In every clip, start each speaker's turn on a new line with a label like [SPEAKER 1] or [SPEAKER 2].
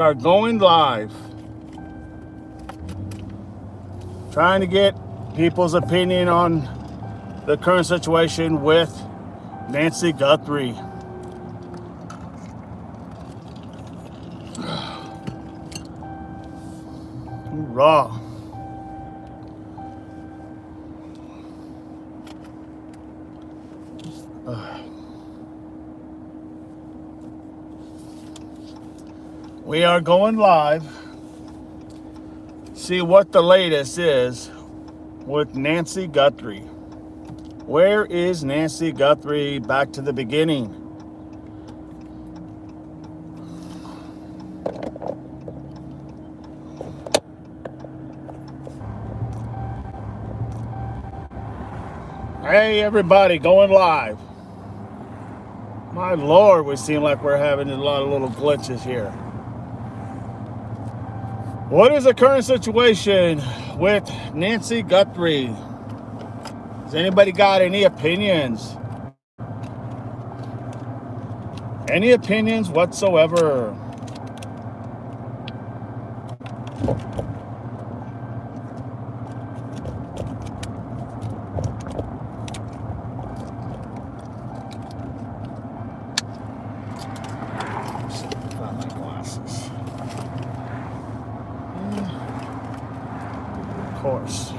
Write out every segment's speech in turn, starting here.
[SPEAKER 1] are going live, trying to get people's opinion on the current situation with Nancy Guthrie. Raw. We are going live. See what the latest is with Nancy Guthrie. Where is Nancy Guthrie? Back to the beginning. Hey everybody, going live. My Lord, we seem like we're having a lot of little glitches here. What is the current situation with Nancy Guthrie? Has anybody got any opinions? Any opinions whatsoever? Got my glasses. Of course.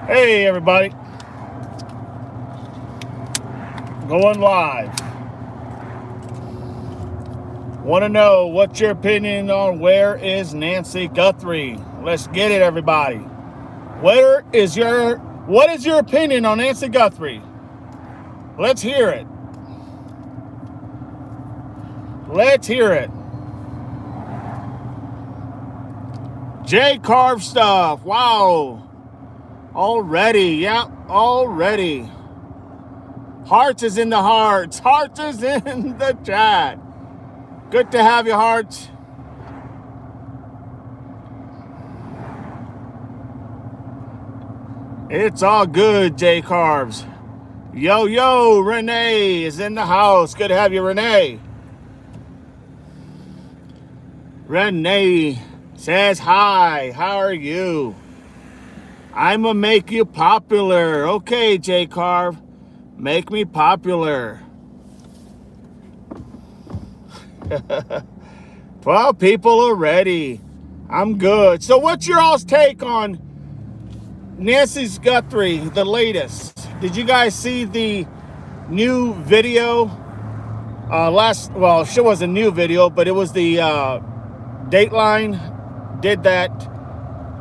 [SPEAKER 1] Hey everybody. Going live. Want to know what's your opinion on where is Nancy Guthrie? Let's get it, everybody. What is your opinion on Nancy Guthrie? Let's hear it. Let's hear it. J Carve stuff. Wow. Already. Yeah, already. Hearts is in the hearts. Hearts is in the chat. Good to have you, Hearts. It's all good, J Carves. Yo, yo, Renee is in the house. Good to have you, Renee. Renee says hi. How are you? I'ma make you popular. Okay, J Carve. Make me popular. 12 people already. I'm good. So what's your all's take on Nancy Guthrie, the latest? Did you guys see the new video? She was a new video, but it was the Dateline did that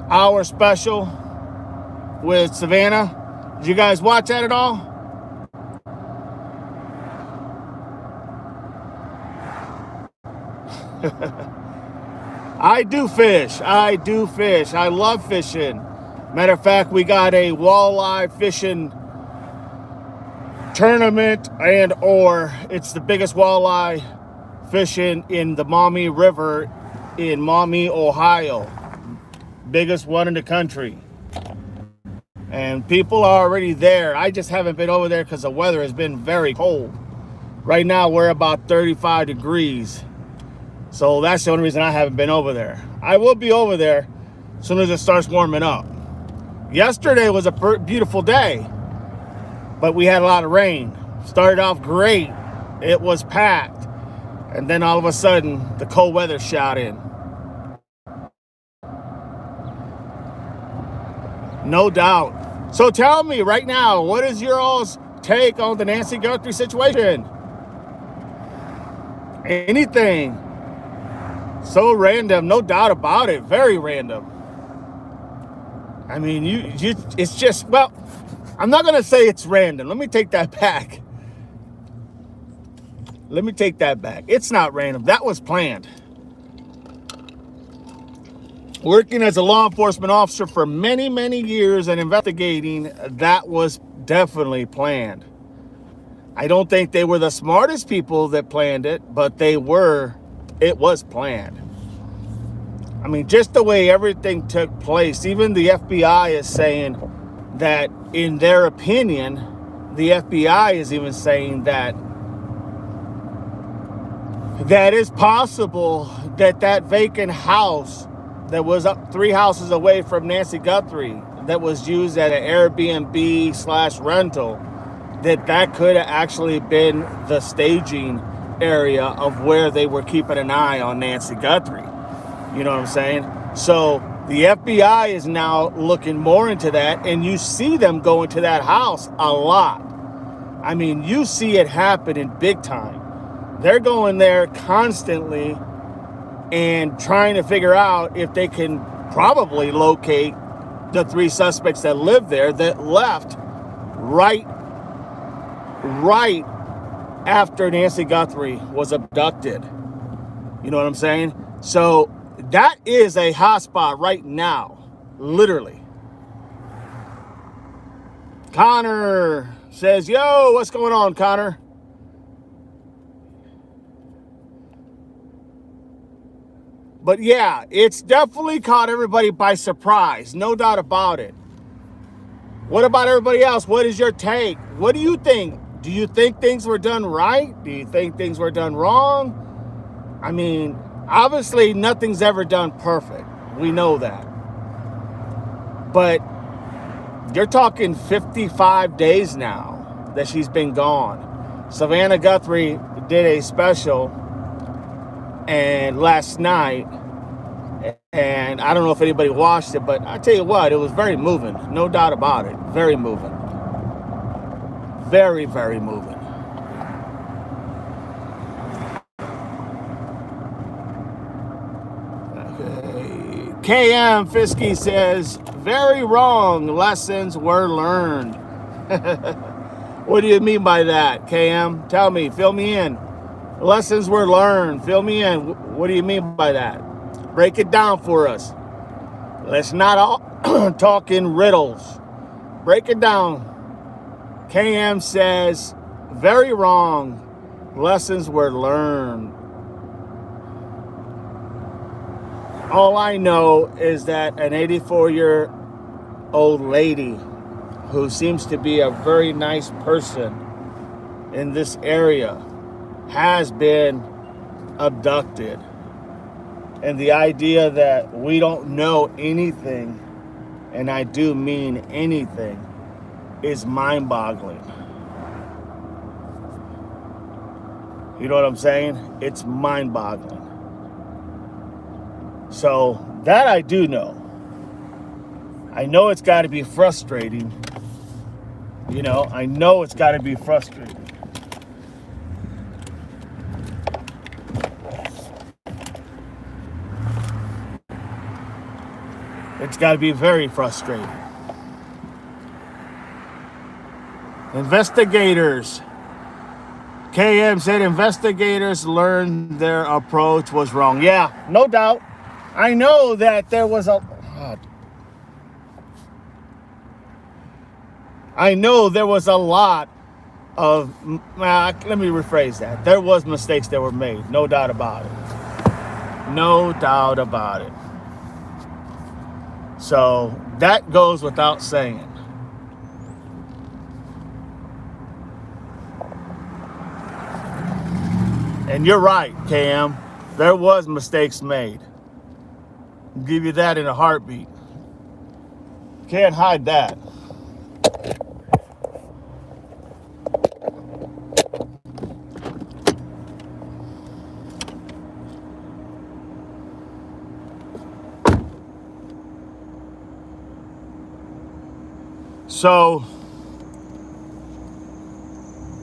[SPEAKER 1] hour special with Savannah. Did you guys watch that at all? I do fish. I love fishing. Matter of fact, we got a walleye fishing tournament, or it's the biggest walleye fishing in the Maumee River in Maumee, Ohio. Biggest one in the country. And people are already there. I just haven't been over there because the weather has been very cold. Right now we're about 35 degrees. So that's the only reason I haven't been over there. I will be over there as soon as it starts warming up. Yesterday was a beautiful day, but we had a lot of rain. Started off great. It was packed. And then all of a sudden, the cold weather shot in. No doubt. So tell me right now, what is your all's take on the Nancy Guthrie situation? Anything. So random, no doubt about it. Very random. I mean, it's just, well, I'm not going to say it's random. Let me take that back. It's not random. That was planned. Working as a law enforcement officer for many, many years and investigating, that was definitely planned. I don't think they were the smartest people that planned it, but it was planned. I mean, just the way everything took place, even the FBI is saying that, in their opinion, the FBI is even saying that is possible that vacant house that was up 3 houses away from Nancy Guthrie that was used at an Airbnb/rental, that could have actually been the staging area of where they were keeping an eye on Nancy Guthrie. You know what I'm saying? So the FBI is now looking more into that, and you see them go into that house a lot. I mean, you see it happen in big time. They're going there constantly and trying to figure out if they can probably locate the 3 suspects that lived there that left right after Nancy Guthrie was abducted. You know what I'm saying? So that is a hotspot right now, literally. Connor says, yo, what's going on, Connor? But yeah, it's definitely caught everybody by surprise. No doubt about it. What about everybody else? What is your take? What do you think? Do you think things were done right? Do you think things were done wrong? I mean, obviously nothing's ever done perfect. We know that. But you're talking 55 days now that she's been gone. Savannah Guthrie did a special and last night, and I don't know if anybody watched it, but I tell you what, it was very moving. No doubt about it. Very moving. Very, very moving. Okay. KM Fiskey says, very wrong. Lessons were learned. What do you mean by that, KM? Tell me, fill me in. Lessons were learned. Fill me in. What do you mean by that? Break it down for us. Let's not all talk in riddles. Break it down. KM says, very wrong. Lessons were learned. All I know is that an 84-year-old lady who seems to be a very nice person in this area has been abducted. And the idea that we don't know anything, and I do mean anything, is mind-boggling. You know what I'm saying? It's mind-boggling. So that I do know. I know it's got to be frustrating. You know, I know it's got to be frustrating. It's got to be very frustrating. Investigators. KM said investigators learned their approach was wrong. Yeah, no doubt. I know that there was a... I know there was a lot of... let me rephrase that. There was mistakes that were made. No doubt about it. No doubt about it. So that goes without saying. And you're right, KM. There was mistakes made. I'll give you that in a heartbeat. Can't hide that. So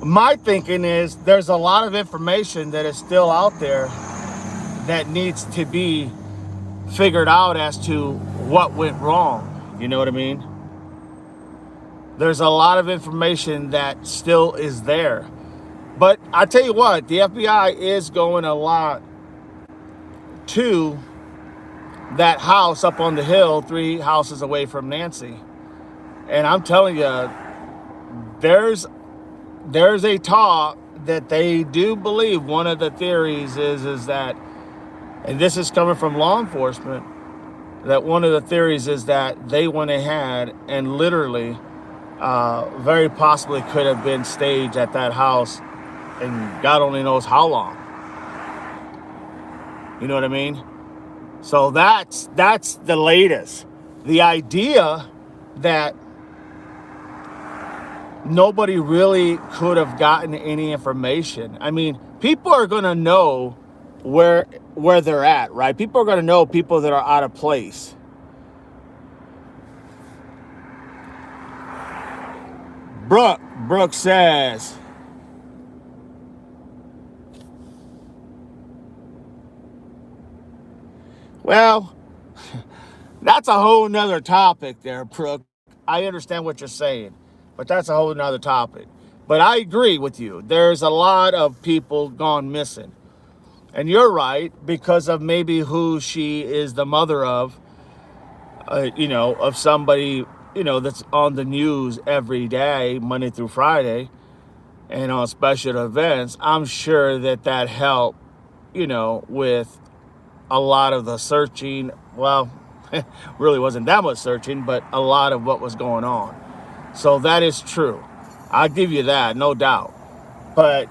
[SPEAKER 1] my thinking is there's a lot of information that is still out there that needs to be figured out as to what went wrong. You know what I mean? There's a lot of information that still is there. But I tell you what, the FBI is going a lot to that house up on the hill, 3 houses away from Nancy. And I'm telling you, there's a talk that they do believe one of the theories is that, and this is coming from law enforcement, that one of the theories is that they went ahead and literally very possibly could have been staged at that house and God only knows how long. You know what I mean? So that's the latest. The idea that nobody really could have gotten any information. I mean, people are going to know where they're at, right? People are going to know people that are out of place. Brooke says, well, that's a whole nother topic there, Brooke. I understand what you're saying, but that's a whole nother topic. But I agree with you. There's a lot of people gone missing. And you're right, because of maybe who she is the mother of, of somebody, that's on the news every day, Monday through Friday, and on special events. I'm sure that helped, with a lot of the searching. Well, really wasn't that much searching, but a lot of what was going on. So that is true. I'll give you that, no doubt. But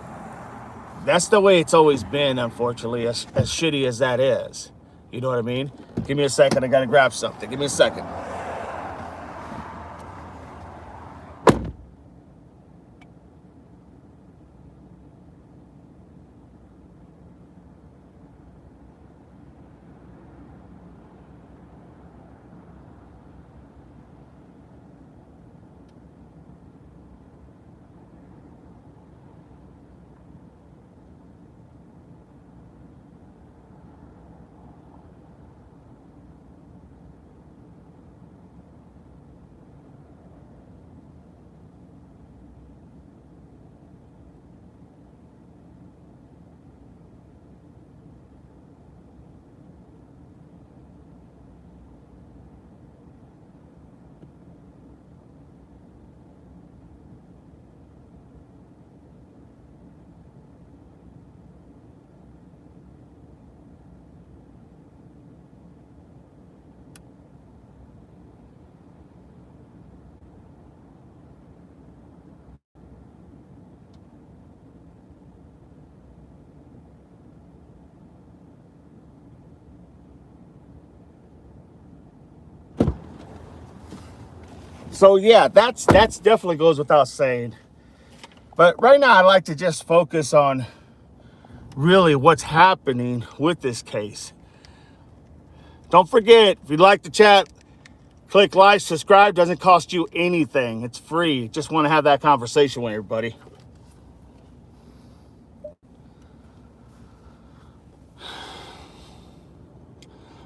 [SPEAKER 1] that's the way it's always been, unfortunately, as shitty as that is. You know what I mean? Give me a second. I got to grab something. Give me a second. So yeah, that's definitely goes without saying. But right now, I'd like to just focus on really what's happening with this case. Don't forget, if you'd like to chat, click like, subscribe. Doesn't cost you anything. It's free. Just want to have that conversation with everybody.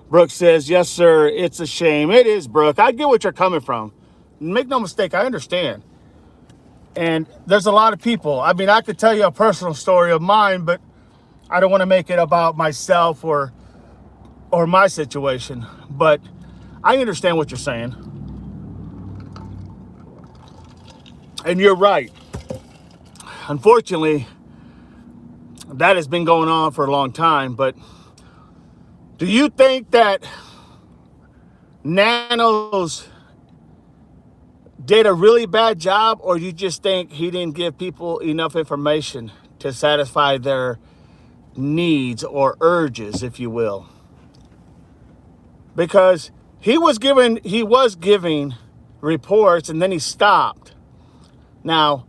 [SPEAKER 1] Brooke says, yes, sir. It's a shame. It is, Brooke. I get what you're coming from. Make no mistake. I understand. And there's a lot of people. I mean, I could tell you a personal story of mine, but I don't want to make it about myself or my situation. But I understand what you're saying. And you're right. Unfortunately, that has been going on for a long time. But do you think that Nanos did a really bad job, or you just think he didn't give people enough information to satisfy their needs or urges, if you will? Because he was giving reports, and then he stopped. Now,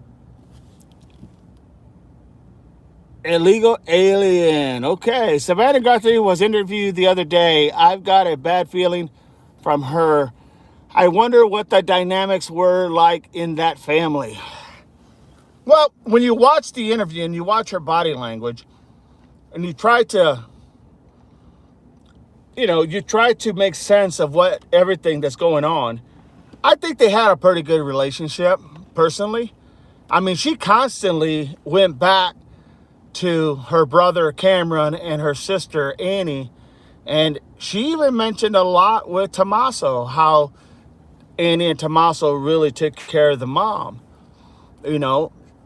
[SPEAKER 1] illegal alien. Okay, Savannah Guthrie was interviewed the other day. I've got a bad feeling from her. I wonder what the dynamics were like in that family. Well, when you watch the interview and you watch her body language, and you try to make sense of what everything that's going on, I think they had a pretty good relationship, personally. I mean, she constantly went back to her brother Cameron and her sister Annie, and she even mentioned a lot with Tommaso, how Annie and Tommaso really took care of the mom.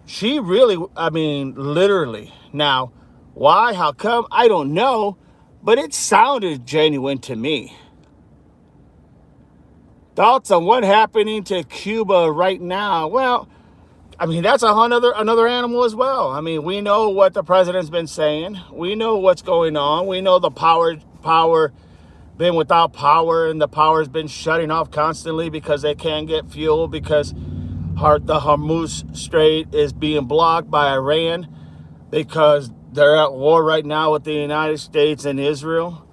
[SPEAKER 1] She really, I mean, literally. Now, why, how come, I don't know, but it sounded genuine to me. Thoughts on what's happening to Cuba right now? Well, I mean, that's another animal as well. I mean, we know what the president's been saying. We know what's going on. We know the power been without power, and the power's been shutting off constantly because they can't get fuel, because the Hormuz Strait is being blocked by Iran because they're at war right now with the United States and Israel.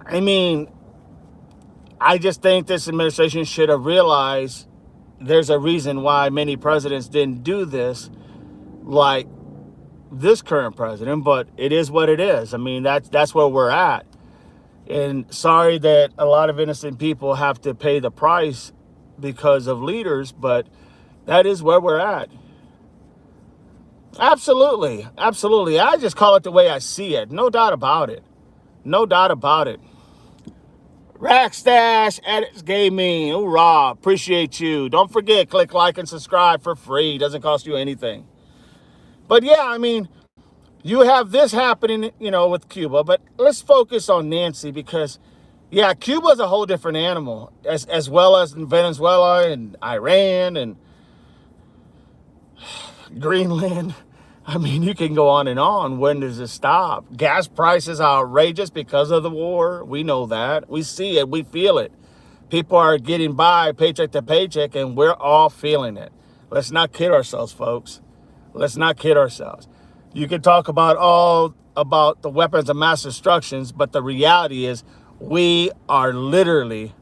[SPEAKER 1] I mean, I just think this administration should have realized there's a reason why many presidents didn't do this, like this current president, but it is what it is. I mean, that's where we're at. And sorry that a lot of innocent people have to pay the price because of leaders, but that is where we're at. Absolutely. Absolutely. I just call it the way I see it. No doubt about it. No doubt about it. Rackstash Edits Gaming. Hoorah. Appreciate you. Don't forget, click like and subscribe for free. Doesn't cost you anything. But yeah, I mean, you have this happening, with Cuba. But let's focus on Nancy, because, yeah, Cuba's a whole different animal, as well as in Venezuela and Iran and Greenland. I mean, you can go on and on. When does it stop? Gas prices are outrageous because of the war. We know that. We see it. We feel it. People are getting by paycheck to paycheck, and we're all feeling it. Let's not kid ourselves, folks. Let's not kid ourselves. You can talk about the weapons of mass destruction, but the reality is we are literally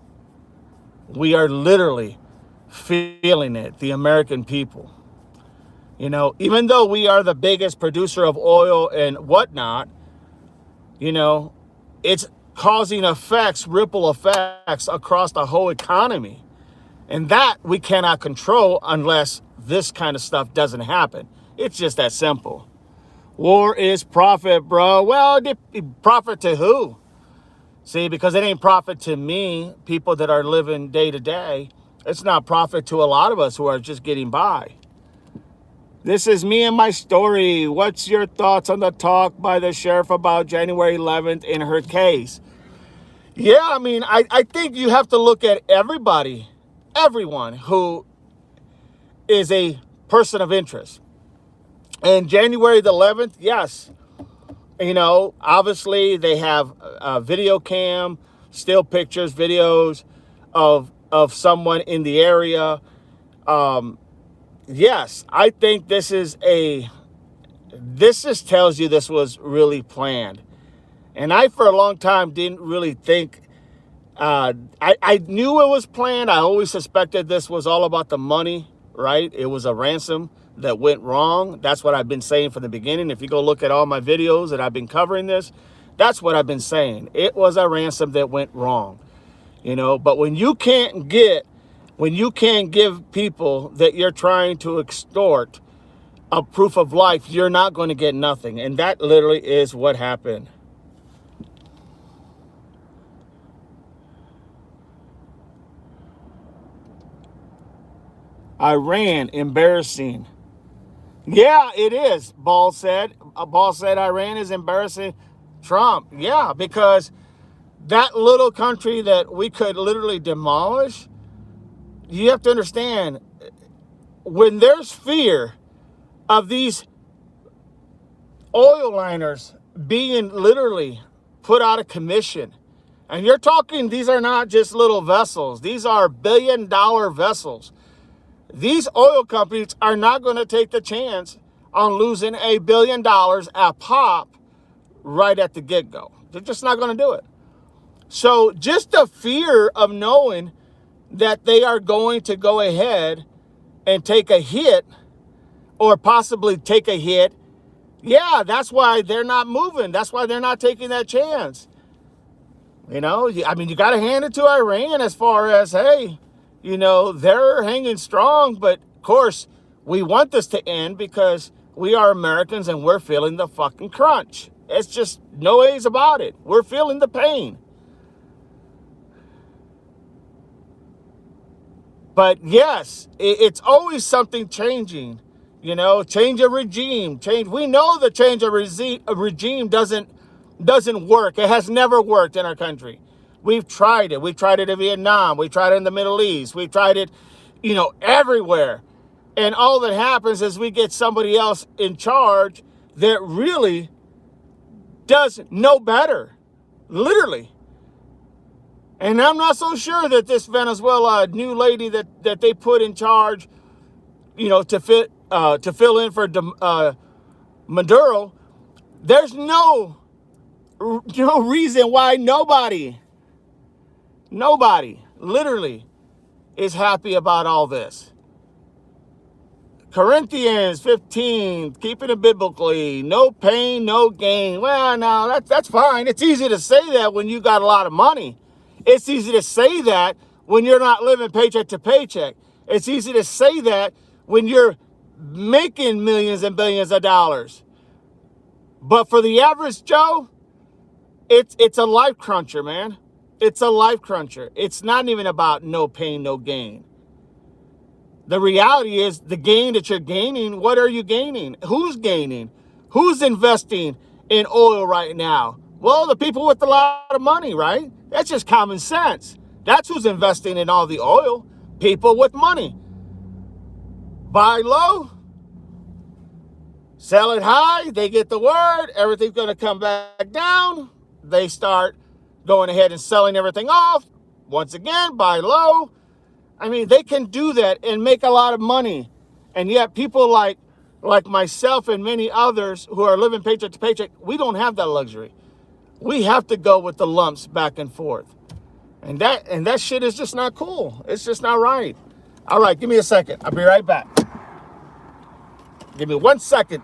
[SPEAKER 1] feeling it, the American people. Even though we are the biggest producer of oil and whatnot, it's causing ripple effects across the whole economy. And that we cannot control unless this kind of stuff doesn't happen. It's just that simple. War is profit, bro. Well, profit to who? See, because it ain't profit to me, people that are living day to day. It's not profit to a lot of us who are just getting by. This is me and my story. What's your thoughts on the talk by the sheriff about January 11th in her case? Yeah, I mean, I think you have to look at everyone who is a person of interest. And January the 11th, yes, obviously they have a video cam, still pictures, videos of someone in the area. Yes, I think this just tells you this was really planned. And I, for a long time, didn't really think, I knew it was planned. I always suspected this was all about the money, right? It was a ransom that went wrong. That's what I've been saying from the beginning. If you go look at all my videos that I've been covering this, that's what I've been saying. It was a ransom that went wrong, but when you can't give people that you're trying to extort a proof of life, you're not going to get nothing. And that literally is what happened. Iran, embarrassing. Yeah, it is, Ball said. Ball said Iran is embarrassing Trump. Yeah, because that little country that we could literally demolish, you have to understand, when there's fear of these oil liners being literally put out of commission, and you're talking, these are not just little vessels. These are billion-dollar vessels. These oil companies are not going to take the chance on losing $1 billion a pop right at the get-go. They're just not going to do it. So just the fear of knowing that they are going to go ahead and take a hit, or possibly take a hit, yeah, that's why they're not moving. That's why they're not taking that chance. I mean, you got to hand it to Iran as far as, hey, they're hanging strong. But, of course, we want this to end because we are Americans and we're feeling the fucking crunch. It's just no ways about it. We're feeling the pain. But yes, it's always something changing, change of regime, we know the change of regime doesn't work. It has never worked in our country. We've tried it. We tried it in Vietnam. We tried it in the Middle East. We tried it, everywhere. And all that happens is we get somebody else in charge that really does know better, literally. And I'm not so sure that this Venezuela new lady that they put in charge, to fill in for Maduro, there's no reason why nobody literally is happy about all this. Corinthians 15, keeping it biblically, no pain, no gain. Well, no, that's fine. It's easy to say that when you got a lot of money. It's easy to say that when you're not living paycheck to paycheck. It's easy to say that when you're making millions and billions of dollars. But for the average Joe, it's a life cruncher, man. It's a life cruncher. It's not even about no pain, no gain. The reality is the gain that you're gaining, what are you gaining? Who's gaining? Who's investing in oil right now? Well, the people with a lot of money, right? That's just common sense. That's who's investing in all the oil. People with money. Buy low, sell it high, they get the word, everything's going to come back down. They start going ahead and selling everything off. Once again, buy low. I mean, they can do that and make a lot of money. And yet people like myself and many others who are living paycheck to paycheck, we don't have that luxury. We have to go with the lumps back and forth. And that shit is just not cool. It's just not right. All right, give me a second. I'll be right back. Give me 1 second.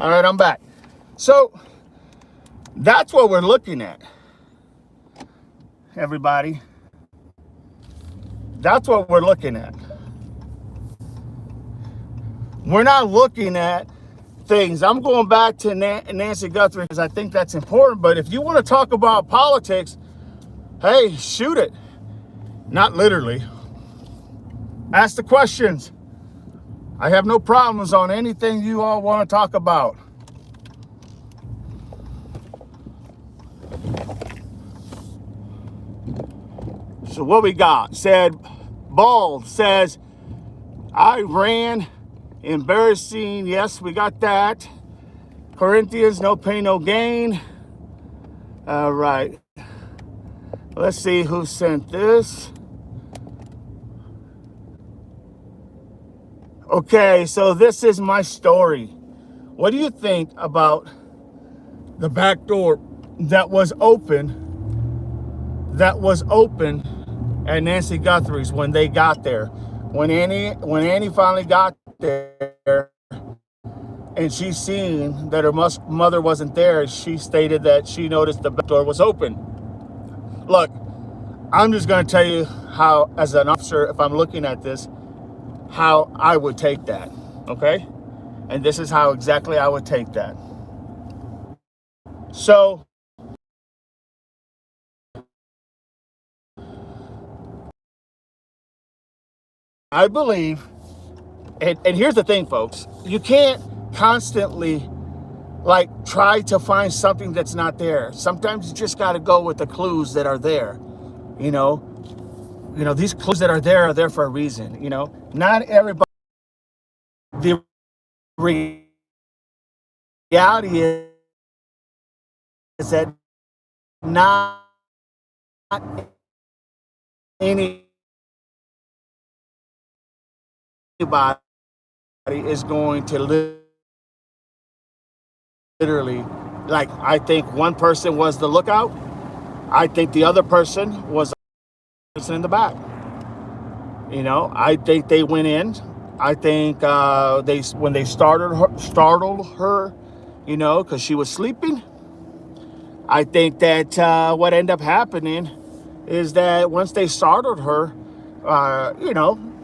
[SPEAKER 1] All right, I'm back. So that's what we're looking at, everybody. That's what we're looking at. We're not looking at things. I'm going back to Nancy Guthrie because I think that's important. But if you want to talk about politics, hey, shoot it. Not literally. Ask the questions. I have no problems on anything you all want to talk about. So what we got? Bald says, I ran. Embarrassing. Yes, we got that. Corinthians, no pain, no gain. All right. Let's see who sent this. Okay, so this is my story. What do you think about the back door that was open at Nancy Guthrie's when they got there? When Annie finally got there and she seen that her mother wasn't there, she stated that she noticed the back door was open. Look, I'm just going to tell you how, as an officer, if I'm looking at this, how I would take that, okay? And this is how exactly I would take that. So, I believe, and here's the thing, folks, you can't constantly try to find something that's not there. Sometimes you just got to go with the clues that are there. These clues that are there for a reason. Not everybody. The reality is that not anybody is going to literally, like, I think one person was the lookout. I think the other person was the person in the back. I think they went in. I think when they startled her, because she was sleeping. I think that what ended up happening is that once they startled her,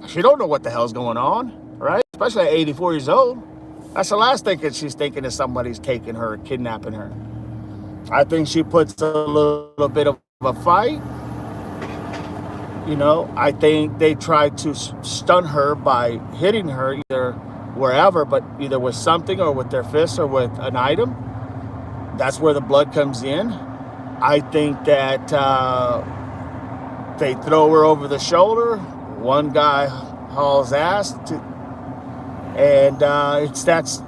[SPEAKER 1] she don't know what the hell's going on, right? Especially at 84 years old. That's the last thing that she's thinking is somebody's taking her, kidnapping her. I think she puts a little bit of a fight. I think they tried to stun her by hitting her either wherever, but either with something or with their fists or with an item. That's where the blood comes in. I think that they throw her over the shoulder. One guy hauls ass, and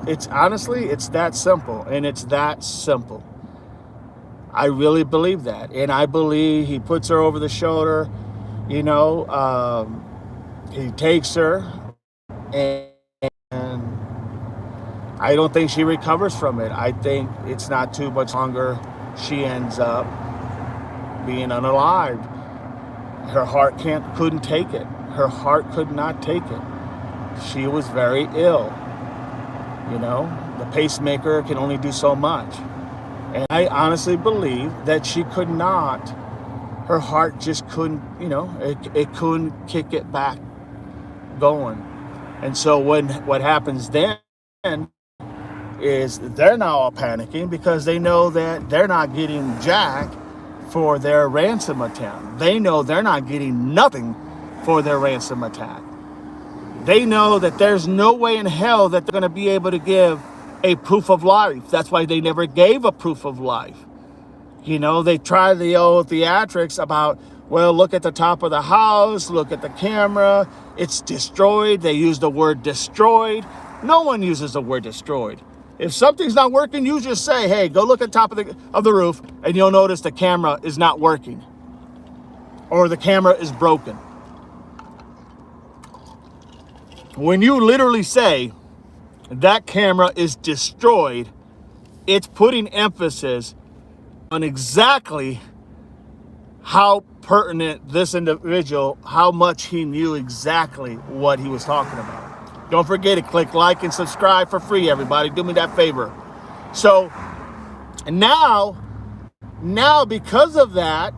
[SPEAKER 1] it's honestly that simple, and it's that simple. I really believe that, and I believe he puts her over the shoulder. He takes her, and I don't think she recovers from it. I think it's not too much longer. She ends up being unalived. Her heart couldn't take it. Her heart could not take it. She was very ill. The pacemaker can only do so much. And I honestly believe that she could not, her heart just couldn't, it couldn't kick it back going. And so what happens then is they're now all panicking because they know that they're not getting jack for their ransom attempt. They know they're not getting nothing for their ransom attack. They know that there's no way in hell that they're going to be able to give a proof of life. That's why they never gave a proof of life. They tried the old theatrics about, well, look at the top of the house, look at the camera, it's destroyed. They use the word destroyed. No one uses the word destroyed. If something's not working, you just say, hey, go look at the top of the roof, and you'll notice the camera is not working, or the camera is broken. When you literally say that camera is destroyed, it's putting emphasis on exactly how pertinent this individual, how much he knew exactly what he was talking about. Don't forget to click like and subscribe for free, everybody. Do me that favor. So now because of that,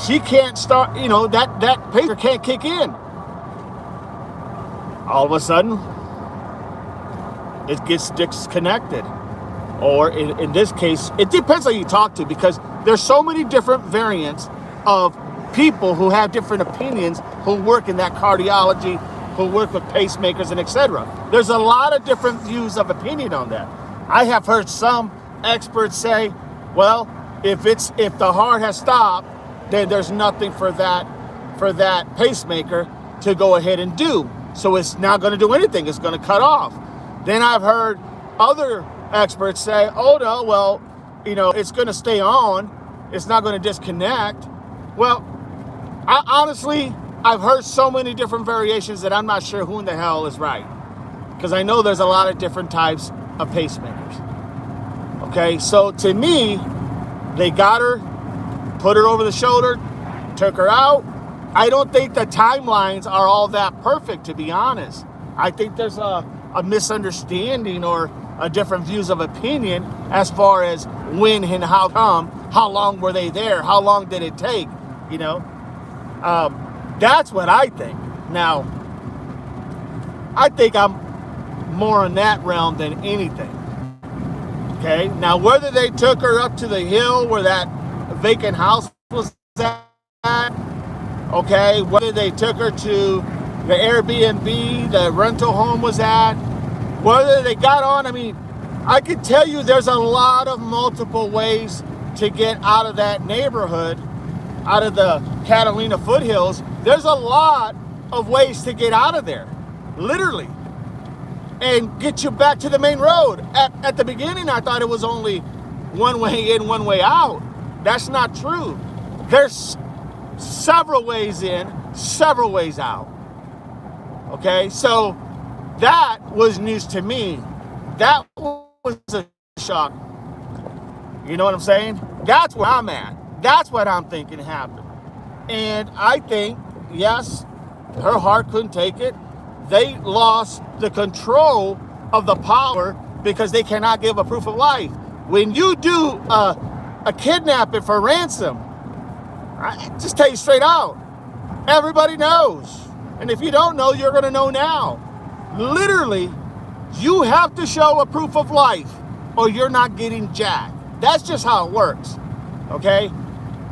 [SPEAKER 1] she can't start, that pacer can't kick in. All of a sudden, it gets disconnected. Or in this case, it depends on who you talk to, because there's so many different variants of people who have different opinions, who work in that cardiology, who work with pacemakers and etc. There's a lot of different views of opinion on that. I have heard some experts say, well, if the heart has stopped, then there's nothing for that pacemaker to go ahead and do. So it's not going to do anything. It's going to cut off. Then I've heard other experts say, oh no, well, it's going to stay on. It's not going to disconnect. Well, I've heard so many different variations that I'm not sure who in the hell is right. Because I know there's a lot of different types of pacemakers. Okay, so to me, they got her, put her over the shoulder, took her out. I don't think the timelines are all that perfect, to be honest. I think there's a misunderstanding or a different views of opinion as far as when and how come, how long were they there, how long did it take, that's what I think. Now, I think I'm more in that realm than anything. Okay, now whether they took her up to the hill where that vacant house was at, okay, whether they took her to the Airbnb, the rental home was at, whether they got on, I can tell you there's a lot of multiple ways to get out of that neighborhood, out of the Catalina foothills. There's a lot of ways to get out of there, literally, and get you back to the main road. At the beginning, I thought it was only one way in, one way out. That's not true. There's several ways in, several ways out. Okay, so that was news to me. That was a shock. You know what I'm saying? That's where I'm at. That's what I'm thinking happened. And I think, yes, her heart couldn't take it. They lost the control of the power because they cannot give a proof of life. When you do a kidnapping for ransom, I just tell you straight out, everybody knows. And if you don't know, you're going to know now. Literally, you have to show a proof of life or you're not getting jack. That's just how it works, okay?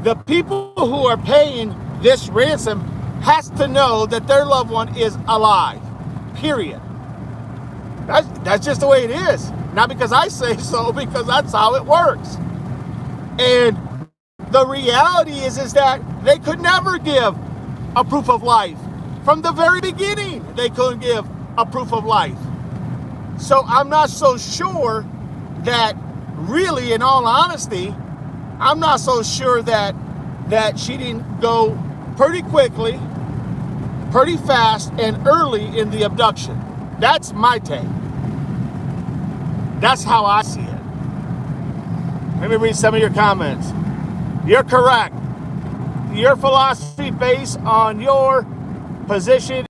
[SPEAKER 1] The people who are paying this ransom has to know that their loved one is alive, period. That's just the way it is. Not because I say so, because that's how it works. And the reality is that they could never give a proof of life. From the very beginning, they couldn't give a proof of life. So I'm not so sure that, really, in all honesty, I'm not so sure that she didn't go pretty quickly, pretty fast, and early in the abduction. That's my take. That's how I see it. Let me read some of your comments. You're correct. Your philosophy based on your position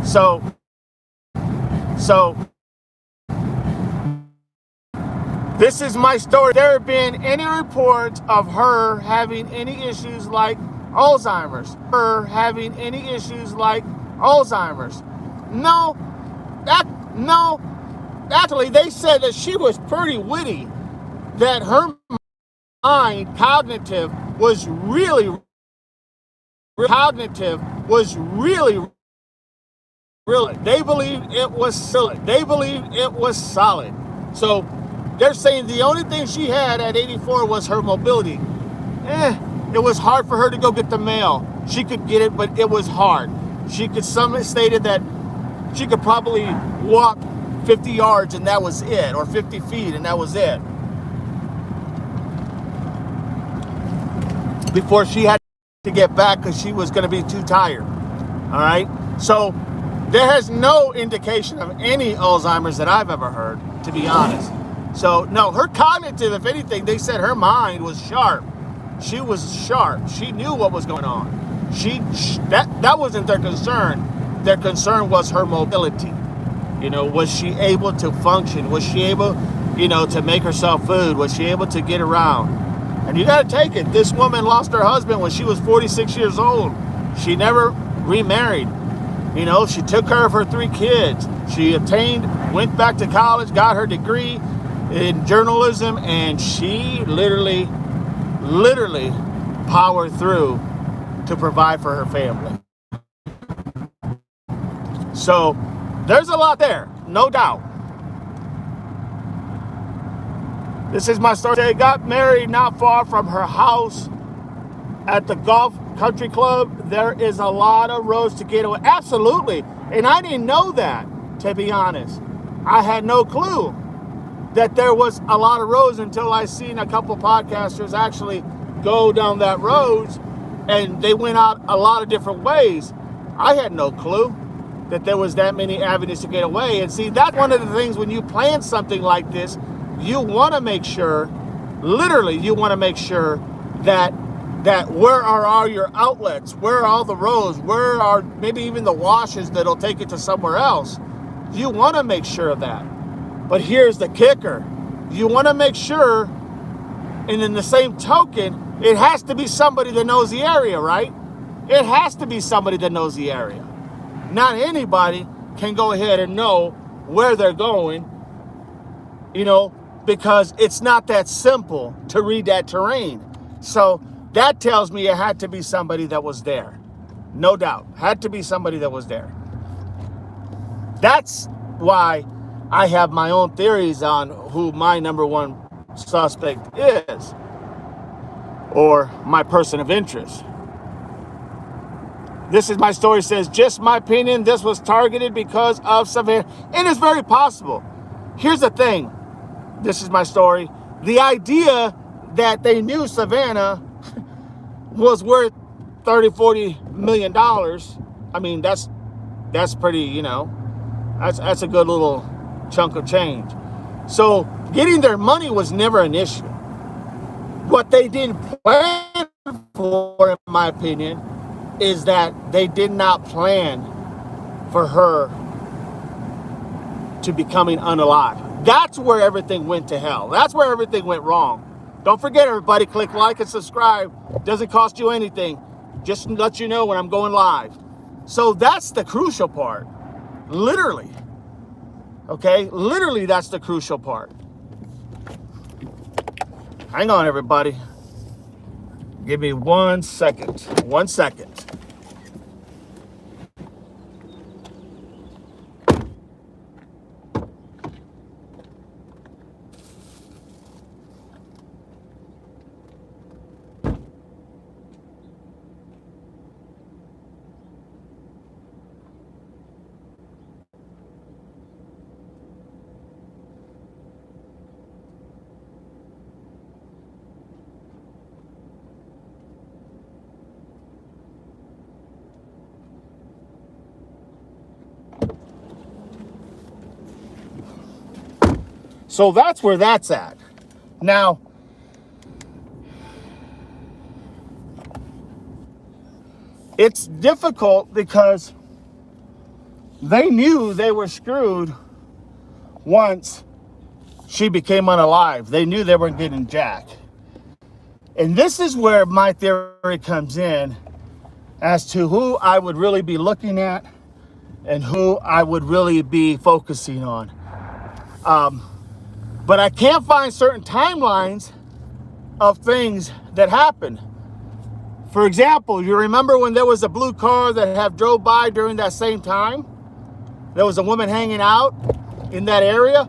[SPEAKER 1] So this is my story. There have been any reports of her having any issues like Alzheimer's? No. Actually, they said that she was pretty witty, that her mind, cognitive, was really they believed it was solid. So they're saying the only thing she had at 84 was her mobility. It was hard for her to go get the mail. She could get it, but it was hard. Some stated that she could probably walk 50 yards and that was it, or 50 feet and that was it, before she had to get back because she was going to be too tired. All right? So there has no indication of any Alzheimer's that I've ever heard, to be honest. So, no, her cognitive, if anything, they said her mind was sharp. She was sharp. She knew what was going on. That wasn't their concern. Their concern was her mobility. You know, was she able to function? Was she able, to make herself food? Was she able to get around? And you got to take it. This woman lost her husband when she was 46 years old. She never remarried. She took care of her 3 kids. She went back to college, got her degree in journalism, and she literally powered through to provide for her family. So there's a lot there, no doubt. This is my story. They got married not far from her house at the golf country club. There is a lot of roads to get away. Absolutely. And I didn't know that, to be honest. I had no clue that there was a lot of roads until I seen a couple podcasters actually go down that road, and they went out a lot of different ways. I had no clue that there was that many avenues to get away. And see, that's one of the things when you plan something like this, you want to make sure, that where are all your outlets? Where are all the roads? Where are maybe even the washes that'll take it to somewhere else? You want to make sure of that. But here's the kicker. You want to make sure, and in the same token, it has to be somebody that knows the area, right? It has to be somebody that knows the area. Not anybody can go ahead and know where they're going, because it's not that simple to read that terrain. So That tells me it had to be somebody that was there. No doubt. Had to be somebody that was there. That's why I have my own theories on who my number one suspect is, or my person of interest. This is my story, says, just my opinion, this was targeted because of Savannah. And it's very possible. Here's the thing. This is my story. The idea that they knew Savannah was worth 30, 40 million dollars. I mean, that's pretty, you know, that's a good little chunk of change. So getting their money was never an issue. What they didn't plan for, in my opinion, is that they did not plan for her to becoming unalive. That's where everything went to hell. That's where everything went wrong. Don't forget, everybody, click like and subscribe. Doesn't cost you anything. Just to let you know when I'm going live. So that's the crucial part. Literally. Okay? Literally, that's the crucial part. Hang on, everybody. Give me 1 second. 1 second. So that's where that's at. Now, it's difficult because they knew they were screwed once she became unalive. They knew they weren't getting jack. And this is where my theory comes in as to who I would really be looking at and who I would really be focusing on. But I can't find certain timelines of things that happened. For example, you remember when there was a blue car that have drove by during that same time? There was a woman hanging out in that area,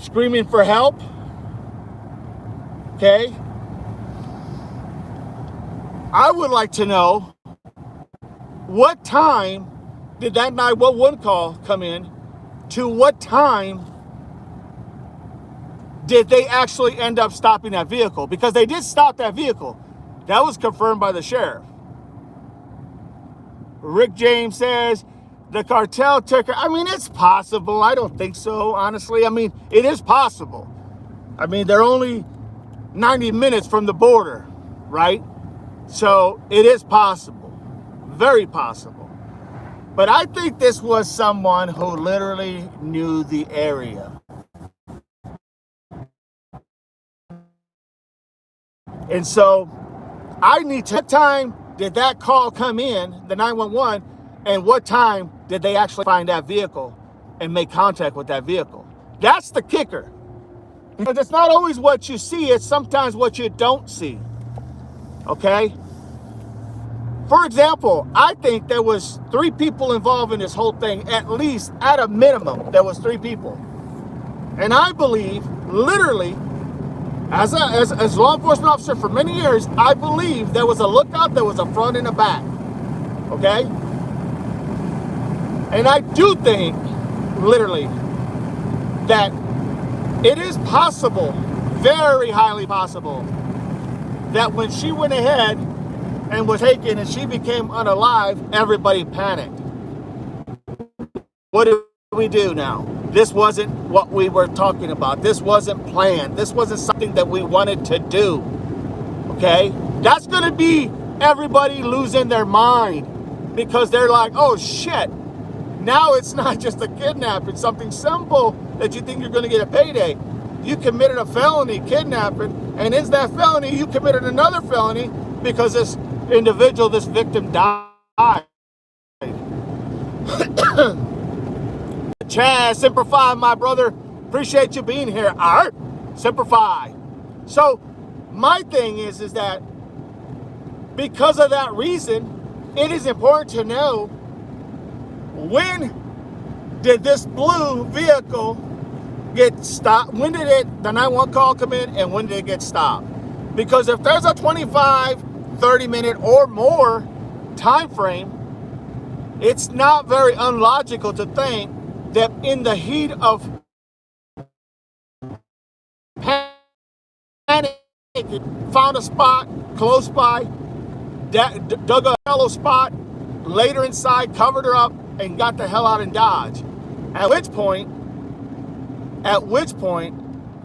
[SPEAKER 1] screaming for help. Okay? I would like to know, what time did that 911 call come in? To what time did they actually end up stopping that vehicle? Because they did stop that vehicle. That was confirmed by the sheriff. Rick James says the cartel took her. I mean, it's possible. I don't think so, honestly. I mean, it is possible. I mean, they're only 90 minutes from the border, right? So it is possible. Very possible. But I think this was someone who literally knew the area. And so I need to, what time did that call come in, the 911, and what time did they actually find that vehicle and make contact with that vehicle? That's the kicker. Because it's not always what you see, it's sometimes what you don't see. Okay? For example, I think there was 3 people involved in this whole thing, at least, at a minimum, there was 3 people. And I believe, literally, as a law enforcement officer for many years, I believe there was a lookout, there was a front and a back. Okay? And I do think, literally, that it is possible, very highly possible, that when she went ahead and was taken and she became unalive, everybody panicked. What do we do now? This wasn't what we were talking about. This wasn't planned. This wasn't something that we wanted to do. Okay? That's going to be everybody losing their mind because they're like, oh shit, now it's not just a kidnapping, it's something simple that you think you're going to get a payday. You committed a felony kidnapping, and in that felony, you committed another felony because this individual, this victim died. Chaz, Semper Fi, my brother. Appreciate you being here. All right, Semper Fi. So, My thing is that because of that reason, it is important to know when did this blue vehicle get stopped? When did the 911 call come in, and when did it get stopped? Because if there's a 25, 30 minute or more time frame, it's not very unlogical to think that in the heat of panic, found a spot close by, dug a shallow spot, laid her inside, covered her up, and got the hell out and dodge. At which point,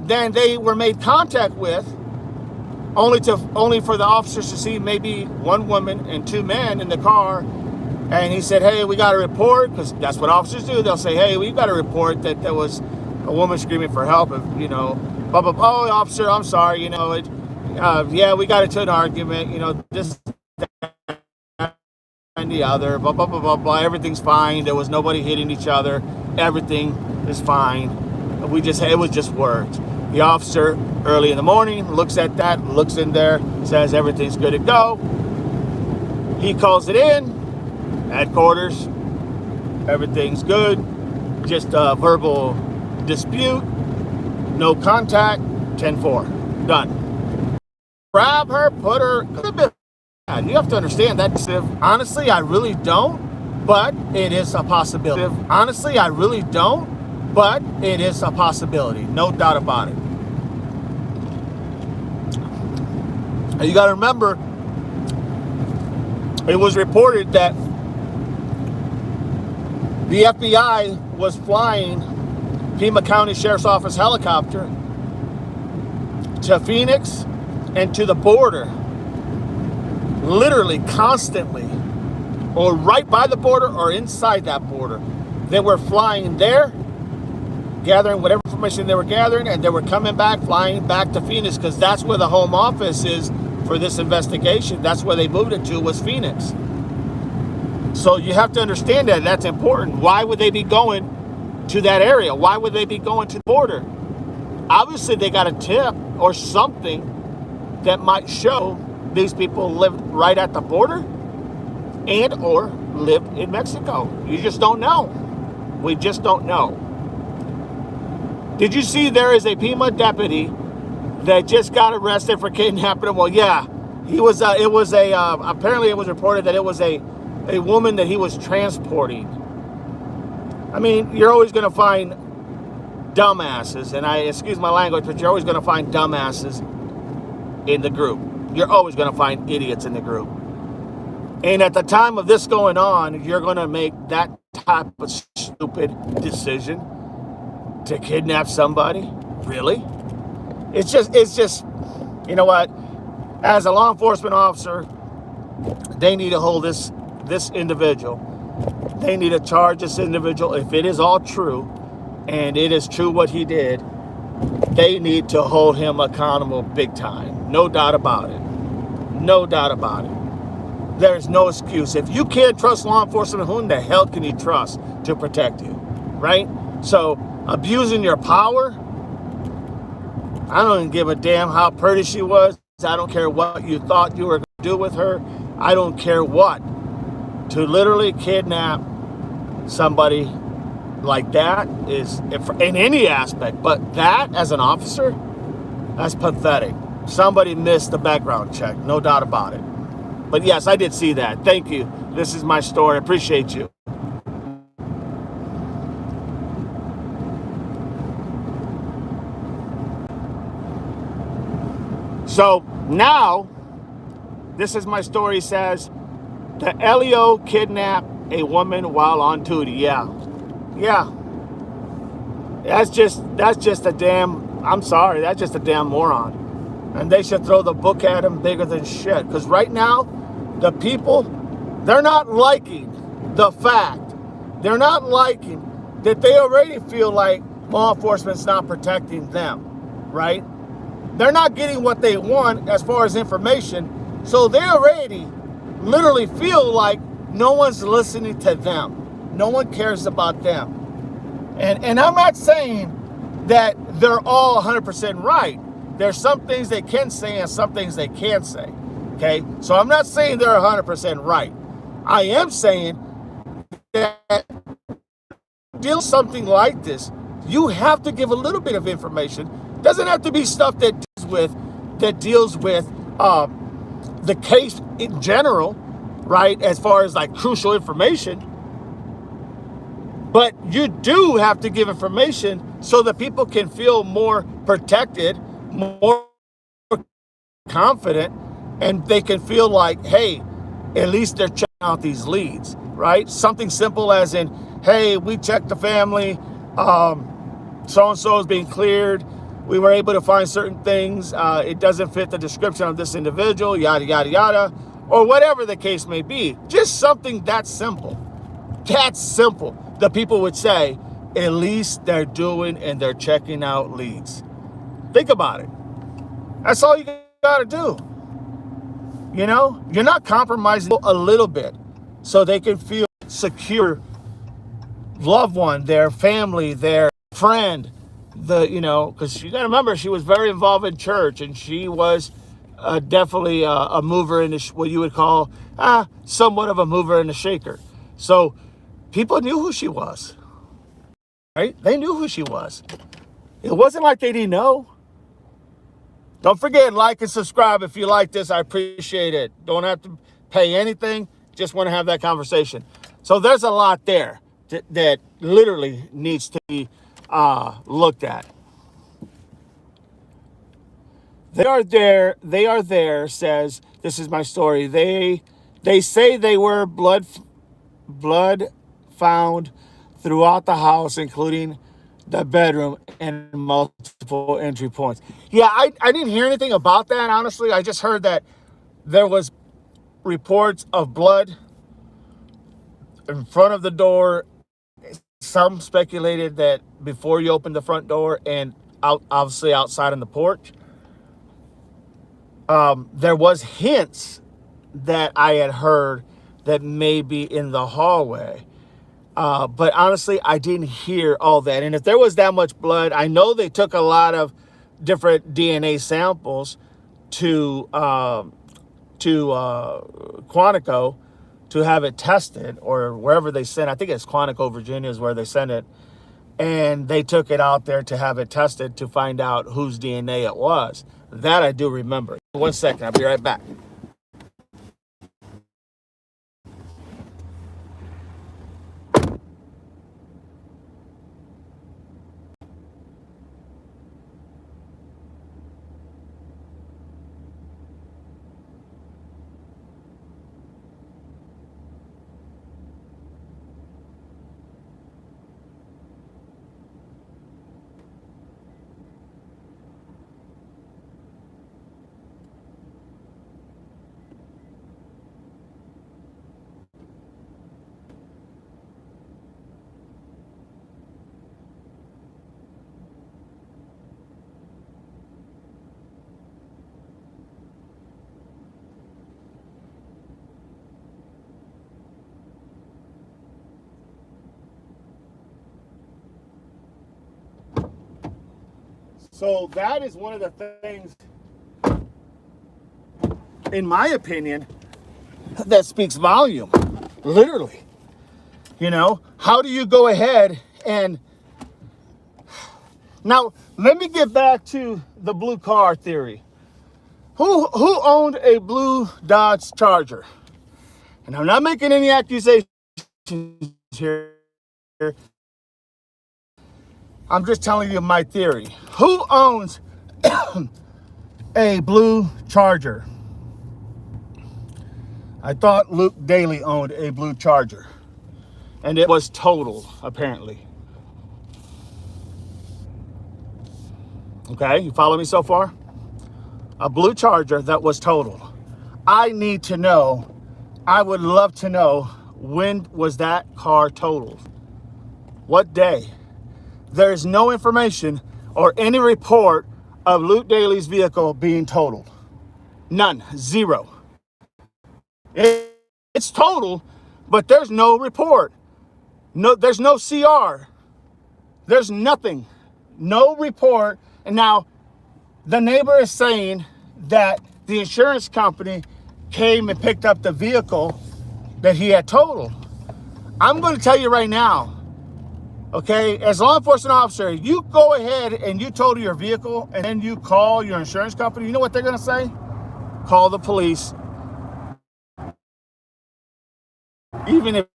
[SPEAKER 1] then they were made contact with, only for the officers to see maybe one woman and two men in the car. And he said, hey, we got a report, because that's what officers do. They'll say, hey, we got a report that there was a woman screaming for help, you know, blah, blah, blah. Oh, officer, I'm sorry, you know, yeah, we got into an argument, you know, this and the other, blah, blah, blah, blah, blah. Everything's fine. There was nobody hitting each other. Everything is fine. It was just words. The officer, early in the morning, looks at that, looks in there, says everything's good to go. He calls it in, headquarters, everything's good, just a verbal dispute, no contact, 10-4, done. Grab her, put her, and you have to understand that, honestly, I really don't, but it is a possibility. Honestly, I really don't, but it is a possibility, no doubt about it. And you got to remember, it was reported that the FBI was flying Pima County Sheriff's Office helicopter to Phoenix and to the border, literally constantly, or right by the border or inside that border. They were flying there, gathering whatever information they were gathering, and they were coming back, flying back to Phoenix, because that's where the home office is for this investigation. That's where they moved it to, was Phoenix. So you have to understand that that's important. Why would they be going to that area? Why would they be going to the border? Obviously, they got a tip or something that might show these people live right at the border and or live in Mexico. You just don't know. We just don't know. Did you see there is a Pima deputy that just got arrested for kidnapping? Well, yeah, apparently it was reported that it was a woman that he was transporting. I mean, you're always going to find dumbasses, and excuse my language, but you're always going to find dumbasses in the group. You're always going to find idiots in the group. And at the time of this going on, you're going to make that type of stupid decision to kidnap somebody? Really? It's just, you know what? As a law enforcement officer, they need to hold this individual. They need to charge this individual. If it is all true, and it is true what he did, they need to hold him accountable big time. No doubt about it. No doubt about it. There's no excuse. If you can't trust law enforcement, who in the hell can you trust to protect you? Right? So, abusing your power, I don't even give a damn how pretty she was. I don't care what you thought you were going to do with her. I don't care what. To literally kidnap somebody like that is, in any aspect, but that as an officer, that's pathetic. Somebody missed the background check, no doubt about it. But yes, I did see that. Thank you. This is my story. I appreciate you. So now, this is my story. Says the LEO kidnapped a woman while on duty. Yeah. That's just a damn, I'm sorry, that's just a damn moron. And they should throw the book at him bigger than shit. Because right now, the people, they're not liking the fact. They're not liking that they already feel like law enforcement's not protecting them, right? They're not getting what they want as far as information. So they already literally feel like no one's listening to them. No one cares about them. And I'm not saying that they're all 100% right. there's some things they can say and some things they can't say. Okay, so I'm not saying they're 100% right. I am saying that deal with something like this, you have to give a little bit of information. Doesn't have to be stuff that deals with the case in general, right? As far as like crucial information, but you do have to give information so that people can feel more protected, more confident, and they can feel like, hey, at least they're checking out these leads, right? Something simple as in, hey, we checked the family, so-and-so is being cleared. We were able to find certain things. It doesn't fit the description of this individual, yada, yada, yada, or whatever the case may be. Just something that simple. That's simple. The people would say, at least they're doing and they're checking out leads. Think about it. That's all you got to do. You know, you're not compromising a little bit so they can feel secure. Loved one, their family, their friend, because you got to remember, she was very involved in church, and she was definitely a mover in what you would call somewhat of a mover and a shaker. So people knew who she was, right? They knew who she was. It wasn't like they didn't know. Don't forget, like and subscribe if you like this. I appreciate it. Don't have to pay anything. Just want to have that conversation. So there's a lot there that literally needs to be looked at. They are there, says, this is my story. They say they were blood found throughout the house, including the bedroom and multiple entry points. Yeah, I didn't hear anything about that, honestly. I just heard that there was reports of blood in front of the door. Some speculated that before you open the front door and obviously outside on the porch. There was hints that I had heard that may be in the hallway. But honestly, I didn't hear all that. And if there was that much blood, I know they took a lot of different DNA samples to Quantico to have it tested, or wherever they sent. I think it's Quantico, Virginia is where they sent it. And they took it out there to have it tested to find out whose DNA it was. That I do remember. 1 second, I'll be right back. So that is one of the things, in my opinion, that speaks volume, literally. You know, how do you go ahead and... Now, let me get back to the blue car theory. Who owned a blue Dodge Charger? And I'm not making any accusations here. I'm just telling you my theory. Who owns a blue Charger? I thought Luke Daly owned a blue Charger, and it was totaled, apparently. Okay, you follow me so far? A blue Charger that was totaled. I need to know, I would love to know, when was that car totaled? What day? There's no information or any report of Luke Daly's vehicle being totaled. None. Zero. It's totaled, but there's no report. No, there's no CR. There's nothing. No report. And now, The neighbor is saying that the insurance company came and picked up the vehicle that he had totaled. I'm going to tell you right now, okay, as a law enforcement officer, you go ahead and you total your vehicle and then you call your insurance company. You know what they're going to say? Call the police. Even if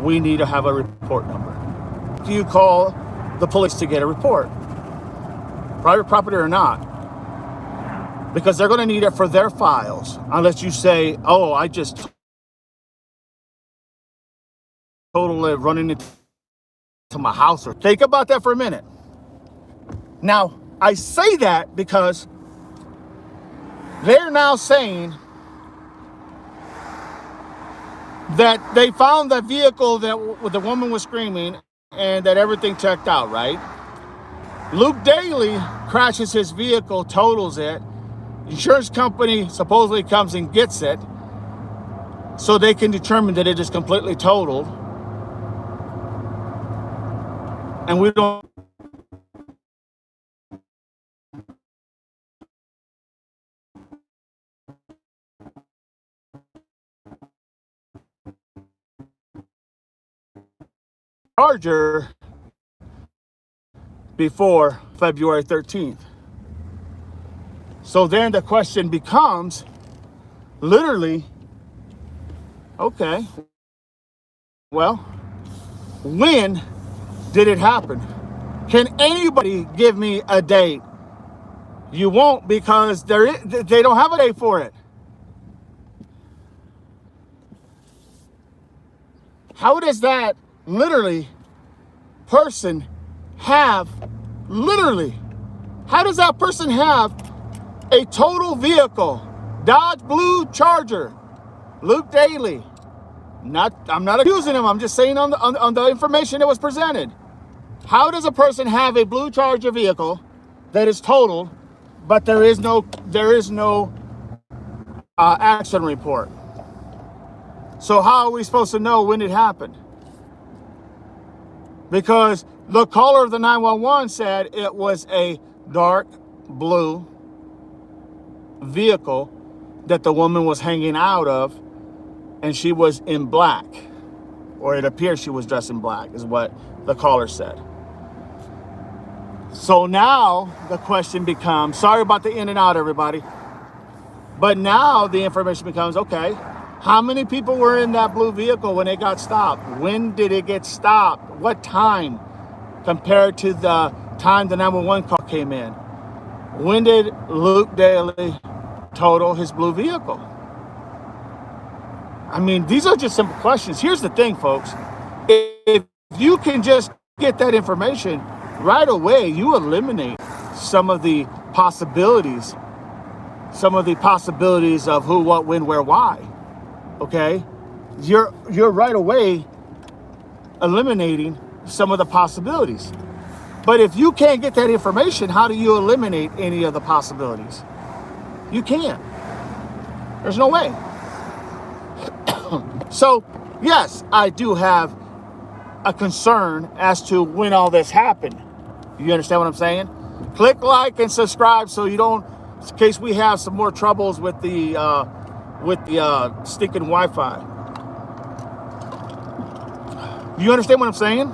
[SPEAKER 1] we need to have a report number. Do you call the police to get a report? Private property or not? Because they're going to need it for their files. Unless you say, oh, I just totally running into my house. Or think about that for a minute. Now, I say that because they're now saying that they found the vehicle that the woman was screaming and that everything checked out, right? Luke Daly crashes his vehicle, totals it. Insurance company supposedly comes and gets it so they can determine that it is completely totaled. And we don't charger before February 13th. So then the question becomes literally, okay, well, when did it happen? Can anybody give me a date? You won't, because they don't have a date for it. How does that person have how does that person have a total vehicle? Dodge Blue Charger, Luke Daly. I'm not accusing him. I'm just saying on the information that was presented. How does a person have a Blue Charger vehicle that is totaled, but there is no accident report? So how are we supposed to know when it happened? Because the caller of the 911 said it was a dark blue vehicle that the woman was hanging out of, and she was in black, or it appears she was dressed in black, is what the caller said. So now the question becomes, sorry about the in and out, everybody, but now the information becomes, okay, how many people were in that blue vehicle when it got stopped? When did it get stopped? What time compared to the time the 911 call came in? When did Luke Daly total his blue vehicle? I mean, these are just simple questions. Here's the thing, folks. If you can just get that information right away, you eliminate some of the possibilities of who, what, when, where, why. Okay? You're right away eliminating some of the possibilities. But if you can't get that information, how do you eliminate any of the possibilities? You can't. There's no way. So, yes, I do have a concern as to when all this happened. You understand what I'm saying? Click like and subscribe so you don't, in case we have some more troubles with the stinking Wi-Fi. You understand what I'm saying?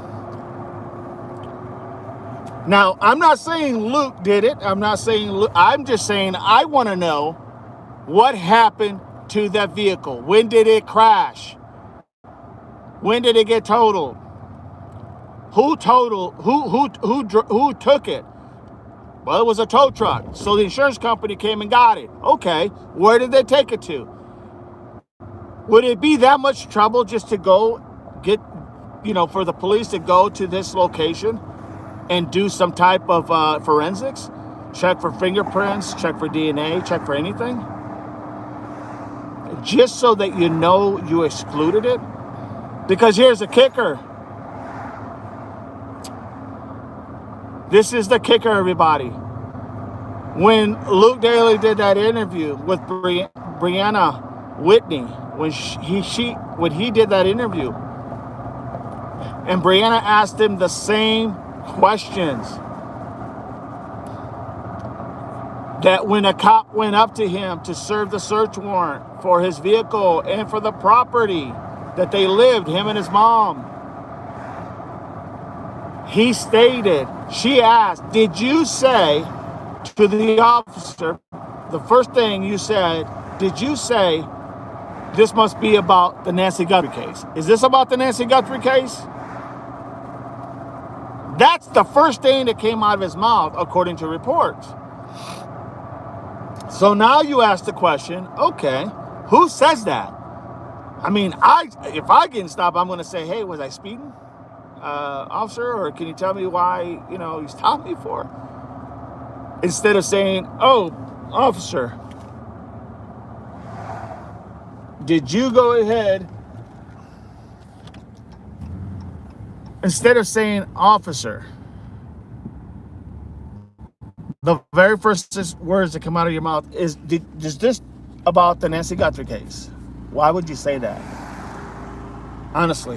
[SPEAKER 1] Now, I'm not saying Luke did it. I'm not saying Luke. I'm just saying I want to know what happened to that vehicle. When did it crash? When did it get totaled? Who totaled? Who took it? Well, it was a tow truck. So the insurance company came and got it. Okay, where did they take it to? Would it be that much trouble just to go get, for the police to go to this location and do some type of forensics? Check for fingerprints, check for DNA, check for anything? Just so that you know you excluded it? Because here's the kicker. This is the kicker, everybody. When Luke Daly did that interview with Brianna Whitney, when he did that interview, And Brianna asked him the same questions. That when a cop went up to him to serve the search warrant for his vehicle and for the property that they lived, him and his mom, he stated, she asked, did you say to the officer, the first thing you said, did you say this must be about the Nancy Guthrie case? Is this about the Nancy Guthrie case? That's the first thing that came out of his mouth, according to reports. So now you ask the question, okay, who says that? I mean, if I get stopped, I'm going to say, hey, was I speeding, officer? Or can you tell me why, you stopped me for? Instead of saying, oh, officer, did you go ahead? Instead of saying, officer, the very first words that come out of your mouth is this about the Nancy Guthrie case? Why would you say that? Honestly,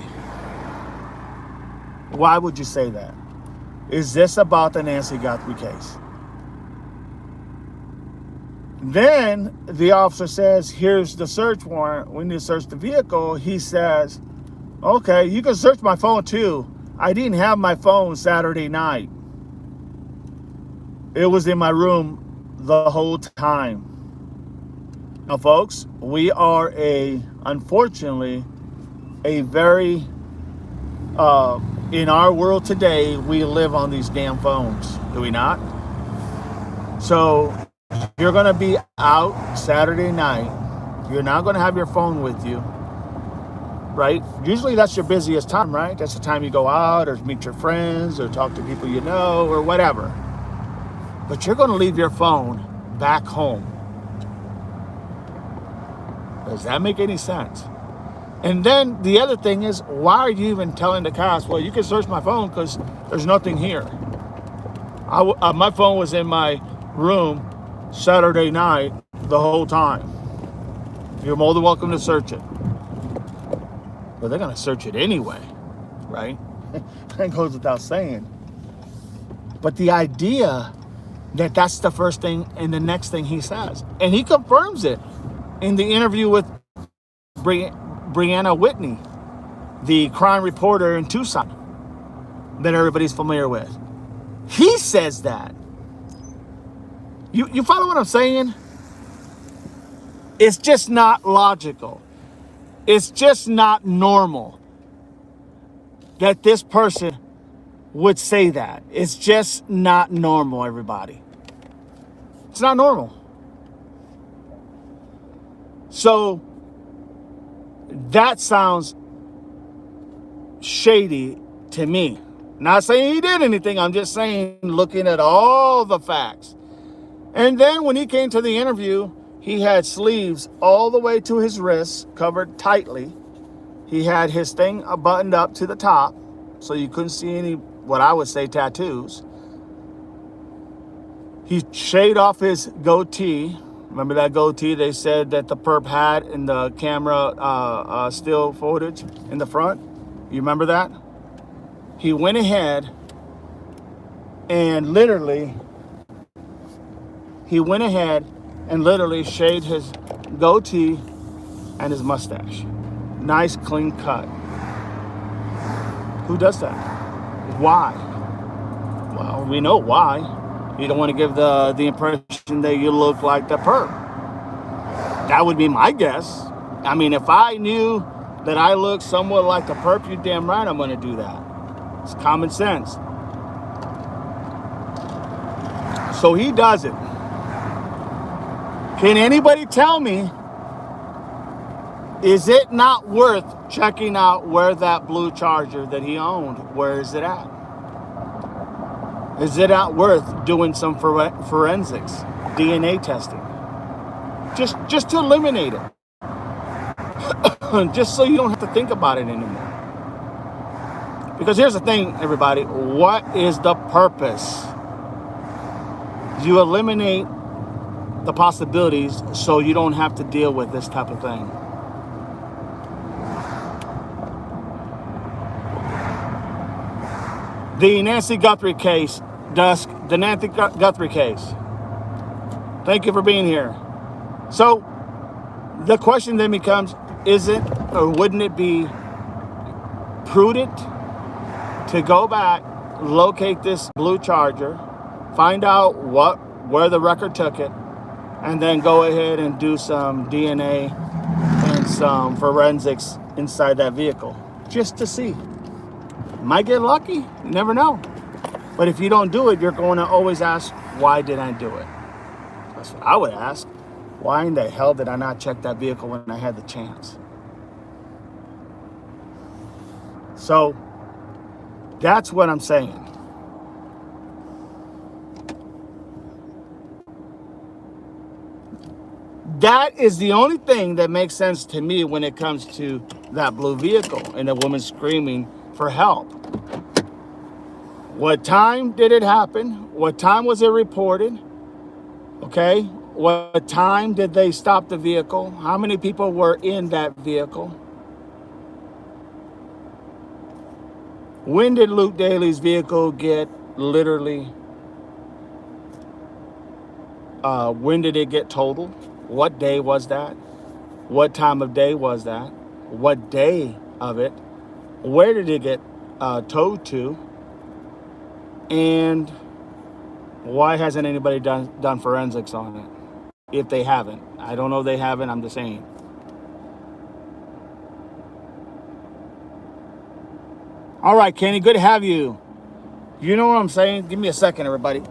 [SPEAKER 1] why would you say that? Is this about the Nancy Guthrie case? Then the officer says, here's the search warrant. We need to search the vehicle. He says, okay, you can search my phone too. I didn't have my phone Saturday night. It was in my room the whole time. Now, folks, we are unfortunately, a very, in our world today, we live on these damn phones, do we not? So you're going to be out Saturday night. You're not going to have your phone with you, right? Usually that's your busiest time, right? That's the time you go out or meet your friends or talk to people you know or whatever. But you're going to leave your phone back home. Does that make any sense? And then the other thing is, why are you even telling the cops, well, you can search my phone because there's nothing here? My phone was in my room Saturday night the whole time. You're more than welcome to search it. But they're going to search it anyway, right? That goes without saying. But the idea that that's the first thing and the next thing he says. And he confirms it in the interview with Brianna Whitney, the crime reporter in Tucson that everybody's familiar with. He says that. You follow what I'm saying? It's just not logical. It's just not normal that this person would say that. It's just not normal, everybody. It's not normal. So that sounds shady to me. Not saying he did anything. I'm just saying, looking at all the facts. And then when he came to the interview, he had sleeves all the way to his wrists, covered tightly. He had his thing buttoned up to the top, so you couldn't see any, what I would say, tattoos. He shaved off his goatee. Remember that goatee they said that the perp had in the camera still footage in the front? You remember that? He went ahead and literally shaved his goatee and his mustache. Nice, clean cut. Who does that? Why? Well, we know why. You don't want to give the impression that you look like the perp. That would be my guess. I mean, if I knew that I looked somewhat like the perp, you're damn right I'm going to do that. It's common sense. So he does it. Can anybody tell me, is it not worth checking out where that blue Charger that he owned, where is it at? Is it not worth doing some forensics, DNA testing? Just to eliminate it. Just so you don't have to think about it anymore. Because here's the thing, everybody. What is the purpose? You eliminate the possibilities so you don't have to deal with this type of thing. The Nancy Guthrie case, Dusk, the Nancy Guthrie case. Thank you for being here. So the question then becomes, is it or wouldn't it be prudent to go back, locate this blue Charger, find out where the wrecker took it, and then go ahead and do some DNA and some forensics inside that vehicle just to see? Might get lucky, you never know. But if you don't do it, you're going to always ask, why did I do it? That's what I would ask. Why in the hell did I not check that vehicle when I had the chance? So that's what I'm saying. That is the only thing that makes sense to me when it comes to that blue vehicle and the woman screaming for help. What time did it happen? What time was it reported? Okay. What time did they stop the vehicle? How many people were in that vehicle? When did Luke Daly's vehicle get literally, when did it get totaled? What day was that? What time of day was that? What day of it? Where did it get towed to? And why hasn't anybody done forensics on it? If they haven't. I don't know if they haven't, I'm just saying. All right, Kenny, good to have you. You know what I'm saying? Give me a second, everybody.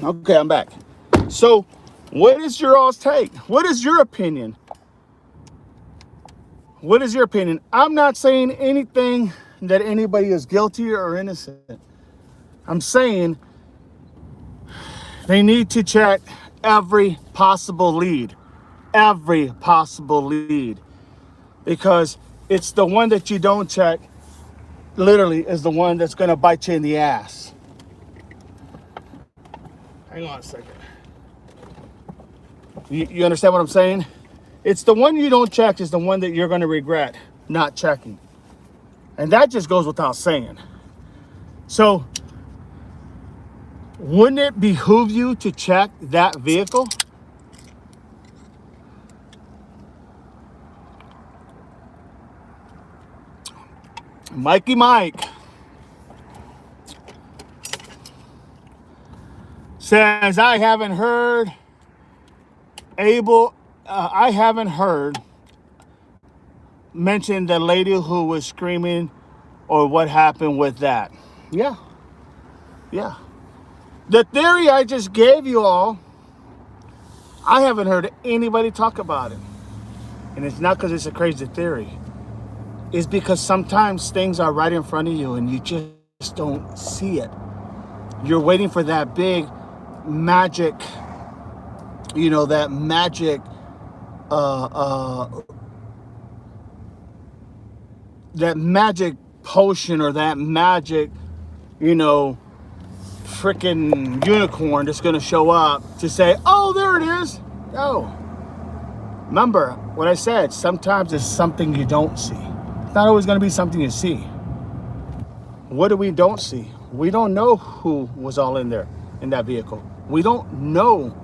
[SPEAKER 1] Okay, I'm back. So, what is your all's take? What is your opinion? What is your opinion? I'm not saying anything that anybody is guilty or innocent. I'm saying they need to check every possible lead. Every possible lead. Because it's the one that you don't check, literally, is the one that's going to bite you in the ass. Hang on a second. You understand what I'm saying? It's the one you don't check is the one that you're going to regret not checking. And that just goes without saying. So, wouldn't it behoove you to check that vehicle? Mikey Mike says, I haven't heard mention the lady who was screaming or what happened with that. Yeah. The theory I just gave you all, I haven't heard anybody talk about it. And it's not because it's a crazy theory. It's because sometimes things are right in front of you and you just don't see it. You're waiting for that big magic, that magic, that magic potion or that magic, freaking unicorn that's going to show up to say, oh, there it is. Oh, Remember what I said, sometimes it's something you don't see. It's not always going to be something you see. What do we don't see? We don't know who was all in there in that vehicle. We don't know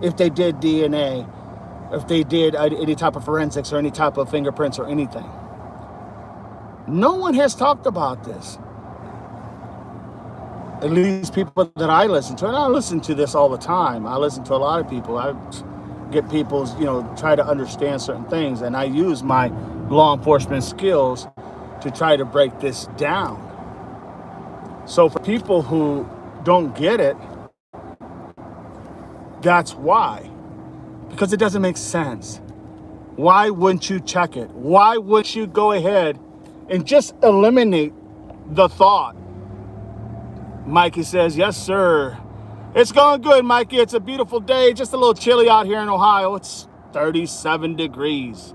[SPEAKER 1] if they did DNA, if they did any type of forensics or any type of fingerprints or anything. No one has talked about this. At least people that I listen to, and I listen to this all the time. I listen to a lot of people. I get people's, try to understand certain things, and I use my law enforcement skills to try to break this down. So for people who don't get it, that's why. Because it doesn't make sense. Why wouldn't you check it? Why wouldn't you go ahead and just eliminate the thought? Mikey says, yes, sir. It's going good, Mikey. It's a beautiful day. Just a little chilly out here in Ohio. It's 37 degrees.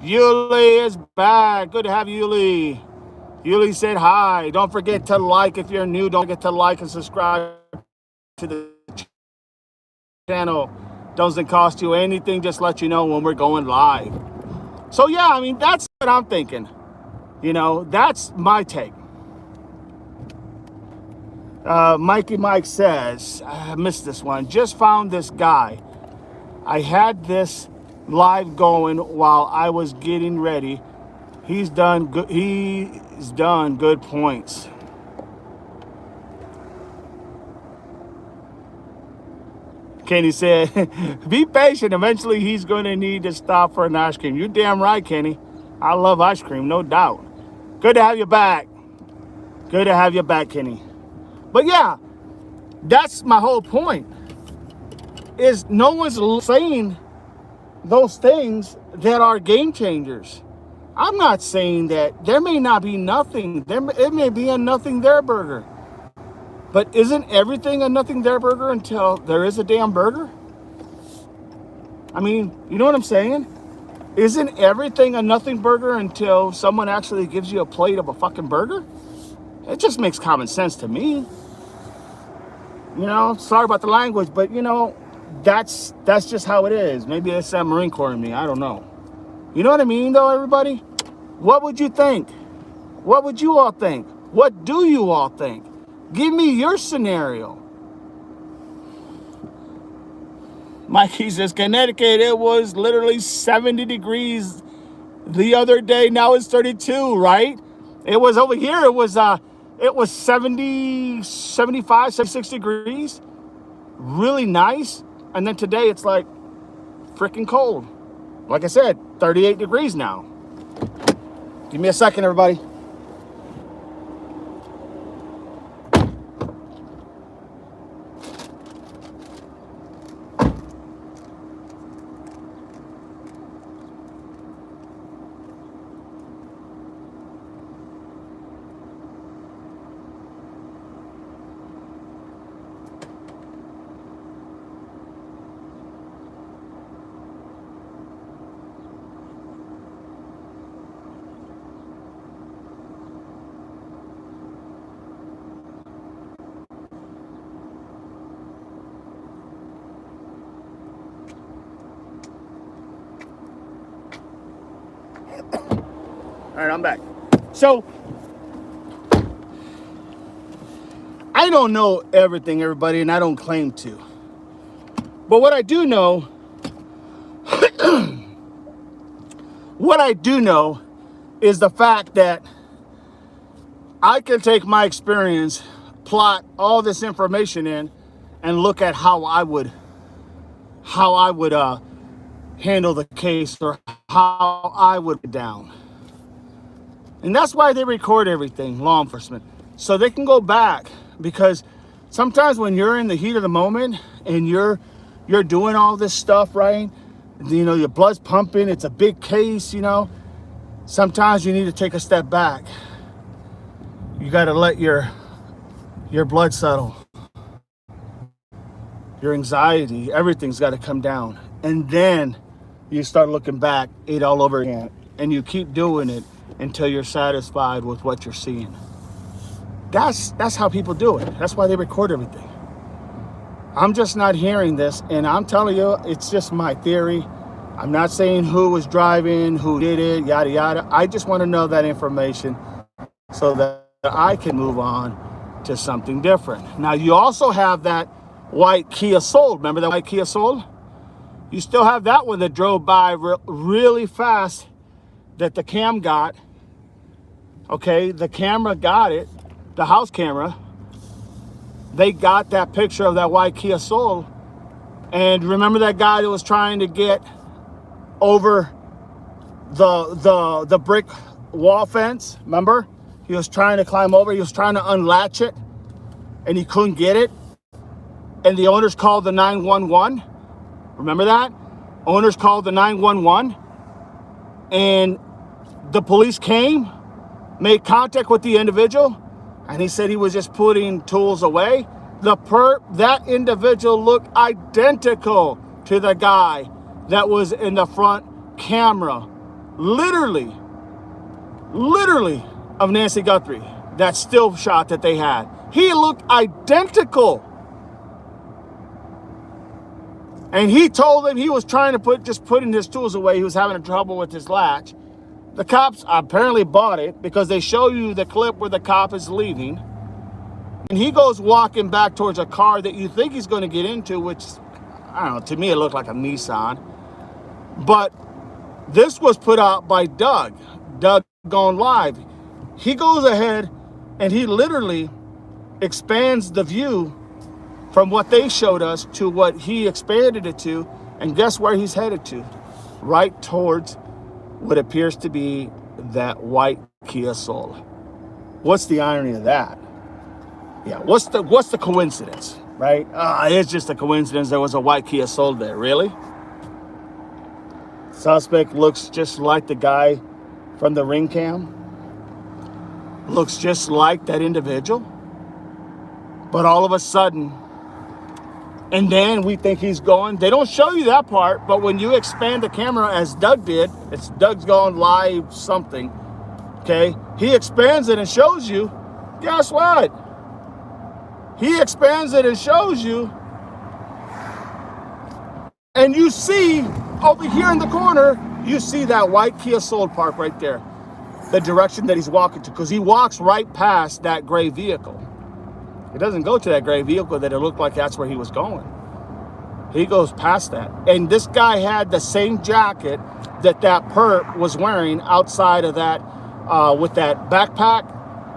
[SPEAKER 1] Yuli is back. Good to have you, Yuli. Yuli said hi. Don't forget to like if you're new. Don't forget to like and subscribe to the channel. Doesn't cost you anything. Just let you know when we're going live. So, yeah, I mean, that's what I'm thinking. That's my take. Mikey Mike says, I missed this one. Just found this guy. I had this live going while I was getting ready. He's done good points. Kenny said, be patient. Eventually he's going to need to stop for an ice cream. You're damn right, Kenny. I love ice cream, no doubt. Good to have you back. Good to have you back, Kenny. But yeah, that's my whole point, is no one's saying those things that are game changers. I'm not saying that there may not be nothing. It may be a nothing there burger. But isn't everything a nothing there burger until there is a damn burger? I mean, you know what I'm saying? Isn't everything a nothing burger until someone actually gives you a plate of a fucking burger? It just makes common sense to me. Sorry about the language, but that's just how it is. Maybe it's that Marine Corps in me. I don't know. You know what I mean, though, everybody? What would you think? What would you all think? What do you all think? Give me your scenario. Mikey says, Connecticut, it was literally 70 degrees the other day. Now it's 32, right? It was over here. It was 70, 75, 76 degrees. Really nice. And then today it's like freaking cold. Like I said, 38 degrees now. Give me a second, everybody. All right, I'm back. So, I don't know everything, everybody, and I don't claim to. But what I do know, is the fact that I can take my experience, plot all this information in, and look at how I would handle the case, or how I would get down. And that's why they record everything, law enforcement, so they can go back. Because sometimes when you're in the heat of the moment and you're doing all this stuff, right? Your blood's pumping. It's a big case. Sometimes you need to take a step back. You got to let your blood settle. Your anxiety, everything's got to come down, and then you start looking back it all over again, and you keep doing it until you're satisfied with what you're seeing. That's how people do it. That's why they record everything. I'm just not hearing this, and I'm telling you, it's just my theory. I'm not saying who was driving, who did it, yada, yada. I just want to know that information so that I can move on to something different. Now, you also have that white Kia Soul. Remember that white Kia Soul? You still have that one that drove by really fast that the cam got. Okay, the camera got it, the house camera. They got that picture of that white Kia Soul. And remember that guy that was trying to get over the brick wall fence? Remember? He was trying to climb over. He was trying to unlatch it, and he couldn't get it. And the owners called the 911. Remember that? Owners called the 911. And the police came, made contact with the individual, and he said he was just putting tools away. That individual looked identical to the guy that was in the front camera, literally of Nancy Guthrie, that still shot that they had. He looked identical. And he told them he was trying to putting his tools away. He was having trouble with his latch. The cops apparently bought it because they show you the clip where the cop is leaving. And he goes walking back towards a car that you think he's going to get into, which, I don't know, to me it looked like a Nissan. But this was put out by Doug Gone Live. He goes ahead and he literally expands the view from what they showed us to what he expanded it to. And guess where he's headed to? Right towards what appears to be that white Kia Soul. What's the irony of that? Yeah, what's the coincidence, right? It's just a coincidence there was a white Kia Soul there, really? Suspect looks just like the guy from the ring cam. Looks just like that individual. But all of a sudden, and then we think he's going. They don't show you that part, but when you expand the camera as Doug did, it's Doug's Gone Live something, okay? He expands it and shows you, guess what? He expands it and shows you, and you see over here in the corner, you see that white Kia Soul park right there, the direction that he's walking to, because he walks right past that gray vehicle. It doesn't go to that gray vehicle that it looked like that's where he was going. He goes past that. And this guy had the same jacket that perp was wearing outside of that, with that backpack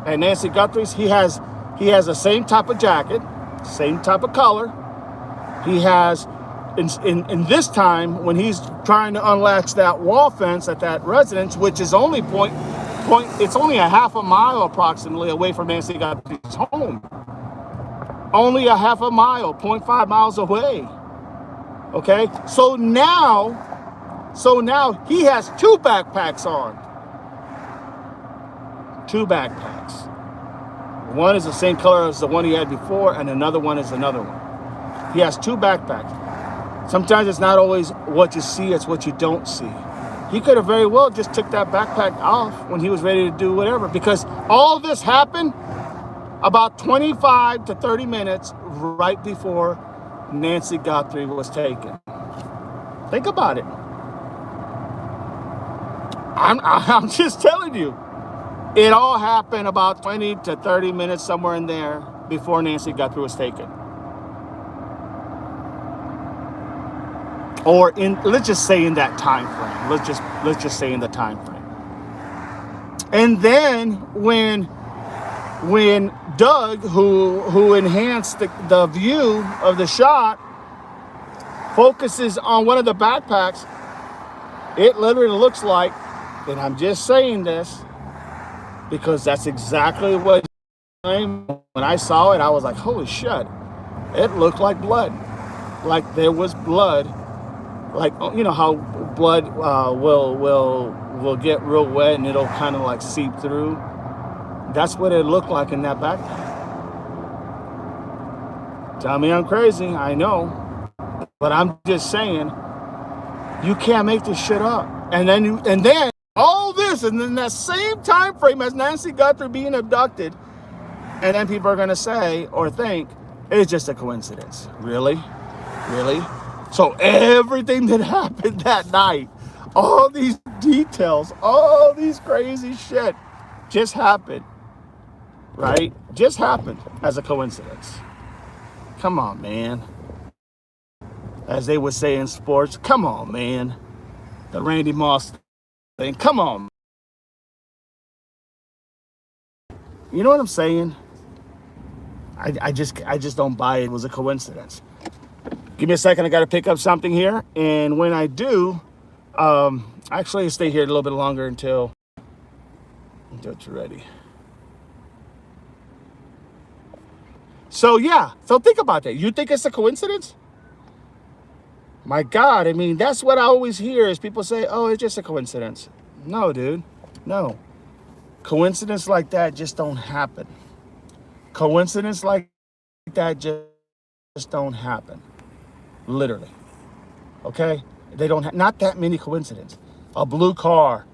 [SPEAKER 1] at Nancy Guthrie's. He has the same type of jacket, same type of color. He has, in this time, when he's trying to unlatch that wall fence at that residence, which is only it's only a half a mile approximately away from Nancy Guthrie's home. Only a half a mile, 0.5 miles away. Okay, so now he has two backpacks on. Two backpacks. One is the same color as the one he had before, and another one is another one. He has two backpacks. Sometimes it's not always what you see, it's what you don't see. He could have very well just took that backpack off when he was ready to do whatever, because all this happened about 25 to 30 minutes right before Nancy Guthrie was taken. Think about it. I'm just telling you. It all happened about 20 to 30 minutes, somewhere in there, before Nancy Guthrie was taken. Or let's just say in that time frame. Let's just say in the time frame. And then when Doug, who enhanced the view of the shot, focuses on one of the backpacks, it literally looks like, and I'm just saying this because that's exactly what when I saw it, I was like, holy shit, it looked like blood. Like there was blood. Like, you know how blood will get real wet and it'll kind of like seep through. That's what it looked like in that backpack. Tell me I'm crazy, I know. But I'm just saying, you can't make this shit up. And then all this, and then that same time frame as Nancy Guthrie being abducted, and then people are gonna say or think It's just a coincidence. Really? Really? So everything that happened that night, all these details, all these crazy shit just happened, right? Just happened as a coincidence. Come on, man. As they would say in sports, come on, man. The Randy Moss thing, come on. You know what I'm saying? I just don't buy it was a coincidence. Give me a second, I gotta pick up something here. And when I do, actually stay here a little bit longer until it's ready. So yeah, so think about that. You think it's a coincidence? My God, I mean, that's what I always hear is people say, oh, it's just a coincidence. No, dude, no. Coincidence like that just don't happen. Coincidence like that just don't happen. Literally. Okay? They don't not that many coincidences. A blue car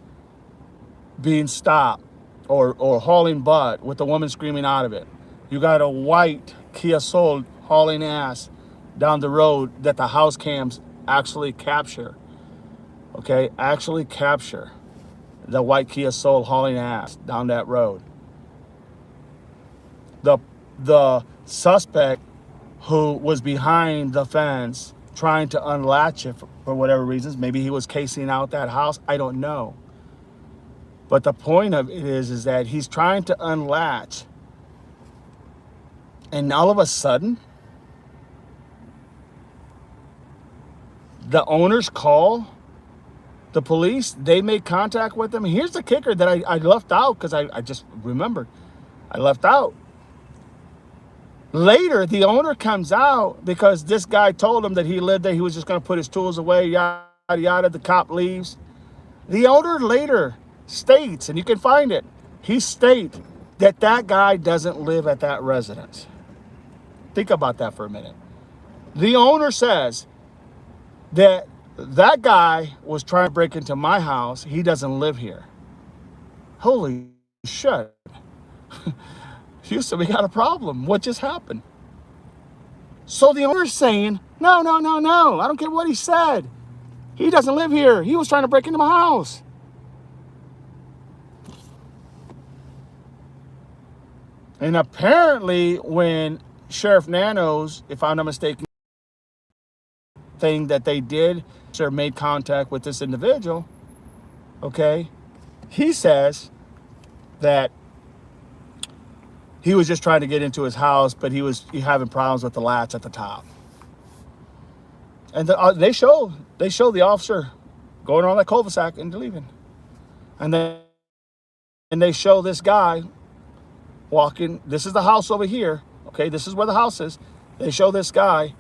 [SPEAKER 1] being stopped or hauling butt with a woman screaming out of it. You got a white Kia Soul hauling ass down the road that the house cams actually capture. Okay? Actually capture the white Kia Soul hauling ass down that road. The suspect who was behind the fence trying to unlatch it for whatever reasons, maybe he was casing out that house, I don't know. But the point of it is that he's trying to unlatch, and all of a sudden, the owners call the police. They make contact with them. Here's the kicker that I left out because I just remembered. I left out. Later, the owner comes out because this guy told him that he lived there. He was just going to put his tools away, yada, yada. The cop leaves. The owner later states, and you can find it, he states that that guy doesn't live at that residence. Think about that for a minute. The owner says that that guy was trying to break into my house. He doesn't live here. Holy shit. Houston, we got a problem. What just happened? So the owner's saying, no, no, no, no. I don't care what he said. He doesn't live here. He was trying to break into my house. And apparently when Sheriff Nanos, if I'm not mistaken, thing that they did, sir, made contact with this individual, okay, he says that he was just trying to get into his house, but he having problems with the latch at the top. And they show the officer going around that cul-de-sac and leaving. And they show this guy walking. This is the house over here. Okay, this is where the house is. They show this guy,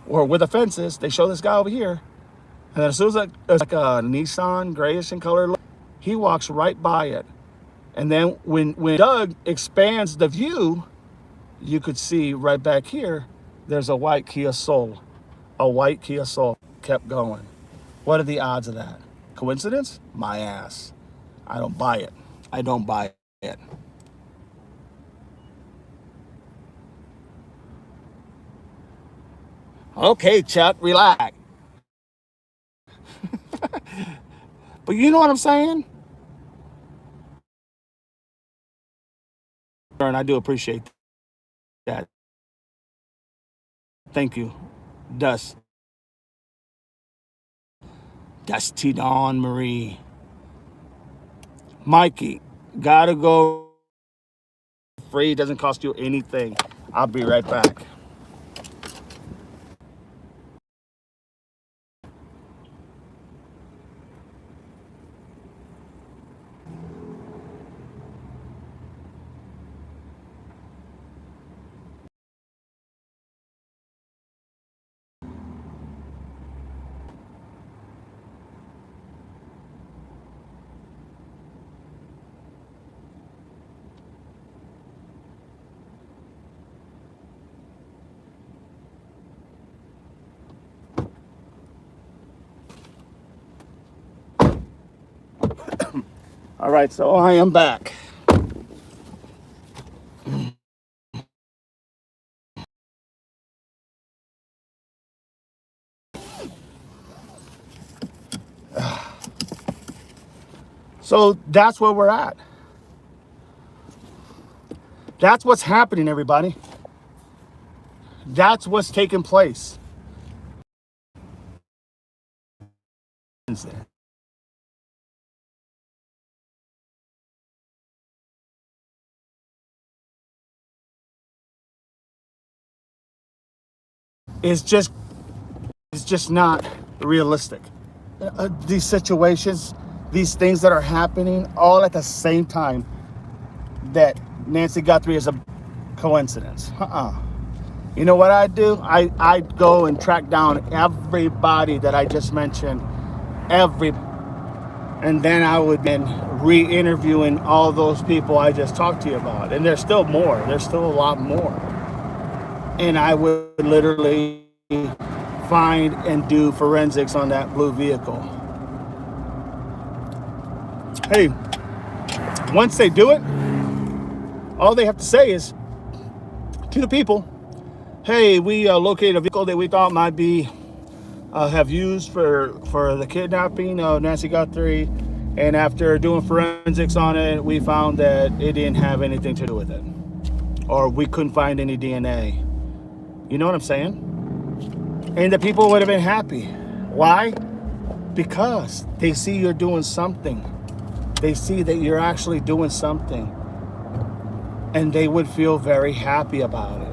[SPEAKER 1] or where the fence is, they show this guy over here. And then as soon as it's like a Nissan, grayish in color, he walks right by it. And then when Doug expands the view, you could see right back here, there's a white Kia Soul. A white Kia Soul kept going. What are the odds of that? Coincidence? My ass. I don't buy it. I don't buy it. Okay, Chuck, relax. But you know what I'm saying? And I do appreciate that. Thank you, Dusty Dawn Marie. Mikey, gotta go free. Doesn't cost you anything. I'll be right back. All right, so I am back. So that's where we're at. That's what's happening, everybody. That's what's taking place. It's just not realistic. These situations, these things that are happening all at the same time, that Nancy Guthrie is a coincidence. You know what I'd do? I'd go and track down everybody that I just mentioned, and then I would be re-interviewing all those people I just talked to you about. And there's still more. There's still a lot more. And I would literally find and do forensics on that blue vehicle. Hey, once they do it, all they have to say is to the people, hey, we located a vehicle that we thought might be have used for the kidnapping of Nancy Guthrie, and after doing forensics on it, we found that it didn't have anything to do with it, or we couldn't find any DNA. You know what I'm saying? And the people would have been happy. Why? Because they see you're doing something. They see that you're actually doing something, and they would feel very happy about it.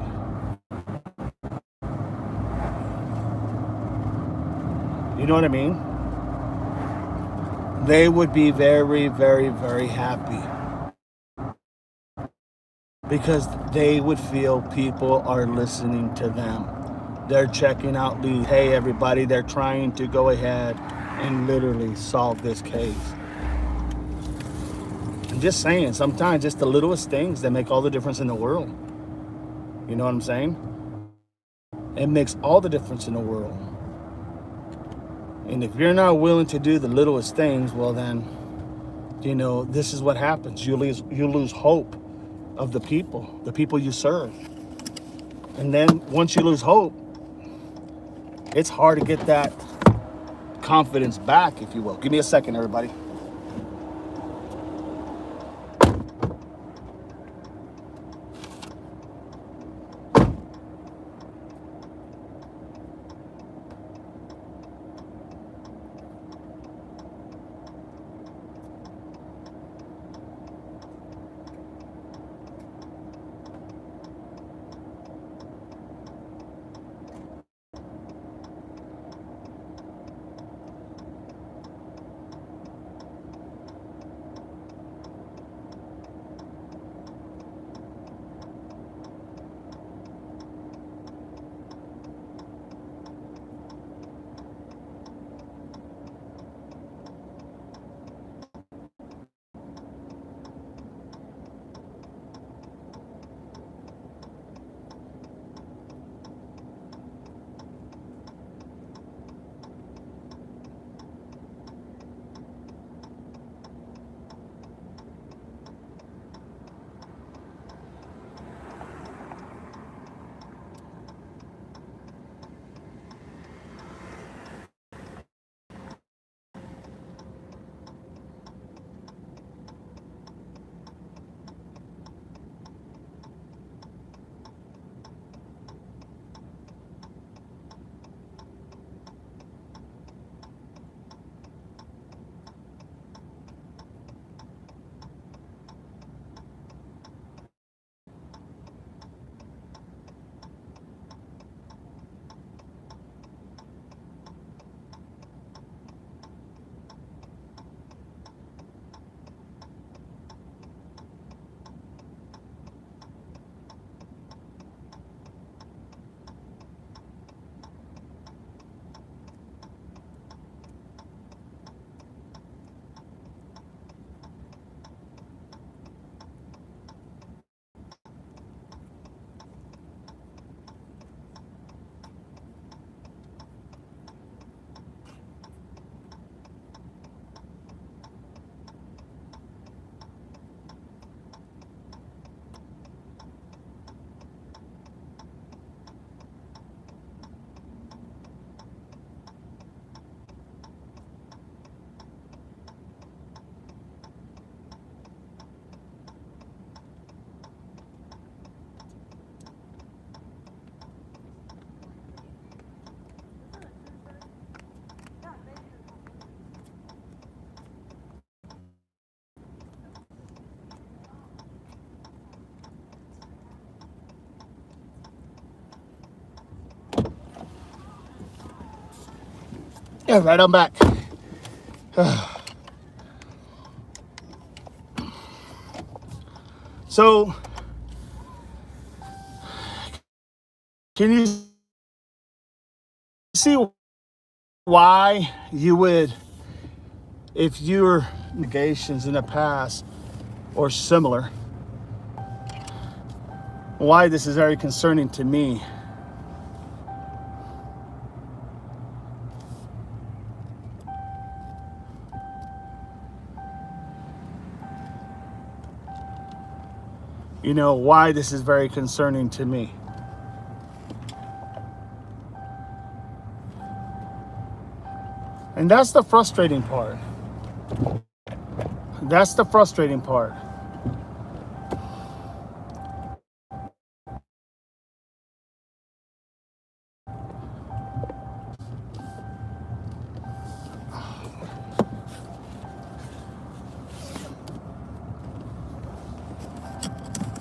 [SPEAKER 1] You know what I mean? They would be very, very, very happy, because they would feel people are listening to them. They're checking out leads. Hey, everybody, they're trying to go ahead and literally solve this case. I'm just saying, sometimes it's the littlest things that make all the difference in the world. You know what I'm saying? It makes all the difference in the world. And if you're not willing to do the littlest things, well then, you know, this is what happens. You lose hope of the people you serve. And then once you lose hope, it's hard to get that confidence back, if you will. Give me a second, everybody. Yeah, right on back. So, can you see why you would, if your negations in the past or similar, why this is very concerning to me? You know, why this is very concerning to me. And that's the frustrating part. That's the frustrating part.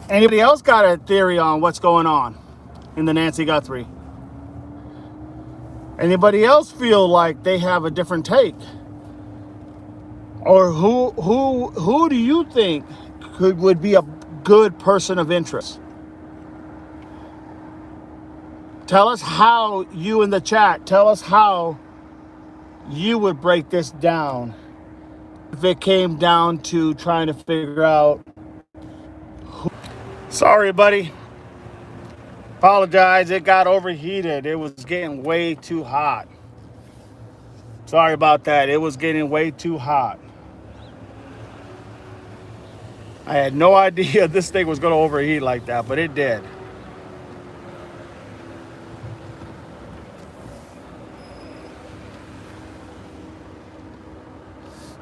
[SPEAKER 1] Anybody else got a theory on what's going on in the Nancy Guthrie? Anybody else feel like they have a different take? Or who do you think would be a good person of interest? Tell us how, you in the chat, tell us how you would break this down if it came down to trying to figure out who. Sorry, buddy. Apologize, it got overheated. It was getting way too hot. Sorry about that. It was getting way too hot. I had no idea this thing was going to overheat like that, but it did.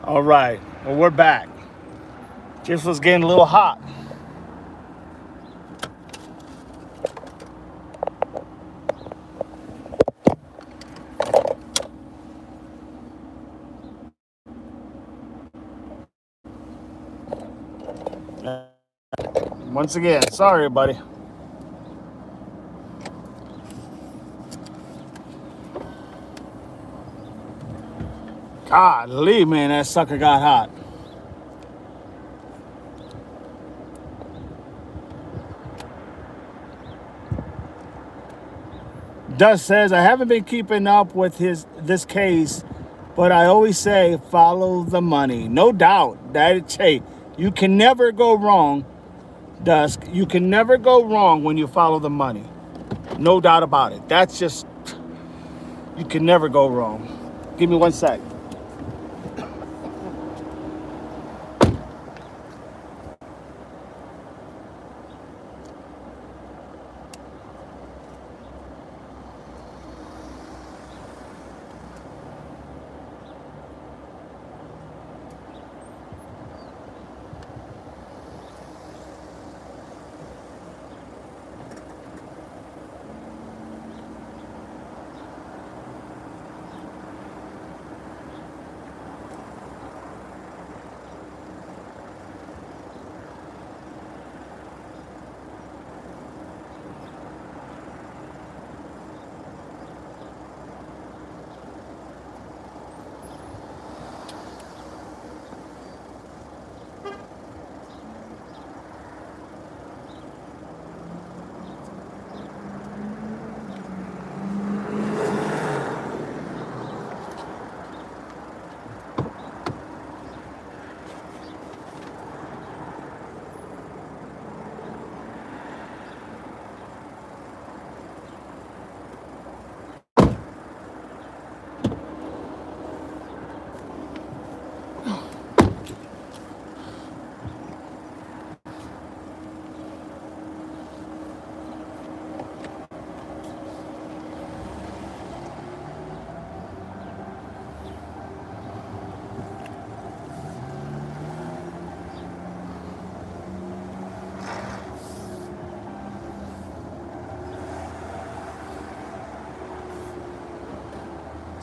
[SPEAKER 1] All right. Well, we're back. Just was getting a little hot. Once again, sorry, buddy. Golly, man, that sucker got hot. Dust says, I haven't been keeping up with this case, but I always say follow the money. No doubt that hey, you can never go wrong, Dusk. You can never go wrong when you follow the money. No doubt about it. That's just, you can never go wrong. Give me 1 sec.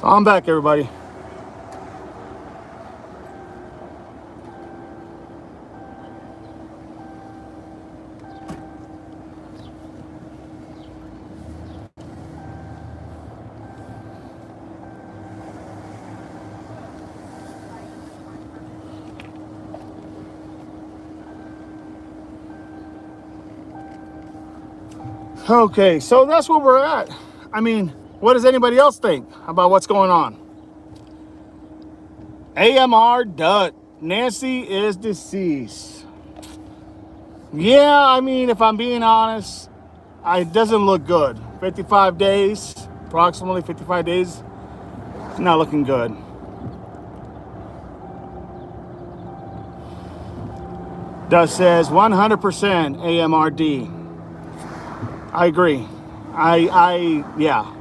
[SPEAKER 1] So I'm back, everybody. Okay, so that's where we're at. I mean, what does anybody else think about what's going on? AMR Dut. Nancy is deceased. Yeah, I mean, if I'm being honest, it doesn't look good. 55 days, approximately 55 days, it's not looking good. Dut says 100% AMRD. I agree. Yeah.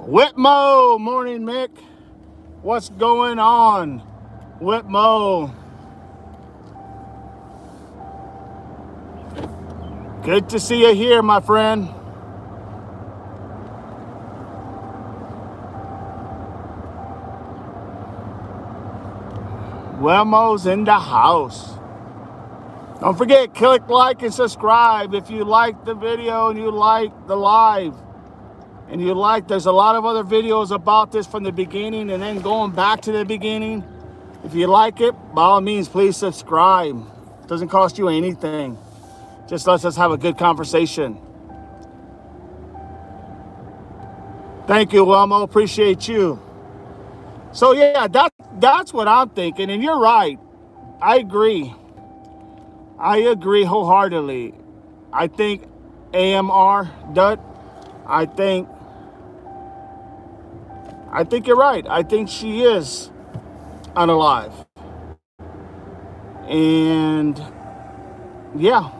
[SPEAKER 1] Whitmo, morning, Mick. What's going on, Whitmo? Good to see you here, my friend. Whitmo's in the house. Don't forget, click like and subscribe if you like the video and you like the live. And you like, there's a lot of other videos about this from the beginning and then going back to the beginning. If you like it, by all means, please subscribe. It doesn't cost you anything. Just lets us have a good conversation. Thank you, Wilmo. Appreciate you. So yeah, that's what I'm thinking. And you're right. I agree. I agree wholeheartedly. I think AMR Dut, I think you're right. I think she is unalive. And yeah.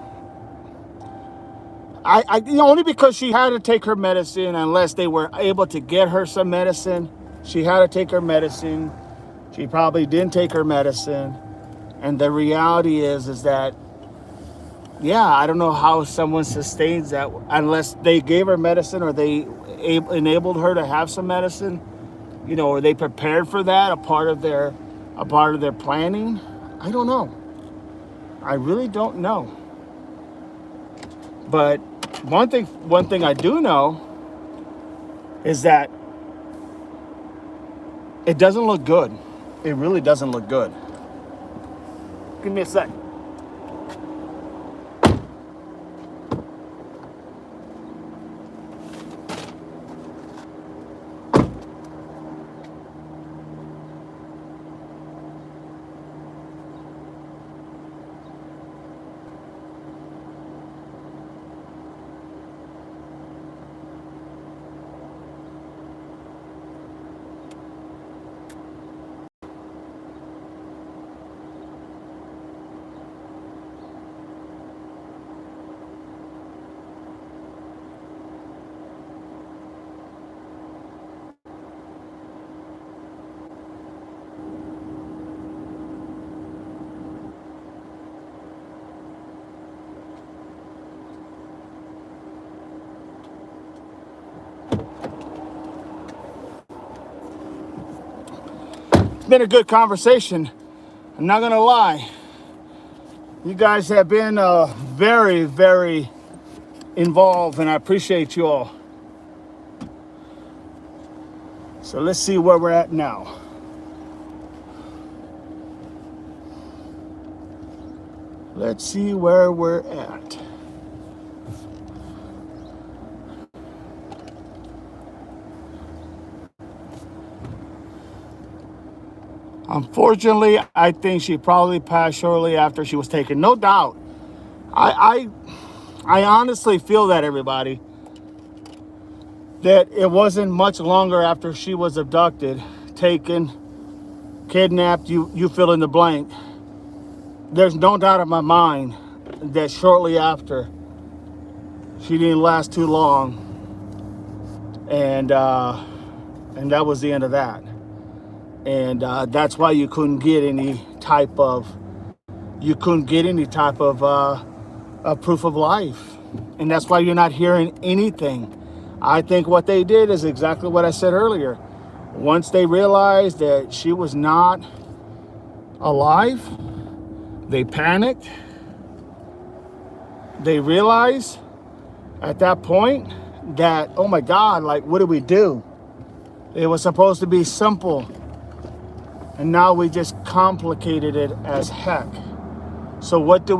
[SPEAKER 1] Only because she had to take her medicine, unless they were able to get her some medicine. She had to take her medicine. She probably didn't take her medicine. And the reality is that, yeah, I don't know how someone sustains that unless they gave her medicine or they enabled her to have some medicine. Or they prepared for that, a part of their planning. I don't know. I really don't know. But one thing I do know is that it doesn't look good. It really doesn't look good. Give me a sec. Been a good conversation. I'm not gonna lie. You guys have been very, very involved, and I appreciate you all. So let's see where we're at now. Let's see where we're at. Unfortunately, I think she probably passed shortly after she was taken. No doubt. I honestly feel that, everybody, that it wasn't much longer after she was abducted, taken, kidnapped, you fill in the blank. There's no doubt in my mind that shortly after, she didn't last too long, and that was the end of that. And that's why you couldn't get any type of proof of life. And that's why you're not hearing anything. I think what they did is exactly what I said earlier. Once they realized that she was not alive, they panicked. They realized at that point that, oh my God, like, what do we do? It was supposed to be simple. And now we just complicated it as heck. So what do?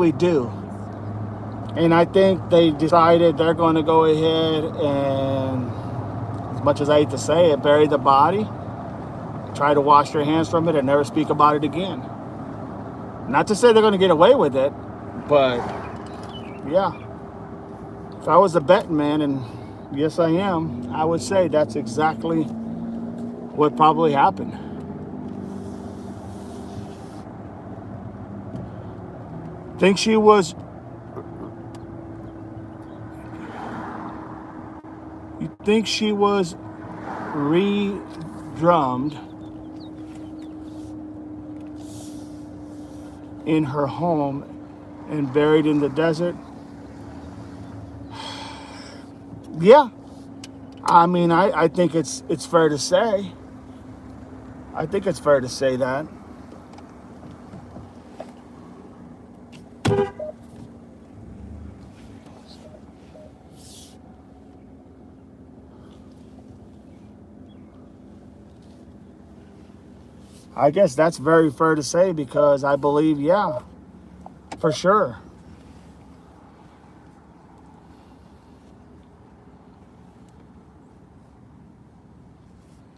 [SPEAKER 1] And I think they decided they're going to go ahead and, as much as I hate to say it, bury the body, try to wash their hands from it, and never speak about it again. Not to say they're going to get away with it, but yeah. If I was a betting man, and yes I am, I would say that's exactly what probably happened. Think she was, you think she was re-drummed in her home and buried in the desert? Yeah. I mean, I think it's fair to say. I think it's fair to say that. I guess that's very fair to say because I believe, yeah, for sure.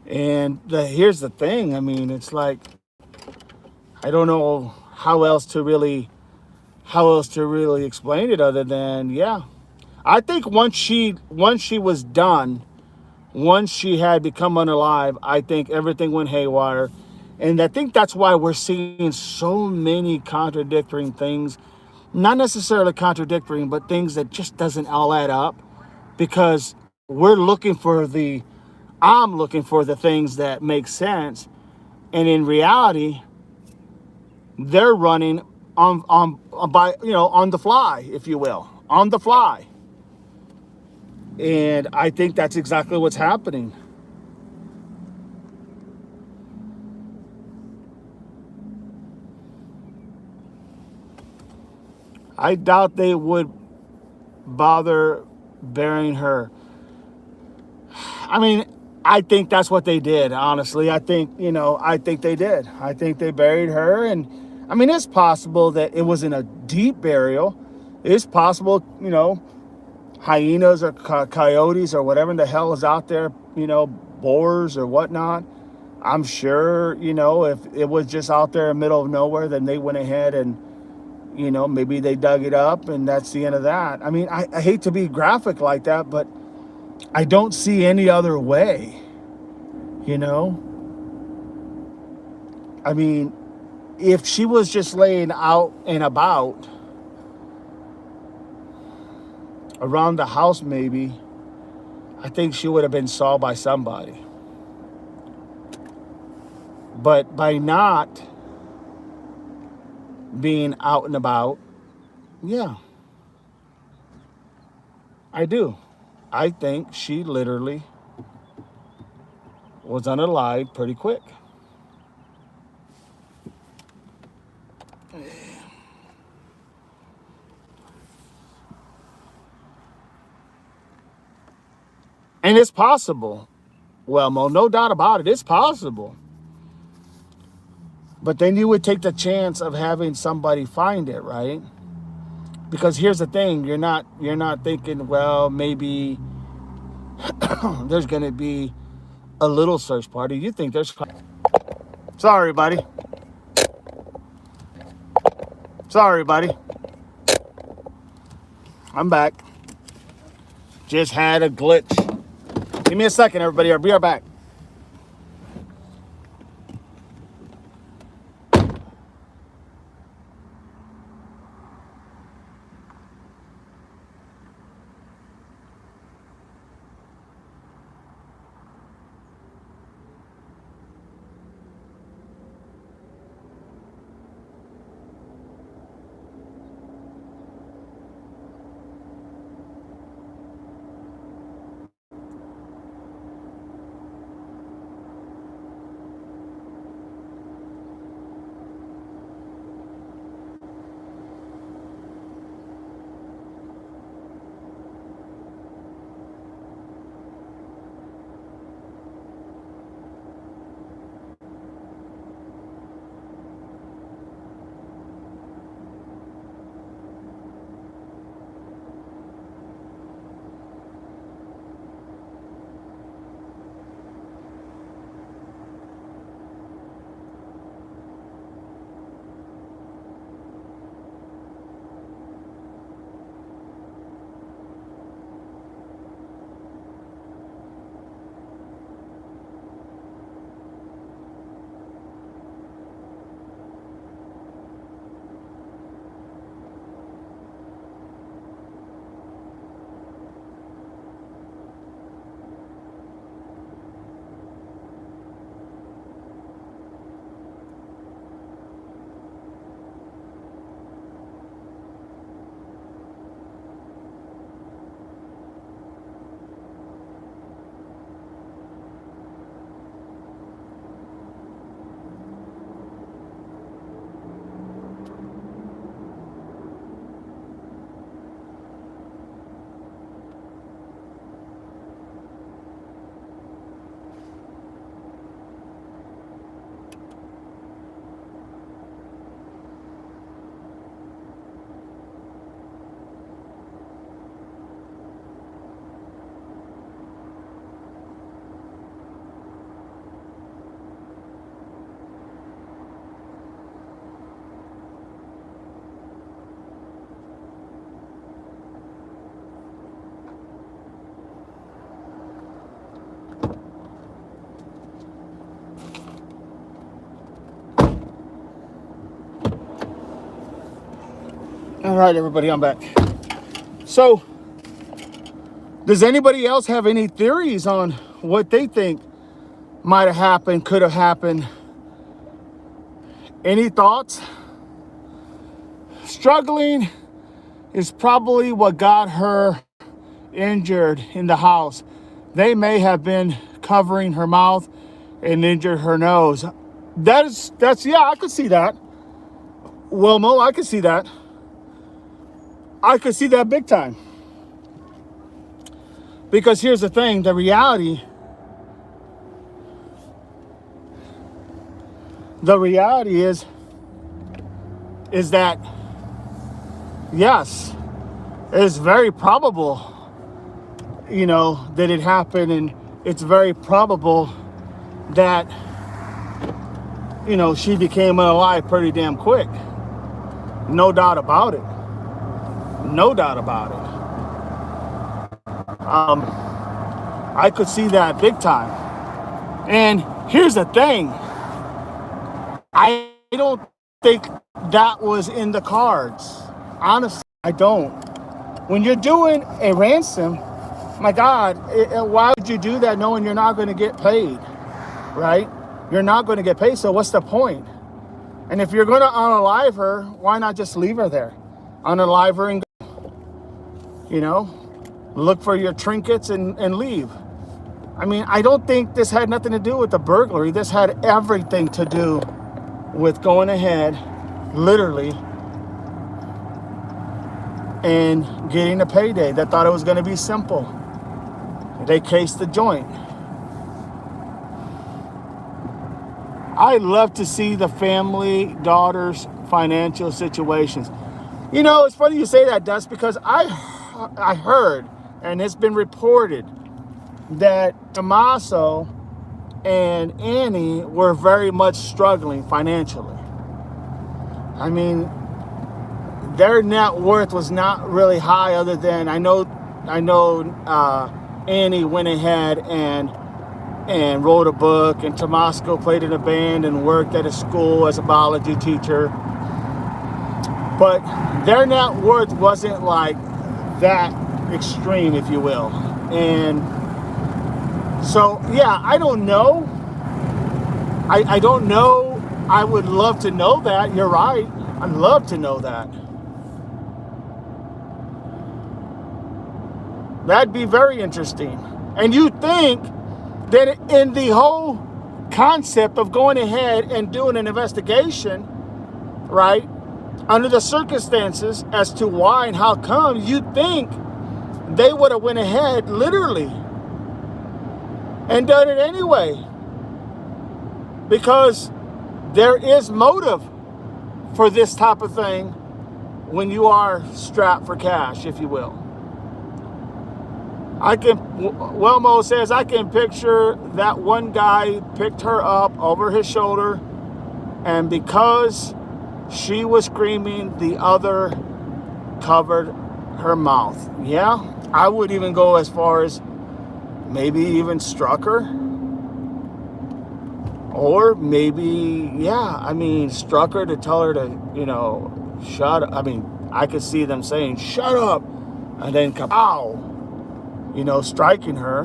[SPEAKER 1] And here's the thing. I mean, it's like I don't know how else to really explain it other than yeah. I think once she was done, once she had become unalive, I think everything went haywire. And I think that's why we're seeing so many contradictory things. Not necessarily contradictory, but things that just doesn't all add up. Because we're looking for I'm looking for the things that make sense. And in reality, they're running on the fly, if you will. On the fly. And I think that's exactly what's happening. I doubt they would bother burying her. I mean, I think that's what they did, honestly. I think they did. I think they buried her. And I mean, it's possible that it wasn't a deep burial. It's possible, hyenas or coyotes or whatever the hell is out there, boars or whatnot. I'm sure, if it was just out there in the middle of nowhere, then they went ahead and, maybe they dug it up and that's the end of that. I mean, I hate to be graphic like that, but I don't see any other way, you know? I mean, if she was just laying out and about around the house, maybe, I think she would have been saw by somebody. But by not being out and about, yeah, I do. I think she literally was unalive pretty quick. And it's possible. Well, Mo, no doubt about it, it's possible. But then you would take the chance of having somebody find it, right? Because here's the thing, you're not thinking, well, maybe there's going to be a little search party. You think there's Sorry, buddy. Sorry, buddy. I'm back. Just had a glitch. Give me a second, everybody. I'll be right back. All right, everybody, I'm back. So, does anybody else have any theories on what they think might have happened, could have happened? Any thoughts? Struggling is probably what got her injured in the house. They may have been covering her mouth and injured her nose. That's yeah, I could see that. Wilmo, I could see that. I could see that big time. Because here's the thing, the reality is that yes, it's very probable, that it happened, and it's very probable that, she became alive pretty damn quick. No doubt about it. No doubt about it. I could see that big time. And here's the thing. I don't think that was in the cards. Honestly, I don't. When you're doing a ransom, my God, why would you do that knowing you're not going to get paid, right? You're not going to get paid, so what's the point? And if you're going to unalive her, why not just leave her there? Unalive her and go, look for your trinkets and leave. I mean, I don't think this had nothing to do with the burglary. This had everything to do with going ahead, literally, and getting a payday. They thought it was going to be simple. They cased the joint. I love to see the family, daughters' financial situations. It's funny you say that, Dust, because I heard, and it's been reported, that Tommaso and Annie were very much struggling financially. I mean, their net worth was not really high, other than I know Annie went ahead and wrote a book, and Tommaso played in a band and worked at a school as a biology teacher. But their net worth wasn't like that extreme, if you will. And so, yeah, I don't know. I don't know. I would love to know that. You're right. I'd love to know that. That'd be very interesting. And you think that in the whole concept of going ahead and doing an investigation, right, under the circumstances as to why and how come, you'd think they would have went ahead literally and done it anyway, because there is motive for this type of thing when you are strapped for cash, if you will. Wilmo says, I can picture that one guy picked her up over his shoulder, and because she was screaming, the other covered her mouth. Yeah, I would even go as far as maybe even struck her. Or maybe, struck her to tell her to, shut up. I mean, I could see them saying, shut up, and then kapow, striking her.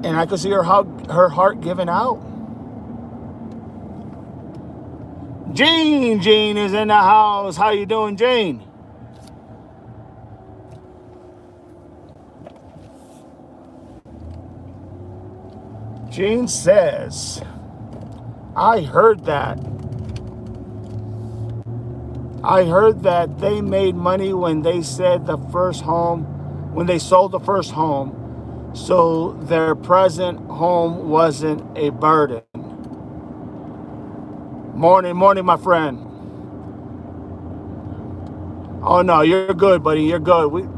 [SPEAKER 1] And I could see her heart giving out. Jane is in the house. How you doing, Jane? Jane says, I heard that they made money when they sold the first home, so their present home wasn't a burden. Morning, my friend. Oh no, you're good, buddy. You're good. We've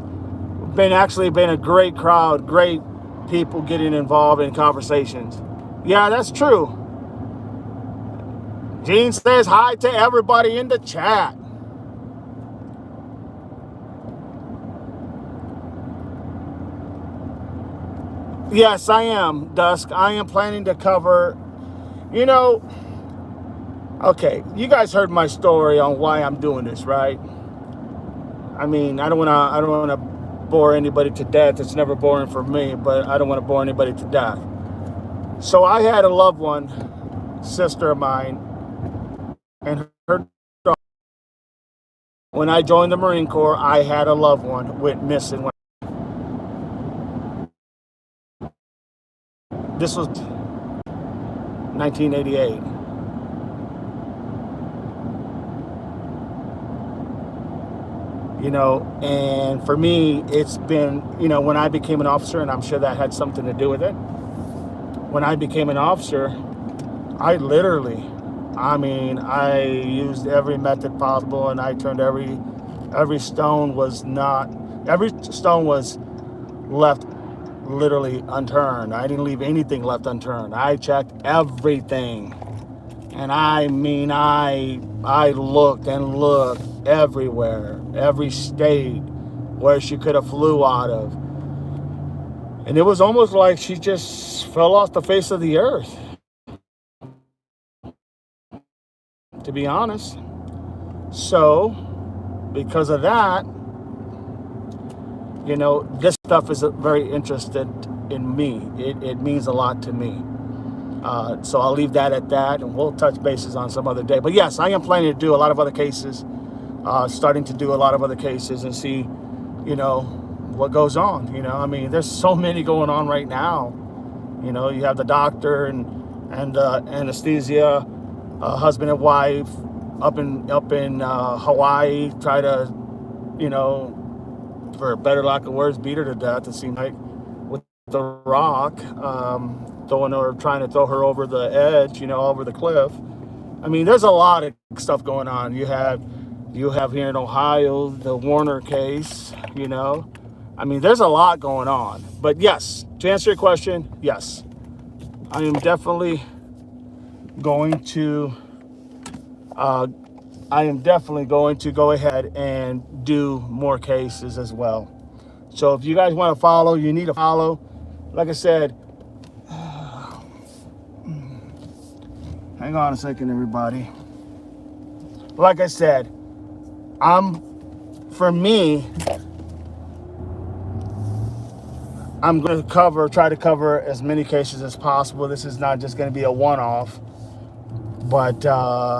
[SPEAKER 1] been a great crowd, great people getting involved in conversations. Yeah, that's true. Gene says hi to everybody in the chat. Yes, I am, Dusk. I am planning to cover, Okay, you guys heard my story on why I'm doing this, right? I mean, I don't wanna bore anybody to death. It's never boring for me, but I don't want to bore anybody to death. So I had a loved one, sister of mine, and her daughter. When I joined the Marine Corps, I had a loved one went missing. This was 1988. And for me, it's been, when I became an officer, and I'm sure that had something to do with it. When I became an officer, I literally, I used every method possible, and I turned every stone was left literally unturned. I didn't leave anything left unturned. I checked everything. And I looked and looked everywhere, every state where she could have flew out of. And it was almost like she just fell off the face of the earth, to be honest. So, because of that, this stuff is very interested in me. It means a lot to me. So I'll leave that at that, and we'll touch bases on some other day. But yes, I am planning to do a lot of other cases, starting to do a lot of other cases and see, what goes on. There's so many going on right now. You have the doctor and anesthesia, husband and wife up in Hawaii, try to, for a better lack of words, beat her to death. It seemed like with the rock, trying to throw her over the edge, over the cliff. There's a lot of stuff going on. You have here in Ohio the Warner case. There's a lot going on. But yes, to answer your question, yes, I am definitely going to. I am definitely going to go ahead and do more cases as well. So if you guys want to follow, you need to follow. Like I said, hang on a second, everybody. Like I said, for me, I'm going to try to cover as many cases as possible. This is not just going to be a one-off, but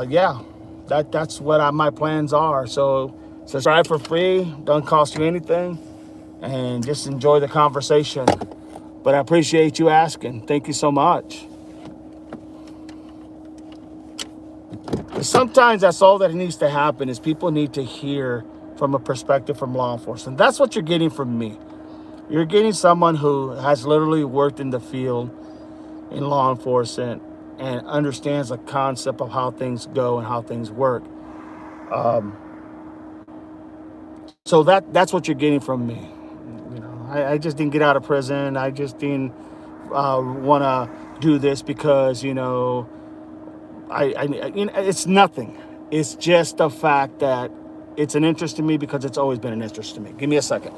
[SPEAKER 1] yeah, that's what my plans are. So subscribe for free, don't cost you anything, and just enjoy the conversation. But I appreciate you asking. Thank you so much. Sometimes that's all that needs to happen is people need to hear from a perspective from law enforcement. That's what you're getting from me. You're getting someone who has literally worked in the field in law enforcement and understands the concept of how things go and how things work. So that's what you're getting from me. I just didn't get out of prison. I just didn't want to do this because it's nothing. It's just the fact that it's an interest to me because it's always been an interest to me. Give me a second.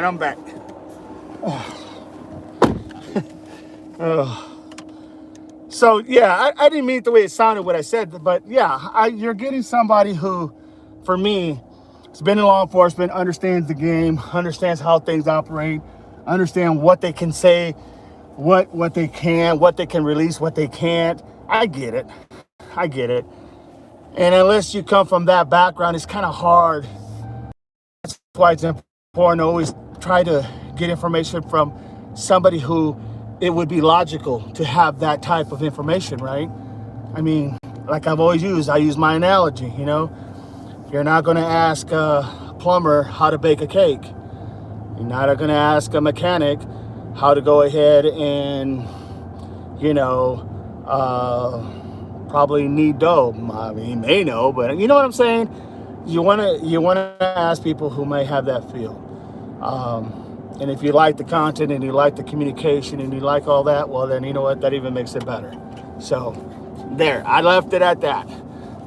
[SPEAKER 1] I'm back. So yeah, I didn't mean it the way it sounded what I said, but yeah, you're getting somebody who, for me, has been in law enforcement, understands the game, understands how things operate, understand what they can say, what they can release, what they can't. I get it. And unless you come from that background, it's kind of hard. That's why it's important to always try to get information from somebody who it would be logical to have that type of information, right? I mean, like I've always used, I use my analogy, you know? You're not going to ask a plumber how to bake a cake. You're not going to ask a mechanic how to go ahead and, you know, probably knead dough. I mean, he may know, but you know what I'm saying? You want to ask people who may have that feel. And if you like the content and you like the communication and you like all that, well, then you know what? That even makes it better. So there, I left it at that.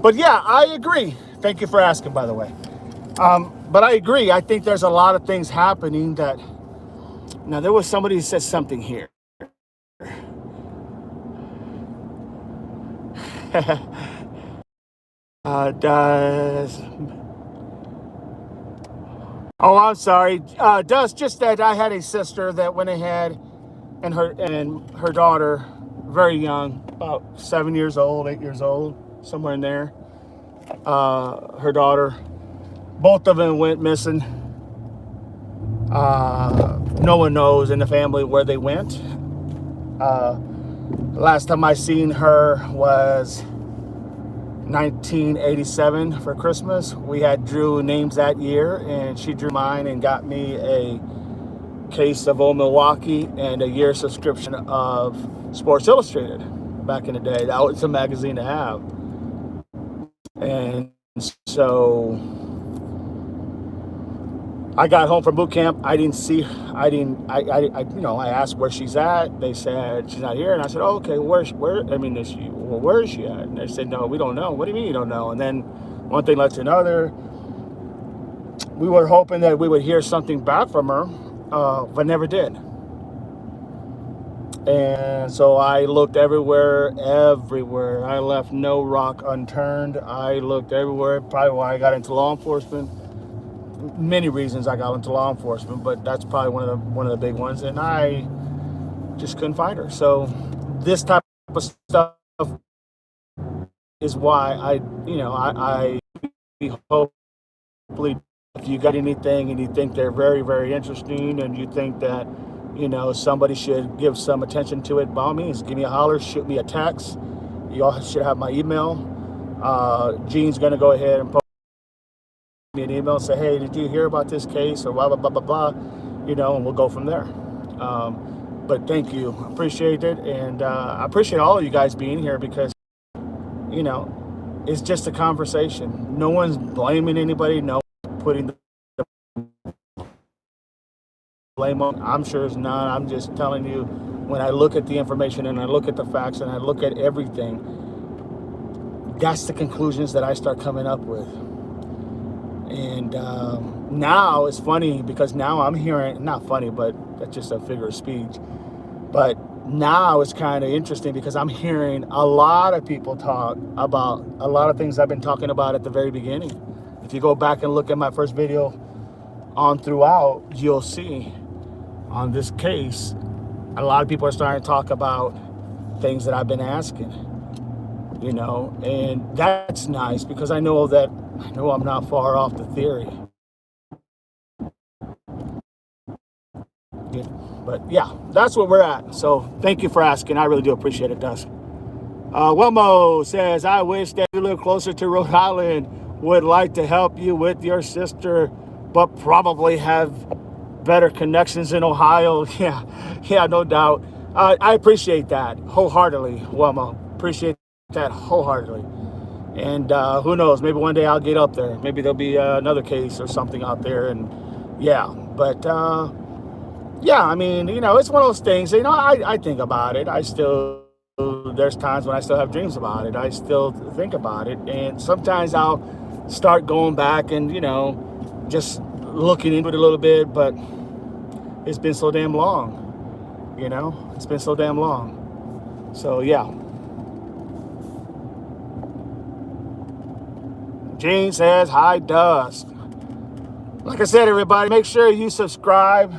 [SPEAKER 1] But yeah, I agree. Thank you for asking, by the way. But I agree. I think there's a lot of things happening that, now there was somebody who said something here. Oh, I'm sorry. Does just that I had a sister that went ahead and her daughter, very young, about 7 years old, 8 years old, somewhere in there. Her daughter, both of them went missing. No one knows in the family where they went. Last time I seen her was 1987 for Christmas. We had drew names that year, and she drew mine and got me a case of Old Milwaukee and a year subscription of Sports Illustrated back in the day. That was a magazine to have. And so I got home from boot camp. I asked where she's at. They said she's not here. And I said, oh, okay, where is she at? And they said, no, we don't know. What do you mean you don't know? And then one thing led to another. We were hoping that we would hear something back from her, but never did. And so I looked everywhere. I left no rock unturned. I looked everywhere. Probably why I got into law enforcement. Many reasons I got into law enforcement, but that's probably one of the big ones. And I just couldn't find her. So this type of stuff is why I hopefully, if you got anything and you think they're very, very interesting and you think that, somebody should give some attention to it, by all means, give me a holler, shoot me a text. You all should have my email. Gene's going to go ahead and post me an email and say, hey, did you hear about this case or blah, blah, blah, blah, blah, and we'll go from there. But thank you. Appreciate it. And I appreciate all of you guys being here because, it's just a conversation. No one's blaming anybody. No one's putting the blame on. I'm sure it's not. I'm just telling you, when I look at the information and I look at the facts and I look at everything, that's the conclusions that I start coming up with. And now it's funny because now I'm hearing, not funny, but that's just a figure of speech. But now it's kind of interesting because I'm hearing a lot of people talk about a lot of things I've been talking about at the very beginning. If you go back and look at my first video on throughout, you'll see on this case, a lot of people are starting to talk about things that I've been asking, and that's nice because I know I'm not far off the theory. Yeah, but yeah, that's where we're at. So thank you for asking. I really do appreciate it, Dust. Wilmo says, I wish that you live closer to Rhode Island. Would like to help you with your sister, but probably have better connections in Ohio. Yeah, no doubt. I appreciate that wholeheartedly, Wilmo. Appreciate that wholeheartedly. And who knows, maybe one day I'll get up there. Maybe there'll be another case or something out there. And yeah, but yeah, I mean, it's one of those things, I think about it. There's times when I still have dreams about it. I still think about it. And sometimes I'll start going back and, just looking into it a little bit. But it's been so damn long. You know, it's been so damn long. So yeah. Gene says, hi, Dust. Like I said, everybody, make sure you subscribe.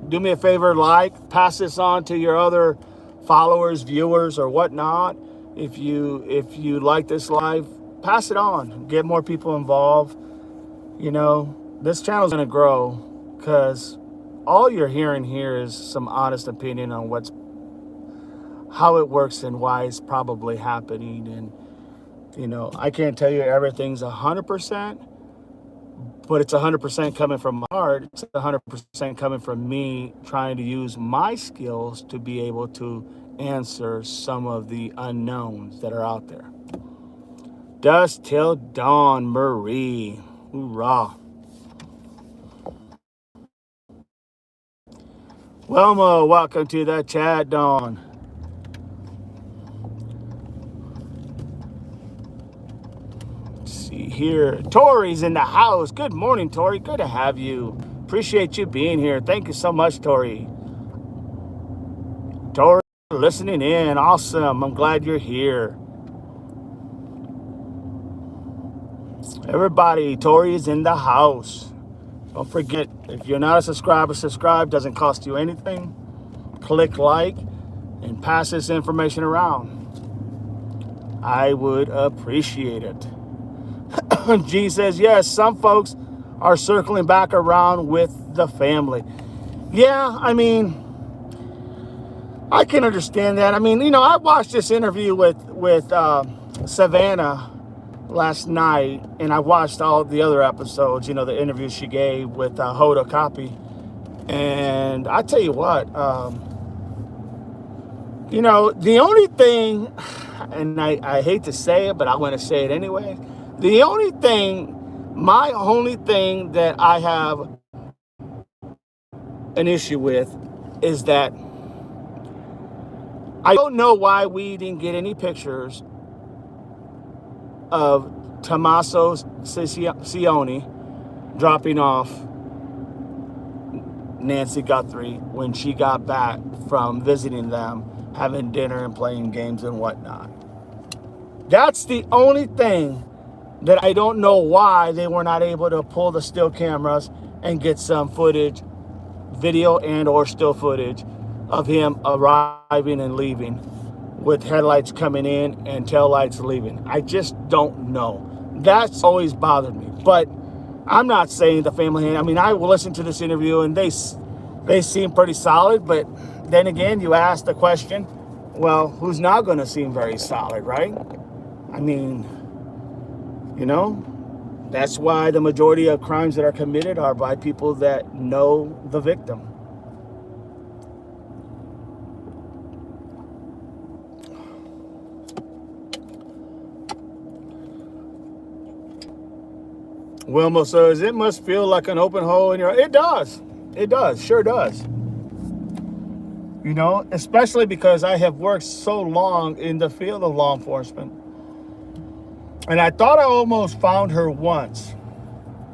[SPEAKER 1] Do me a favor, like, pass this on to your other followers, viewers, or whatnot. If you like this live, pass it on. Get more people involved. You know, this channel is going to grow because all you're hearing here is some honest opinion on how it works and why it's probably happening. And, you know, I can't tell you everything's 100%. But it's 100% coming from my heart. It's 100% coming from me trying to use my skills to be able to answer some of the unknowns that are out there. Dust till dawn, Marie. Hoorah. Wilma, welcome to the chat, Dawn. Here, Tori's in the house. Good morning, Tori. Good to have you. Appreciate you being here. Thank you so much, Tori. Tori, listening in. Awesome. I'm glad you're here. Everybody, Tori is in the house. Don't forget, if you're not a subscriber, subscribe. Doesn't cost you anything. Click like and pass this information around. I would appreciate it. G says, yes, some folks are circling back around with the family. Yeah, I mean, I can understand that. I mean, you know, I watched this interview with Savannah last night, and I watched all the other episodes, you know, the interview she gave with Hoda Kotb. And I tell you what, you know, the only thing, and I hate to say it, but I want to say it anyway. My only thing that I have an issue with is that I don't know why we didn't get any pictures of Tommaso Cioni dropping off Nancy Guthrie when she got back from visiting them, having dinner and playing games and whatnot. That's the only thing that I don't know why they were not able to pull the still cameras and get some footage, video and or still footage of him arriving and leaving with headlights coming in and taillights leaving. I just don't know. That's always bothered me. But I'm not saying the family, I mean, I will listen to this interview and they seem pretty solid, but then again, you ask the question, well, who's not going to seem very solid, right? I mean, you know, that's why the majority of crimes that are committed are by people that know the victim. Wilma says, it must feel like an open hole in your... It does. It does. Sure does. You know, especially because I have worked so long in the field of law enforcement. And I thought I almost found her once.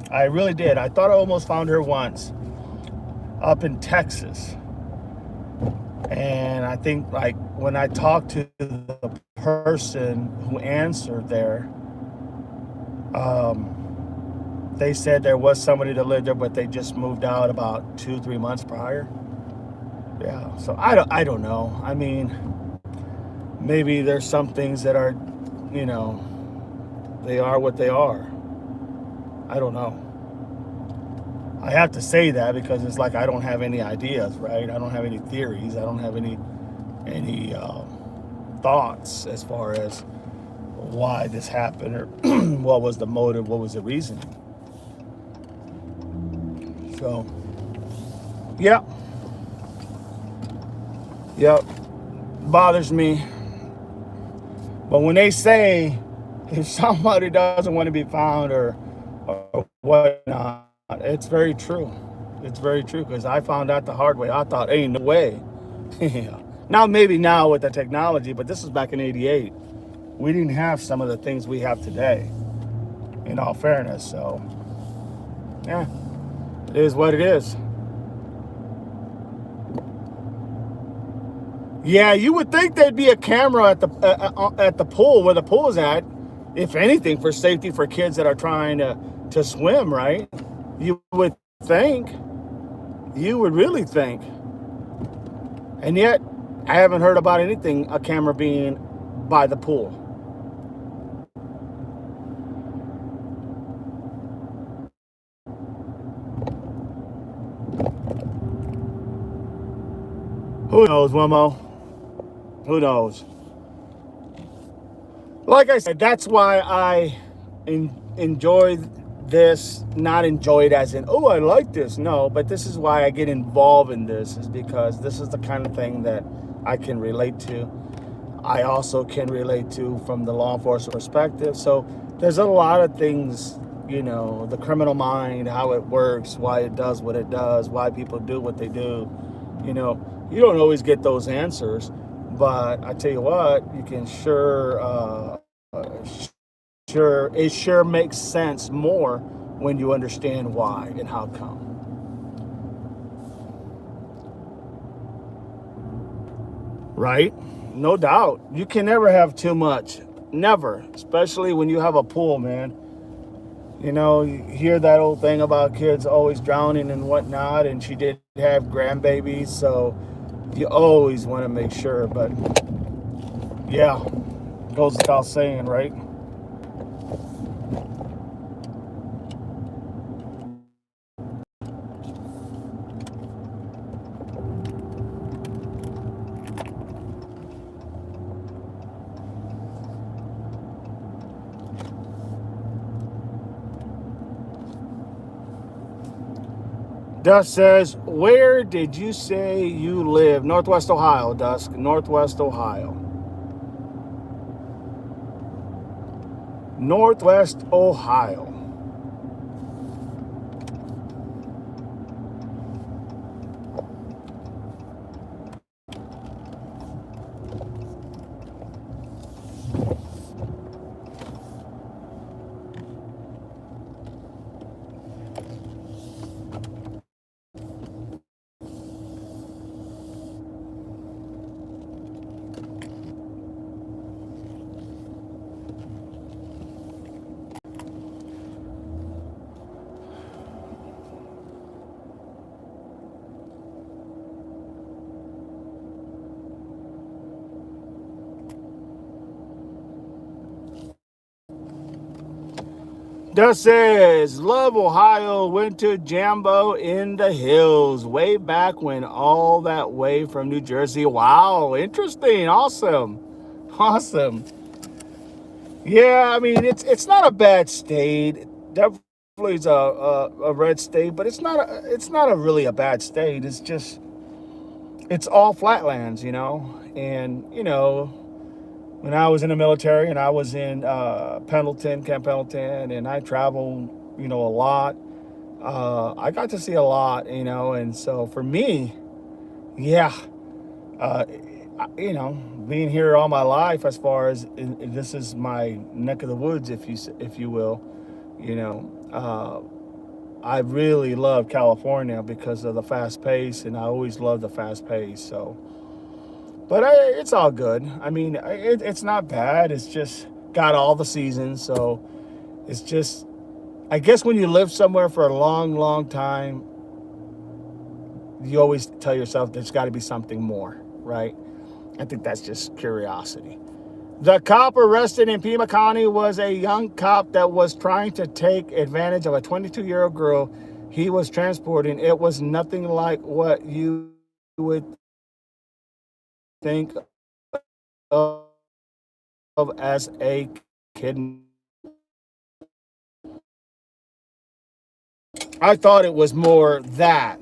[SPEAKER 1] I really did. I thought I almost found her once up in Texas. And I think, like, when I talked to the person who answered there, they said there was somebody that lived there, but they just moved out about 2-3 months prior. Yeah, so I don't know. I mean, maybe there's some things that are, you know, they are what they are. I don't know. I have to say that because it's like I don't have any ideas, right? I don't have any theories. I don't have any thoughts as far as why this happened or what was the motive, what was the reason. So, yeah. Yep. Bothers me. But when they say if somebody doesn't want to be found or whatnot, it's very true. It's very true because I found out the hard way. I thought, ain't no way. Now, maybe now with the technology, but this was back in '88. We didn't have some of the things we have today, in all fairness. So, yeah, it is what it is. Yeah, you would think there'd be a camera at the pool where the pool is at, if anything, for safety for kids that are trying to swim, right? You would think. You would really think. And yet, I haven't heard about anything, a camera being by the pool. Who knows, Wemo? Who knows? Like I said, that's why I enjoy this. Not enjoy it as in, oh, I like this. No, but this is why I get involved in this, is because this is the kind of thing that I can relate to. I also can relate to from the law enforcement perspective. So there's a lot of things, the criminal mind, how it works, why it does what it does, why people do what they do. You don't always get those answers, but I tell you what, you can it sure makes sense more when you understand why and how come. Right? No doubt. You can never have too much. Never. Especially when you have a pool, man. You hear that old thing about kids always drowning and whatnot, and she did have grandbabies, so you always want to make sure. But yeah, goes without saying, right? Dusk says, where did you say you live? Northwest Ohio, Dusk. Northwest Ohio. Northwest Ohio. Dust says, love Ohio, went to Jambo in the hills way back when, all that way from New Jersey. Wow, interesting. Awesome. Awesome. Yeah, I mean, it's not a bad state. Definitely is a red state, but it's not a really a bad state. It's all flatlands, and when I was in the military and I was in Camp Pendleton, and I traveled, a lot. I got to see a lot, and so for me, yeah, uh, being here all my life, as far as this is my neck of the woods, if you will, you know, uh, I really love California because of the fast pace, and I always love the fast pace. So, but it's all good. I mean, it's not bad. It's just got all the seasons, so it's just. I guess when you live somewhere for a long, long time, you always tell yourself there's got to be something more, right? I think that's just curiosity. The cop arrested in Pima County was a young cop that was trying to take advantage of a 22-year-old girl he was transporting. It was nothing like what you would think of as a kidnapping. I thought it was more that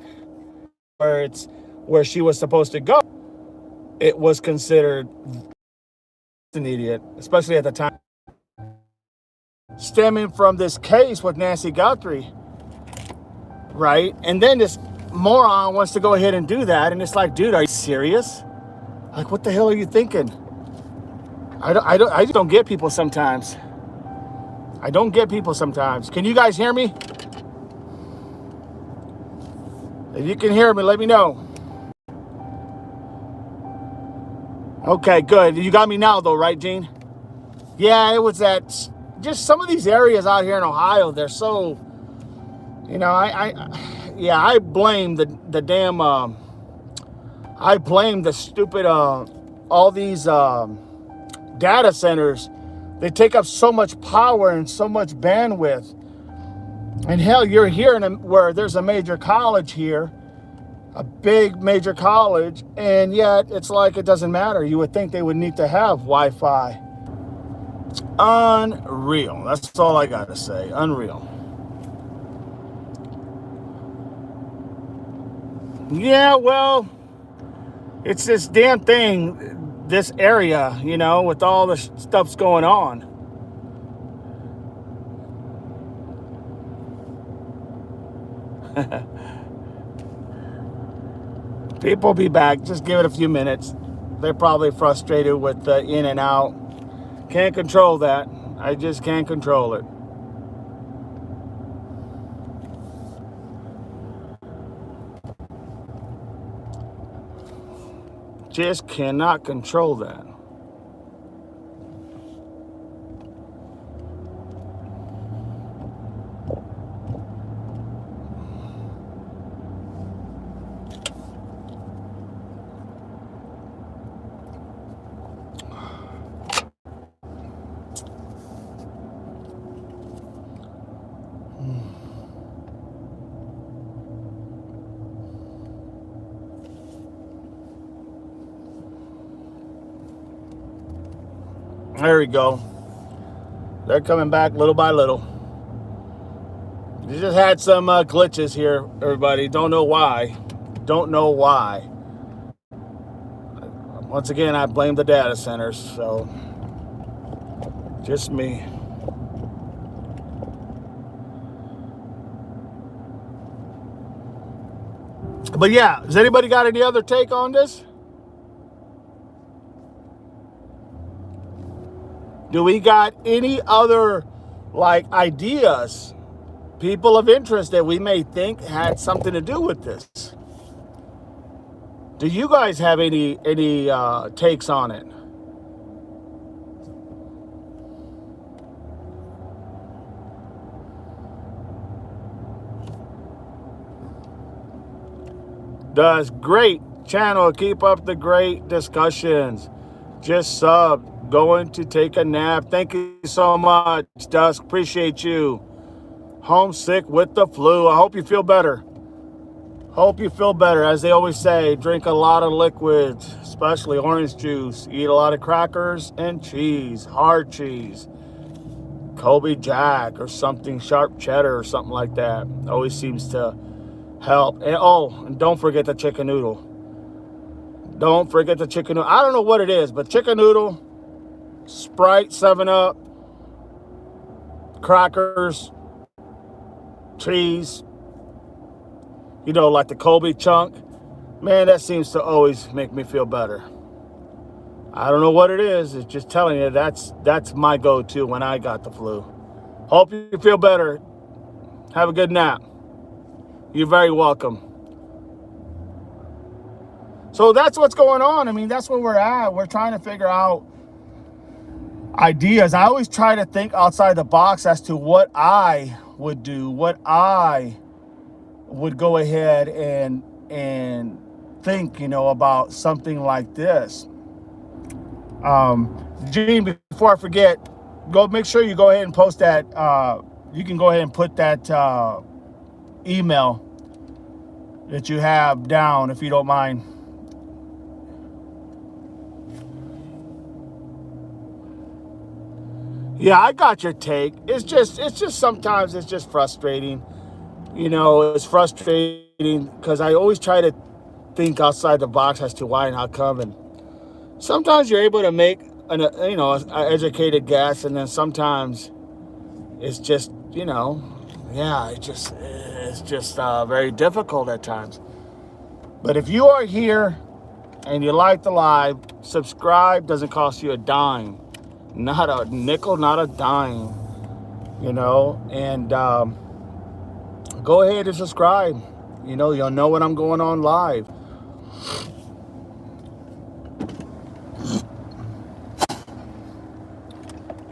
[SPEAKER 1] where she was supposed to go. It was considered an idiot, especially at the time. Stemming from this case with Nancy Guthrie, right? And then this moron wants to go ahead and do that, and it's like, dude, are you serious? Like, what the hell are you thinking? I just don't get people sometimes. I don't get people sometimes. Can you guys hear me? If you can hear me, let me know. Okay, good. You got me now, though, right, Gene? Yeah, it was that. Just some of these areas out here in Ohio, they're so, I blame the damn, I blame the stupid, all these data centers. They take up so much power and so much bandwidth. And hell, you're here where there's a major college here, a big major college, and yet it's like it doesn't matter. You would think they would need to have Wi-Fi. Unreal. That's all I got to say. Unreal. Yeah, well, it's this damn thing, this area, with all the stuff's going on. People will be back. Just give it a few minutes. They're probably frustrated with the in and out. Can't control that. I just can't control it. Just cannot control that. There we go. They're coming back little by little. You just had some glitches here, everybody. Don't know why. Don't know why. Once again, I blame the data centers, so just me. But yeah, has anybody got any other take on this? Do we got any other ideas, people of interest that we may think had something to do with this? Do you guys have any takes on it? Does great channel. Keep up the great discussions. Just sub. Going to take a nap. Thank you so much, Dusk. Appreciate you. Homesick with the flu. I hope you feel better. Hope you feel better. As they always say, drink a lot of liquids, especially orange juice. Eat a lot of crackers and cheese, hard cheese. Colby Jack or something, sharp cheddar or something like that. Always seems to help. And don't forget the chicken noodle. Don't forget the chicken noodle. I don't know what it is, but chicken noodle, Sprite, 7-Up, crackers, cheese, like the Colby chunk. Man, that seems to always make me feel better. I don't know what it is. It's just telling you that's my go-to when I got the flu. Hope you feel better. Have a good nap. You're very welcome. So that's what's going on. I mean, that's where we're at. We're trying to figure out ideas. I always try to think outside the box as to what I would do, what I would go ahead and think, about something like this. Gene, before I forget, make sure you go ahead and post that. You can go ahead and put that email that you have down, if you don't mind. Yeah, I got your take. It's just sometimes it's just frustrating. It's frustrating because I always try to think outside the box as to why and how come. And sometimes you're able to make an educated guess, and then sometimes it's just, it's just very difficult at times. But if you are here and you like the live, subscribe. Doesn't cost you a dime. Not a nickel, not a dime, and go ahead and subscribe. You'll know when I'm going on live.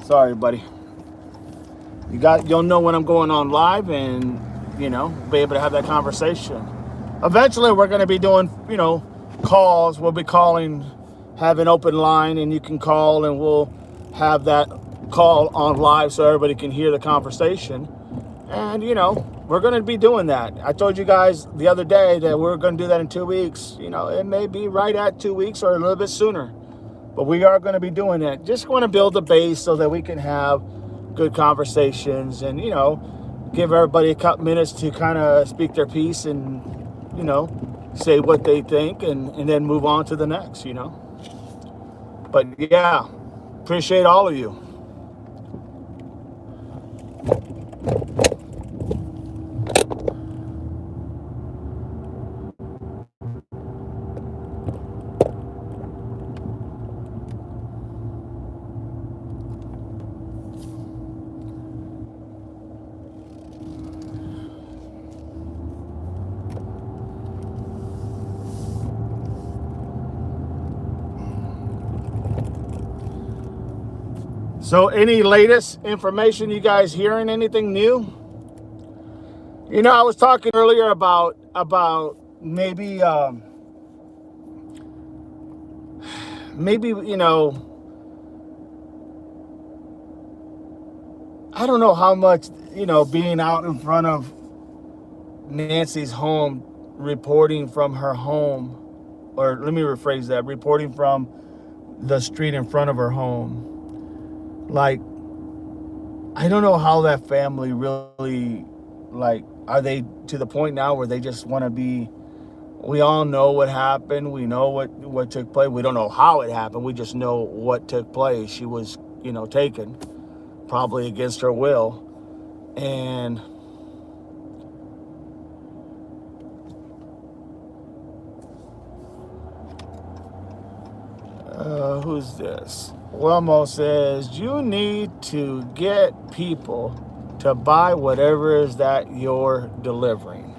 [SPEAKER 1] Sorry, buddy. You'll know when I'm going on live, and be able to have that conversation. Eventually, we're going to be doing calls. We'll be calling, have an open line, and you can call, and we'll have that call on live so everybody can hear the conversation. And we're going to be doing that. I told you guys the other day that we're going to do that in 2 weeks. It may be right at 2 weeks or a little bit sooner, but we are going to be doing it. Just want to build a base so that we can have good conversations, and give everybody a couple minutes to kind of speak their piece, and say what they think, and then move on to the next. But yeah, appreciate all of you. So any latest information, you guys hearing anything new? I was talking earlier about maybe I don't know how much, being out in front of Nancy's home, reporting from her home, or let me rephrase that, reporting from the street in front of her home. Like, I don't know how that family really, are they to the point now where they just want to be, we all know what happened. We know what took place. We don't know how it happened. We just know what took place. She was, taken, probably against her will. And who's this? Wilmo says, you need to get people to buy whatever it is that you're delivering.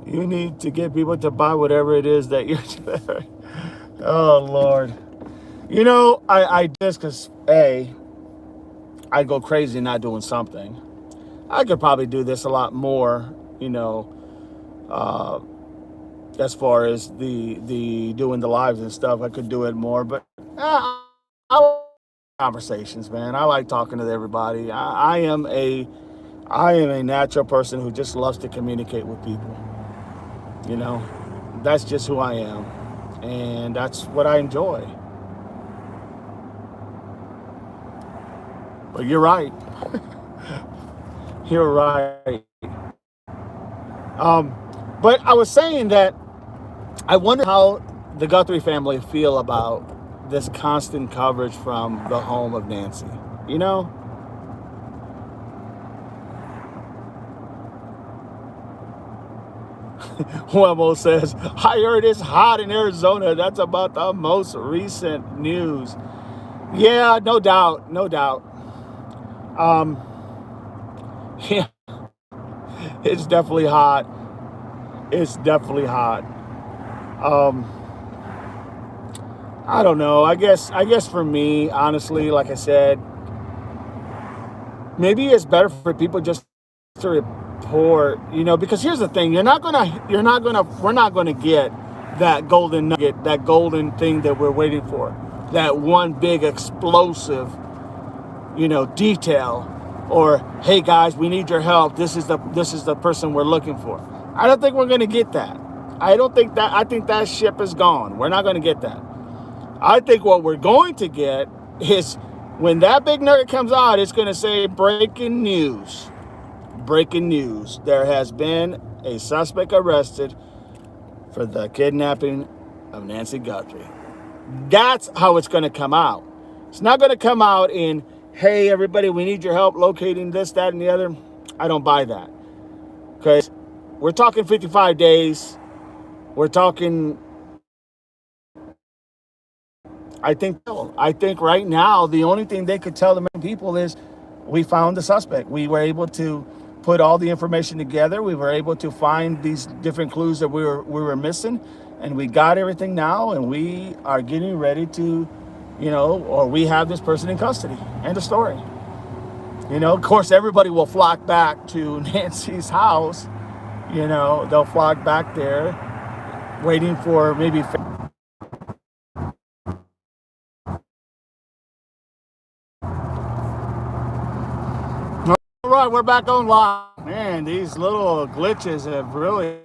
[SPEAKER 1] You need to get people to buy whatever it is that you're delivering. Oh, Lord. I just because, I go crazy not doing something. I could probably do this a lot more, as far as the doing the lives and stuff. I could do it more, but I like conversations, man. I like talking to everybody. I am a natural person who just loves to communicate with people. That's just who I am, and that's what I enjoy. But you're right. You're right. But I was saying that I wonder how the Guthrie family feel about this constant coverage from the home of Nancy. Wemo says, I heard it's hot in Arizona. That's about the most recent news. Yeah, no doubt. No doubt. Yeah, it's definitely hot. It's definitely hot. I don't know. I guess for me, honestly, like I said, maybe it's better for people just to report, because here's the thing. We're not gonna get that golden nugget, that golden thing that we're waiting for, that one big explosive, detail, or, hey guys, we need your help. This is the person we're looking for. I don't think we're gonna get that. I think that ship is gone. We're not gonna get that. I think what we're going to get is when that big nugget comes out, it's going to say breaking news. Breaking news. There has been a suspect arrested for the kidnapping of Nancy Guthrie. That's how it's going to come out. It's not going to come out in, hey, everybody, we need your help locating this, that, and the other. I don't buy that. Because we're talking 55 days. We're talking... I think right now the only thing they could tell the people is we found the suspect. We were able to put all the information together. We were able to find these different clues that we were missing, And we got everything now, and we are getting ready to, or we have this person in custody. End of story. Of course, everybody will flock back to Nancy's house. They'll flock back there, waiting for maybe. All right, we're back on live. Man, these little glitches have really.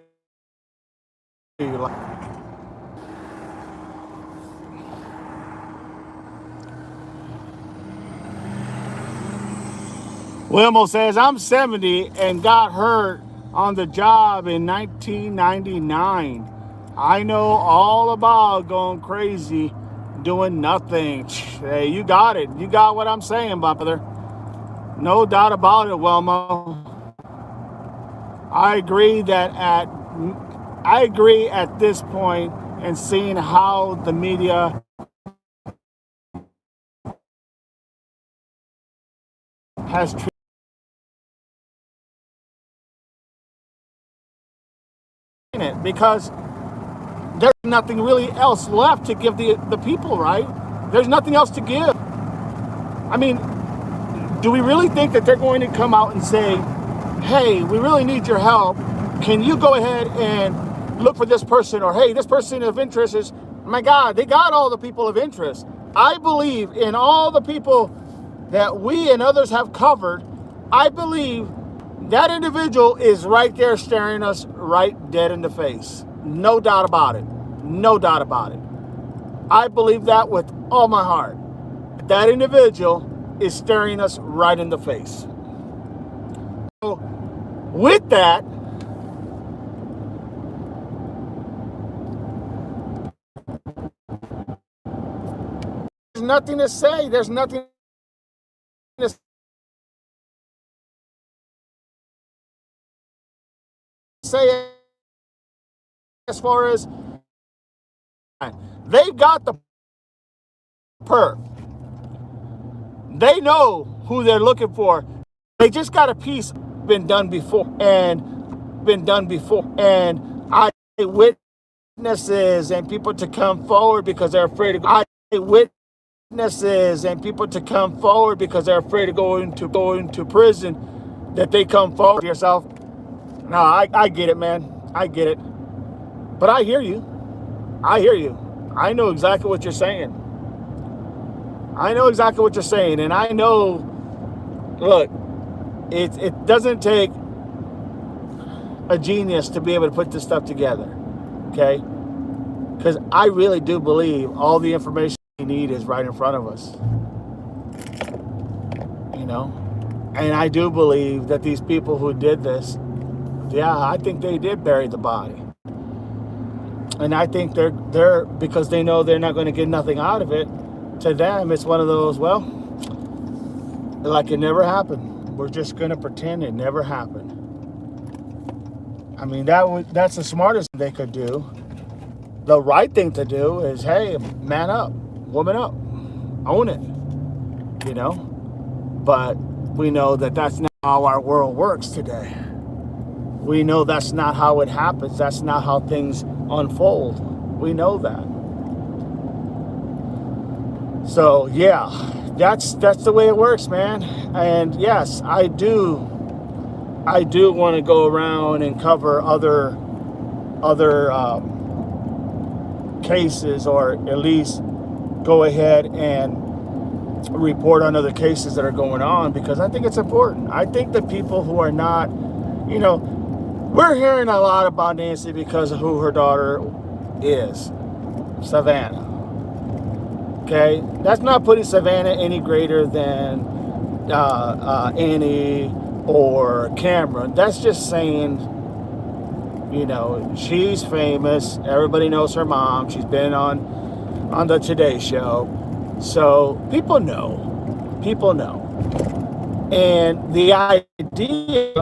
[SPEAKER 1] Wilmo says, I'm 70 and got hurt on the job in 1999. I know all about going crazy, doing nothing. Hey, you got it. You got what I'm saying, brother. No doubt about it, Wilmo. I agree at this point, and seeing how the media has treated it, because there's nothing really else left to give the people, right? There's nothing else to give. I mean, do we really think that they're going to come out and say, hey, we really need your help. Can you go ahead and look for this person? Or, hey, this person of interest is, my God, they got all the people of interest. I believe in all the people that we and others have covered. I believe that individual is right there staring us right dead in the face. No doubt about it. No doubt about it. I believe that with all my heart. That individual is staring us right in the face. So, with that, there's nothing to say. There's nothing to say as far as they've got the perp. They know who they're looking for. They just got a piece been done before. And eyewitnesses and people to come forward because they're afraid of eyewitnesses and people to come forward because they're afraid of going to prison, that they come forward to yourself. No, I get it, man. I get it. But I hear you. I know exactly what you're saying. And I know, look, it doesn't take a genius to be able to put this stuff together, okay? Because I really do believe all the information we need is right in front of us, And I do believe that these people who did this, yeah, I think they did bury the body. And I think they're because they know they're not going to get nothing out of it. To them, it's one of those, well, like it never happened. We're just going to pretend it never happened. I mean, that's the smartest thing they could do. The right thing to do is, hey, man up, woman up, own it, But we know that that's not how our world works today. We know that's not how it happens. That's not how things unfold. We know that. So yeah, that's the way it works, man. And yes, I do want to go around and cover other cases, or at least go ahead and report on other cases that are going on, because I think it's important. I think that people who are not, we're hearing a lot about Nancy because of who her daughter is, Savannah. Okay, that's not putting Savannah any greater than Annie or Cameron. That's just saying, she's famous. Everybody knows her mom. She's been on the Today Show. So people know. And the idea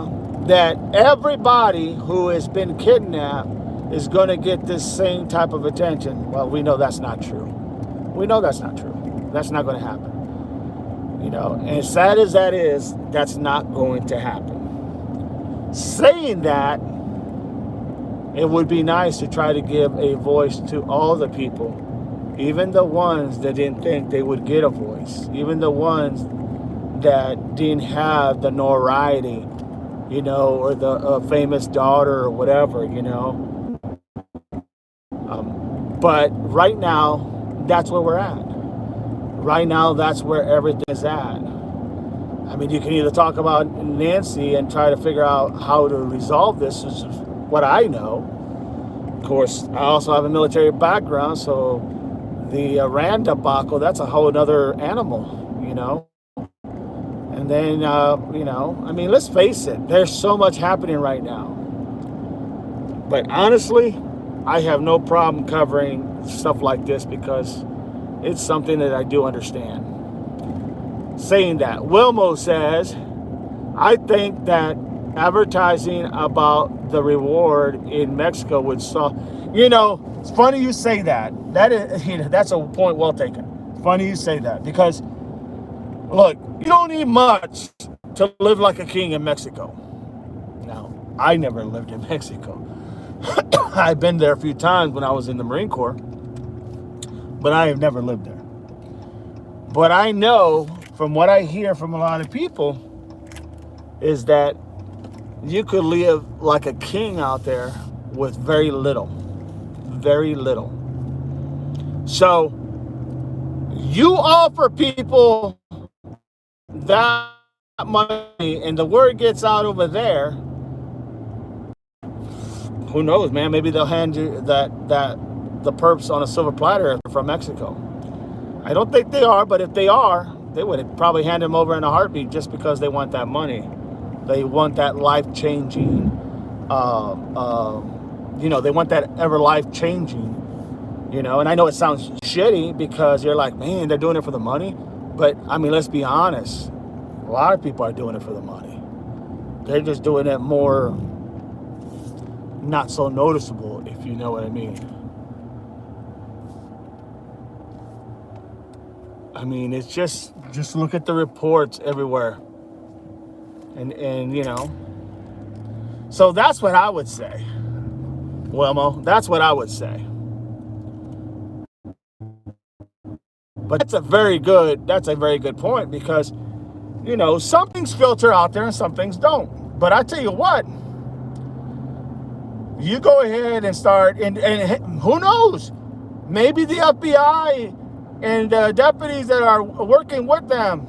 [SPEAKER 1] that everybody who has been kidnapped is going to get this same type of attention, well, we know that's not true. That's not going to happen. And as sad as that is, that's not going to happen. Saying that, It would be nice to try to give a voice to all the people, even the ones that didn't think they would get a voice, even the ones that didn't have the notoriety, or the famous daughter or whatever, But right now, that's where we're at. Right now, that's where everything is at. I mean, you can either talk about Nancy and try to figure out how to resolve this, which is what I know. Of course, I also have a military background, so the Iran debacle, that's a whole other animal, And then, I mean, let's face it, there's so much happening right now. But honestly, I have no problem covering stuff like this because it's something that I do understand. Saying that, Wilmo says, I think that advertising about the reward in Mexico would solve. It's funny you say that. That's a point well taken. It's funny you say that because, look, you don't need much to live like a king in Mexico. Now, I never lived in Mexico. I've been there a few times when I was in the Marine Corps, but I have never lived there. But I know from what I hear from a lot of people is that you could live like a king out there with very little. Very little. So you offer people that money and the word gets out over there, who knows, man? Maybe they'll hand you the perps on a silver platter from Mexico. I don't think they are, but if they are, they would probably hand them over in a heartbeat just because they want that money. They want that life-changing, they want that ever life-changing, And I know it sounds shitty because you're like, man, they're doing it for the money. But, I mean, let's be honest. A lot of people are doing it for the money. They're just doing it more not so noticeable, if you know what I mean. I mean, it's just look at the reports everywhere. And so that's what I would say. Wilmo, that's what I would say. But that's a very good point because, some things filter out there and some things don't. But I tell you what, you go ahead and start, and who knows, maybe the FBI and deputies that are working with them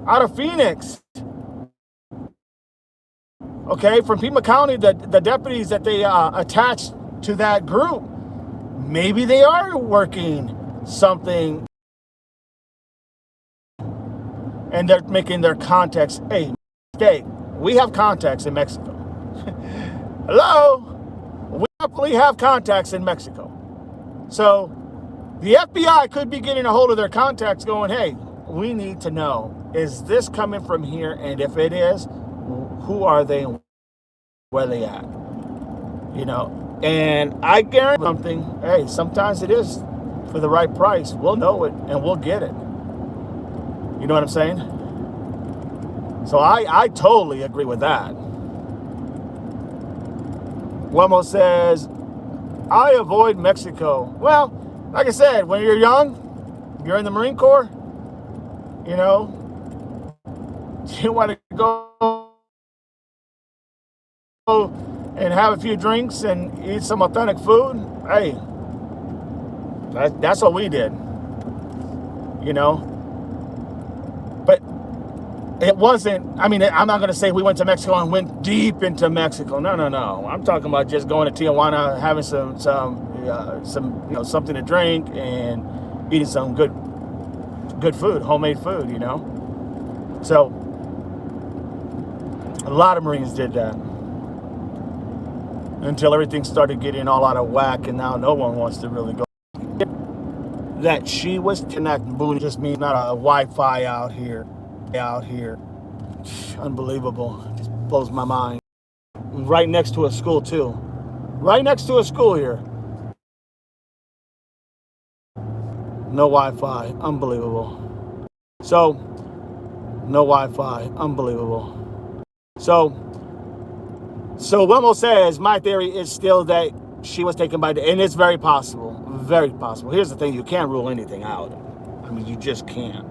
[SPEAKER 1] out of Phoenix, okay, from Pima County, the deputies that they attached to that group, maybe they are working something and they're making their contacts. Hey, we have contacts in Mexico. Hello? We definitely have contacts in Mexico. So the FBI could be getting a hold of their contacts going, hey, we need to know, is this coming from here? And if it is, who are they and where are they at? And I guarantee something, hey, sometimes it is for the right price. We'll know it and we'll get it. You know what I'm saying? So I totally agree with that. Wemo says, I avoid Mexico. Well, like I said, when you're young, you're in the Marine Corps, you want to go and have a few drinks and eat some authentic food. Hey, that's what we did, But it wasn't, I'm not going to say we went to Mexico and went deep into Mexico. No. I'm talking about just going to Tijuana, having some something to drink and eating some good food, homemade food, So a lot of Marines did that until everything started getting all out of whack, and now no one wants to really go. That she was connected, just means not a Wi-Fi out here. Unbelievable. Just blows my mind. Right next to a school too. Right next to a school here. No Wi-Fi. Unbelievable. So, no Wi-Fi. Unbelievable. So, So Wilmo says, my theory is still that she was taken by, and it's very possible. Very possible. Here's the thing, you can't rule anything out. I mean, you just can't.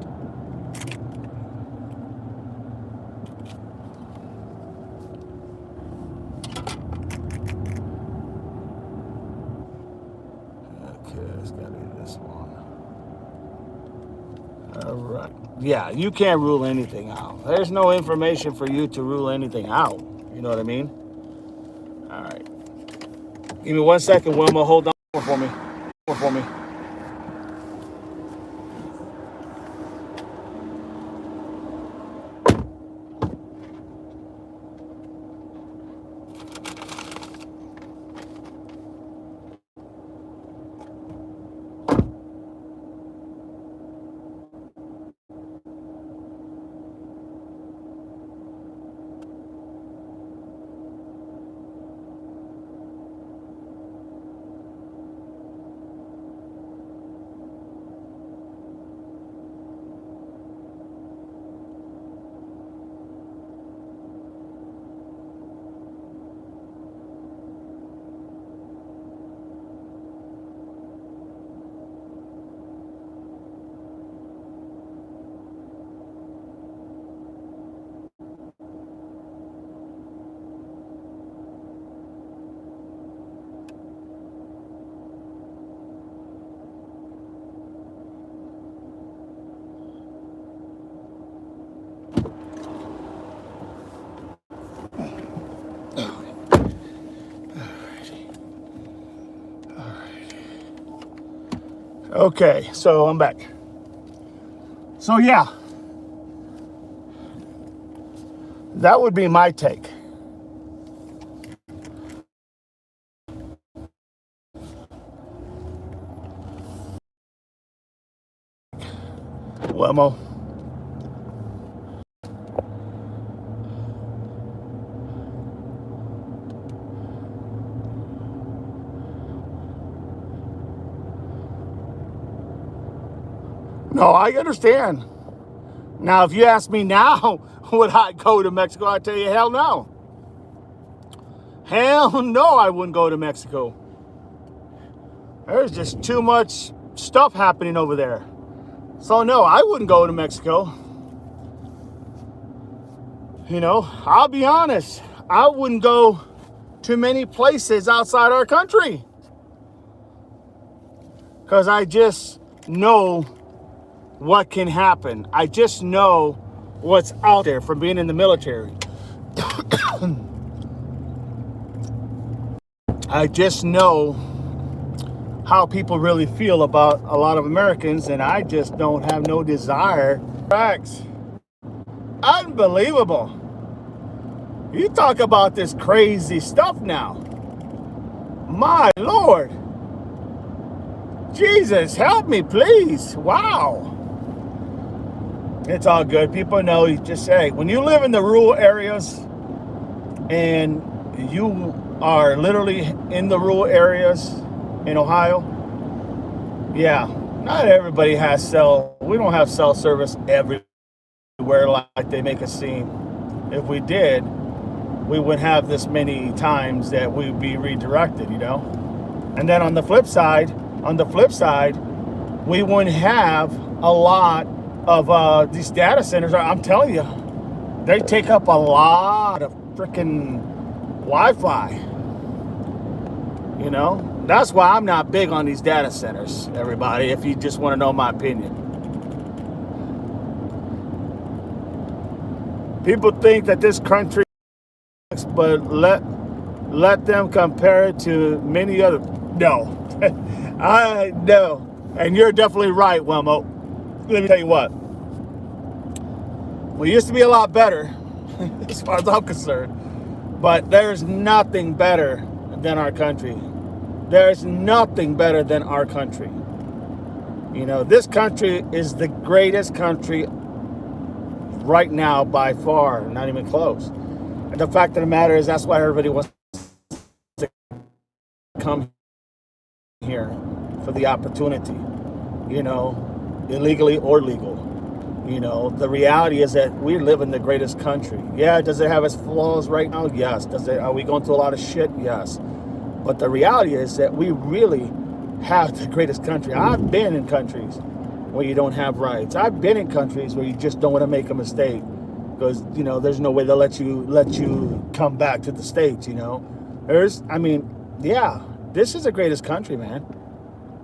[SPEAKER 1] Okay, it's gotta be this one. All right. Yeah, you can't rule anything out. There's no information for you to rule anything out. You know what I mean? All right. Give me 1 second, Wilma. Hold on for me. For me. Okay, so I'm back. So yeah, that would be my take. Wilmo. No, I understand. Now, if you ask me now, would I go to Mexico? I tell you, hell no. Hell no, I wouldn't go to Mexico. There's just too much stuff happening over there. So no, I wouldn't go to Mexico. You know, I'll be honest. I wouldn't go to many places outside our country. Because I just know what can happen. I just know what's out there from being in the military. I just know how people really feel about a lot of Americans, and I just don't have no desire. Facts. Unbelievable. You talk about this crazy stuff now. My Lord. Jesus, help me, please. Wow. It's all good. People know, you just say, when you live in the rural areas and you are literally in the rural areas in Ohio, yeah, not everybody has we don't have cell service everywhere like they make it seem. If we did, we wouldn't have this many times that we'd be redirected, you know? And then on the flip side, we wouldn't have a lot of these data centers. I'm telling you, they take up a lot of freaking Wi-Fi. You know, that's why I'm not big on these data centers, everybody, if you just want to know my opinion. People think that this country, but let them compare it to many other. No. I know. And you're definitely right, Wilmo. Let me tell you what. We used to be a lot better, as far as I'm concerned. But there's nothing better than our country. There's nothing better than our country. You know, this country is the greatest country right now by far, not even close. And the fact of the matter is, that's why everybody wants to come here for the opportunity, you know, illegally or legal. You know, the reality is that we live in the greatest country. Yeah, does it have its flaws right now? Yes. Are we going through a lot of shit? Yes. But the reality is that we really have the greatest country. I've been in countries where you don't have rights. I've been in countries where you just don't want to make a mistake because, you know, there's no way they'll let you come back to the States, you know. Yeah, this is the greatest country, man.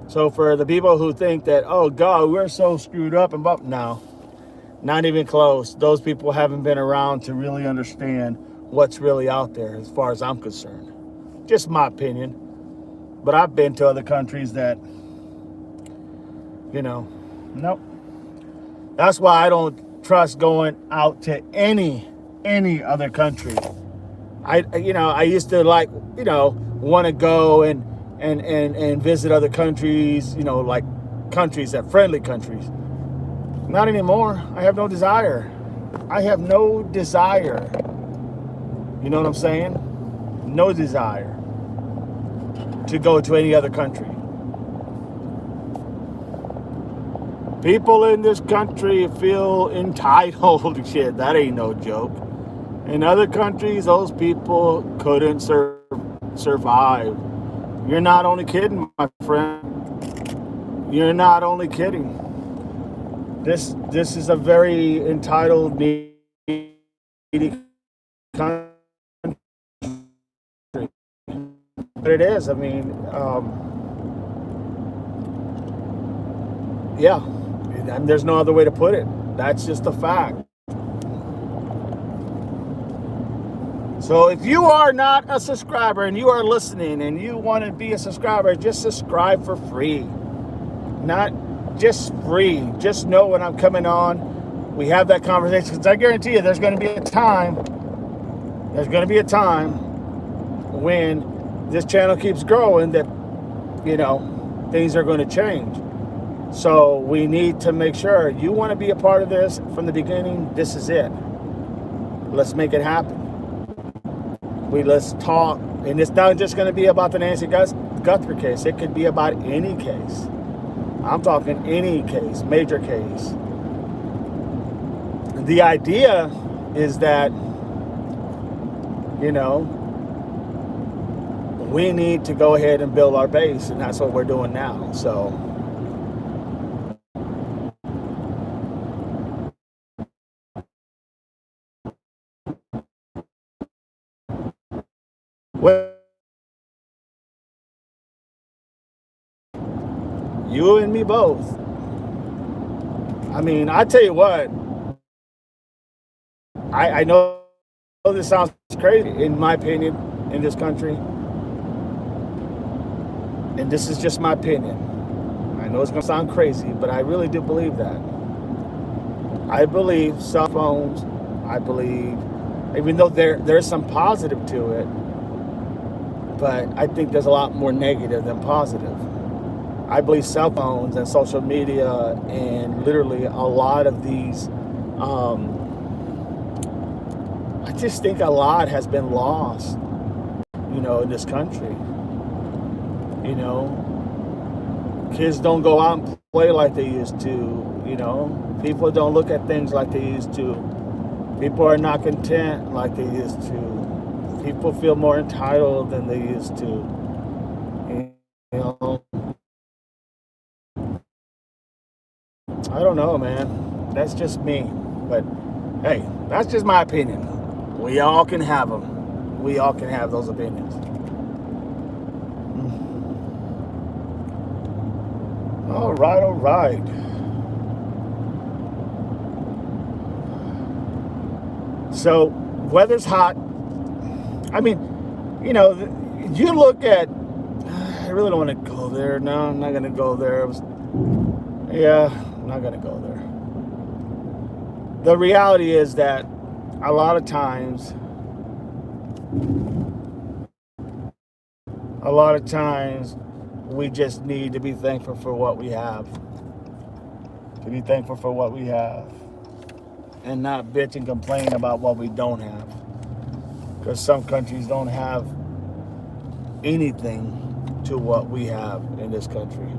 [SPEAKER 1] So for the people who think that, oh God, we're so screwed up no, not even close. Those people haven't been around to really understand what's really out there as far as I'm concerned. Just my opinion. But I've been to other countries that, you know, nope. That's why I don't trust going out to any other country. I used to want to go and visit other countries, like countries that friendly countries. Not anymore. I have no desire. I have no desire. You know what I'm saying? No desire to go to any other country. People in this country feel entitled. Shit, that ain't no joke. In other countries, those people couldn't survive. You're not only kidding, my friend. You're not only kidding. This is a very entitled, needy country. But it is. Yeah. And there's no other way to put it. That's just a fact. So if you are not a subscriber and you are listening and you want to be a subscriber, just subscribe for free. Not just free. Just know when I'm coming on, we have that conversation. Because I guarantee you there's going to be a time when this channel keeps growing that, things are going to change. So we need to make sure you want to be a part of this from the beginning. This is it. Let's make it happen. Let's talk. And it's not just going to be about the Nancy Guthrie case. It could be about any case. I'm talking any case, major case. The idea is that, we need to go ahead and build our base, and that's what we're doing now. So you and me both. I tell you what, I know this sounds crazy, in my opinion, in this country. And this is just my opinion. I know it's going to sound crazy, but I really do believe that. I believe cell phones, even though there's some positive to it, but I think there's a lot more negative than positive. I believe cell phones and social media and literally a lot of these, I just think a lot has been lost, in this country. Kids don't go out and play like they used to, people don't look at things like they used to. People are not content like they used to. People feel more entitled than they used to. I don't know, man. That's just me. But hey, that's just my opinion. We all can have them. We all can have those opinions. All right. So, weather's hot. You look at, I really don't want to go there. No, I'm not going to go there. I'm not going to go there. The reality is that a lot of times, we just need to be thankful for what we have. To be thankful for what we have. And not bitch and complain about what we don't have. Because some countries don't have anything to what we have in this country.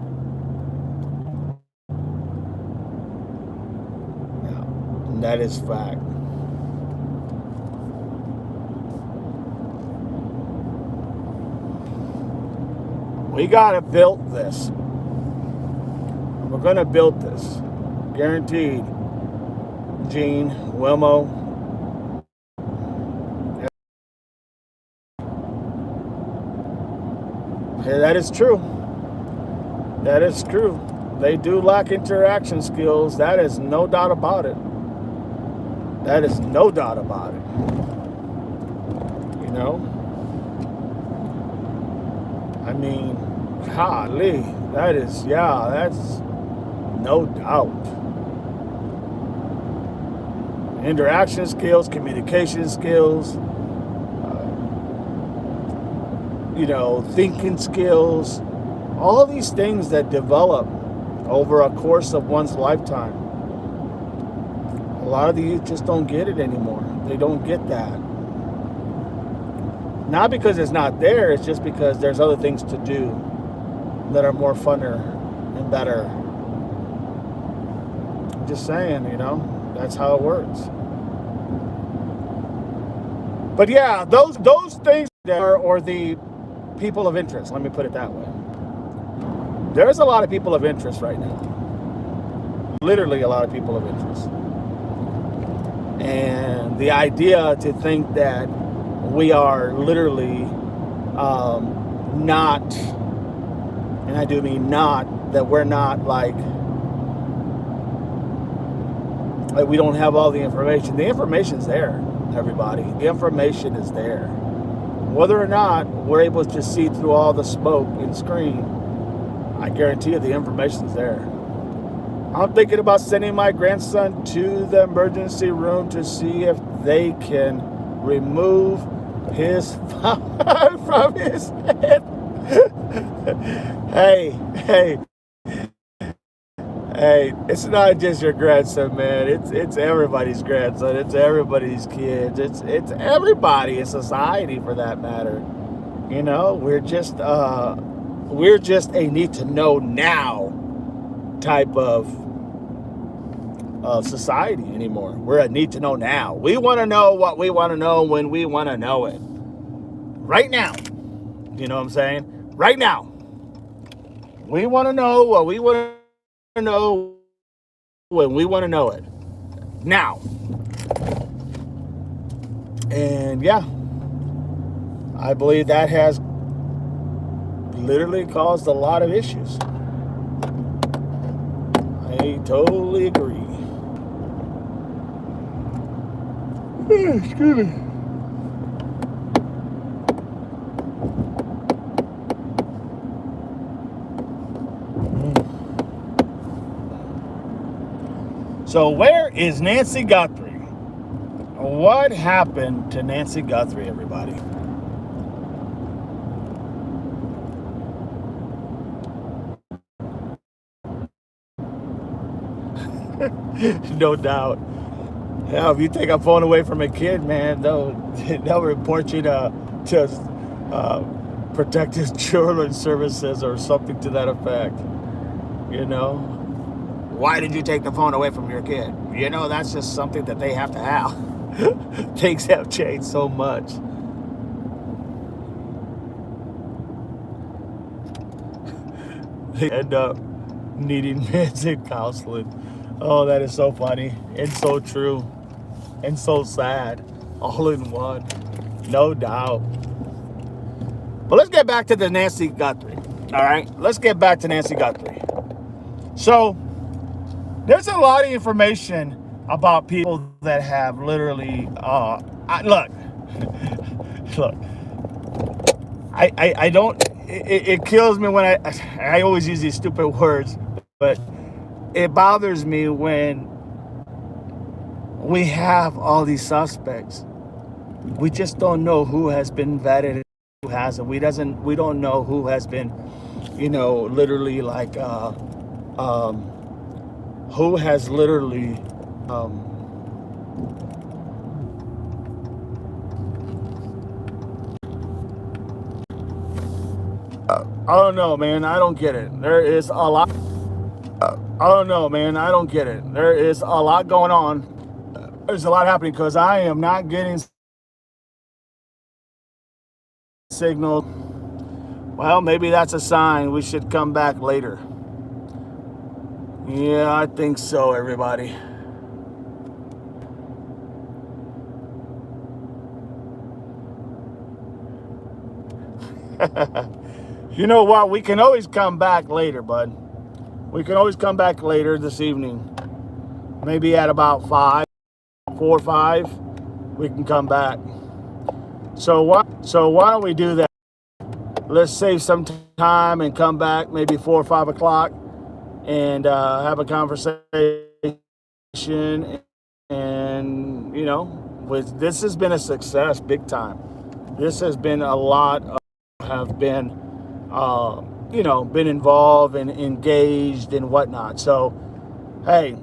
[SPEAKER 1] Now, And that is fact. We gotta build this. We're gonna build this. Guaranteed. Gene, Wilmo. Yeah, that is true. That is true. They do lack interaction skills. That is no doubt about it. That is no doubt about it. You know? I mean, golly. That's no doubt. Interaction skills, communication skills, thinking skills, all these things that develop over a course of one's lifetime. A lot of the youth just don't get it anymore. They don't get that. Not because it's not there, it's just because there's other things to do that are more funner and better. Just saying, that's how it works. But yeah, those things or the people of interest, let me put it that way. There's a lot of people of interest right now. Literally a lot of people of interest. And the idea to think that we are literally not, and I do mean not, that we're not like we don't have all the information. The information's there, everybody. The information is there. Whether or not we're able to see through all the smoke and screen, I guarantee you the information's there. I'm thinking about sending my grandson to the emergency room to see if they can remove his phone from his head. Hey, it's not just your grandson, man. It's everybody's grandson. It's everybody's kids. It's everybody in society, for that matter. We're just a need to know now type of society anymore. We're a need to know now. We want to know what we want to know when we want to know it. Right now. You know what I'm saying? Right now. We want to know what we want to know when we want to know it. Now. And yeah, I believe that has literally caused a lot of issues. I totally agree. Excuse me. So where is Nancy Guthrie? What happened to Nancy Guthrie, everybody? No doubt. Yeah, if you take a phone away from a kid, man, they'll report you to Protective Children's Services or something to that effect. Why did you take the phone away from your kid? That's just something that they have to have. Things have changed so much. They end up needing meds and counseling. Oh, that is so funny and so true and so sad, all in one, no doubt. But let's get back to the Nancy Guthrie. All right, let's get back to Nancy Guthrie. So there's a lot of information about people that have literally, look, I don't, it kills me when I always use these stupid words, but it bothers me when we have all these suspects. We just don't know who has been vetted and who hasn't. We don't know who has been, literally like, who has literally, I don't know, man. I don't get it. There is a lot. I don't know, man. I don't get it. There is a lot going on. There's a lot happening because I am not getting signal. Well, maybe that's a sign we should come back later. Yeah, I think so, everybody. You know what? We can always come back later, bud. We can always come back later this evening. Maybe at about 4 or 5, we can come back. So why don't we do that? Let's save some time and come back maybe 4 or 5 o'clock and have a conversation. And this has been a success, big time. This has been a lot of have been been involved and engaged and whatnot. So hey,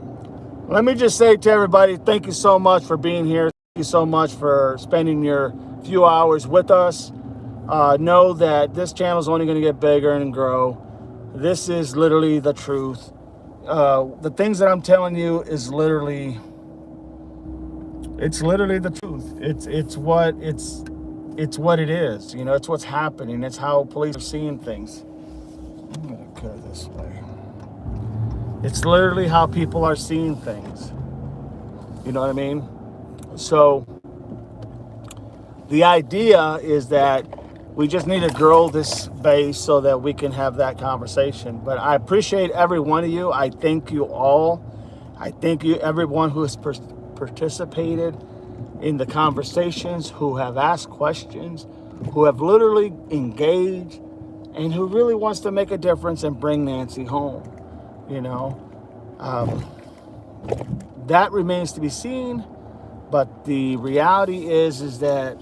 [SPEAKER 1] let me just say to everybody, thank you so much for being here. Thank you so much for spending your few hours with us. Know that this channel is only going to get bigger and grow. This is literally the truth. The things that I'm telling you is literally the truth. It's what it is. It's what's happening. It's how police are seeing things. I'm gonna go this way. It's literally how people are seeing things. You know what I mean? So the idea is that we just need to grow this base so that we can have that conversation. But I appreciate every one of you. I thank you all. I thank you, everyone who has participated in the conversations, who have asked questions, who have literally engaged, and who really wants to make a difference and bring Nancy home. That remains to be seen. But the reality is that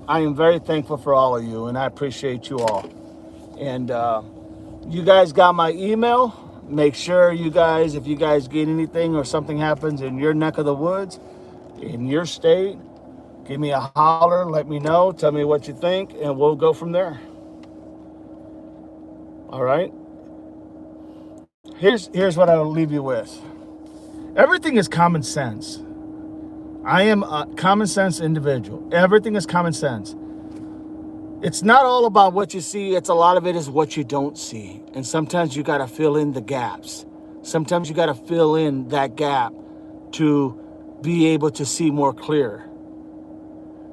[SPEAKER 1] I am very thankful for all of you, and I appreciate you all. And you guys got my email. Make sure you guys, if you guys get anything or something happens in your neck of the woods, in your state, give me a holler, let me know, tell me what you think, and we'll go from there. All right? Here's what I'll leave you with. Everything is common sense. I am a common sense individual. Everything is common sense. It's not all about what you see. A lot of it is what you don't see. And sometimes you got to fill in the gaps. Sometimes you got to fill in that gap to be able to see more clear.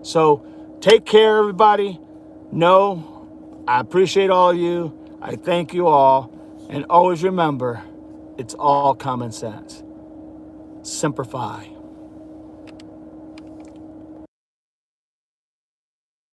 [SPEAKER 1] So take care, everybody. No, I appreciate all of you. I thank you all. And always remember, it's all common sense. Simplify.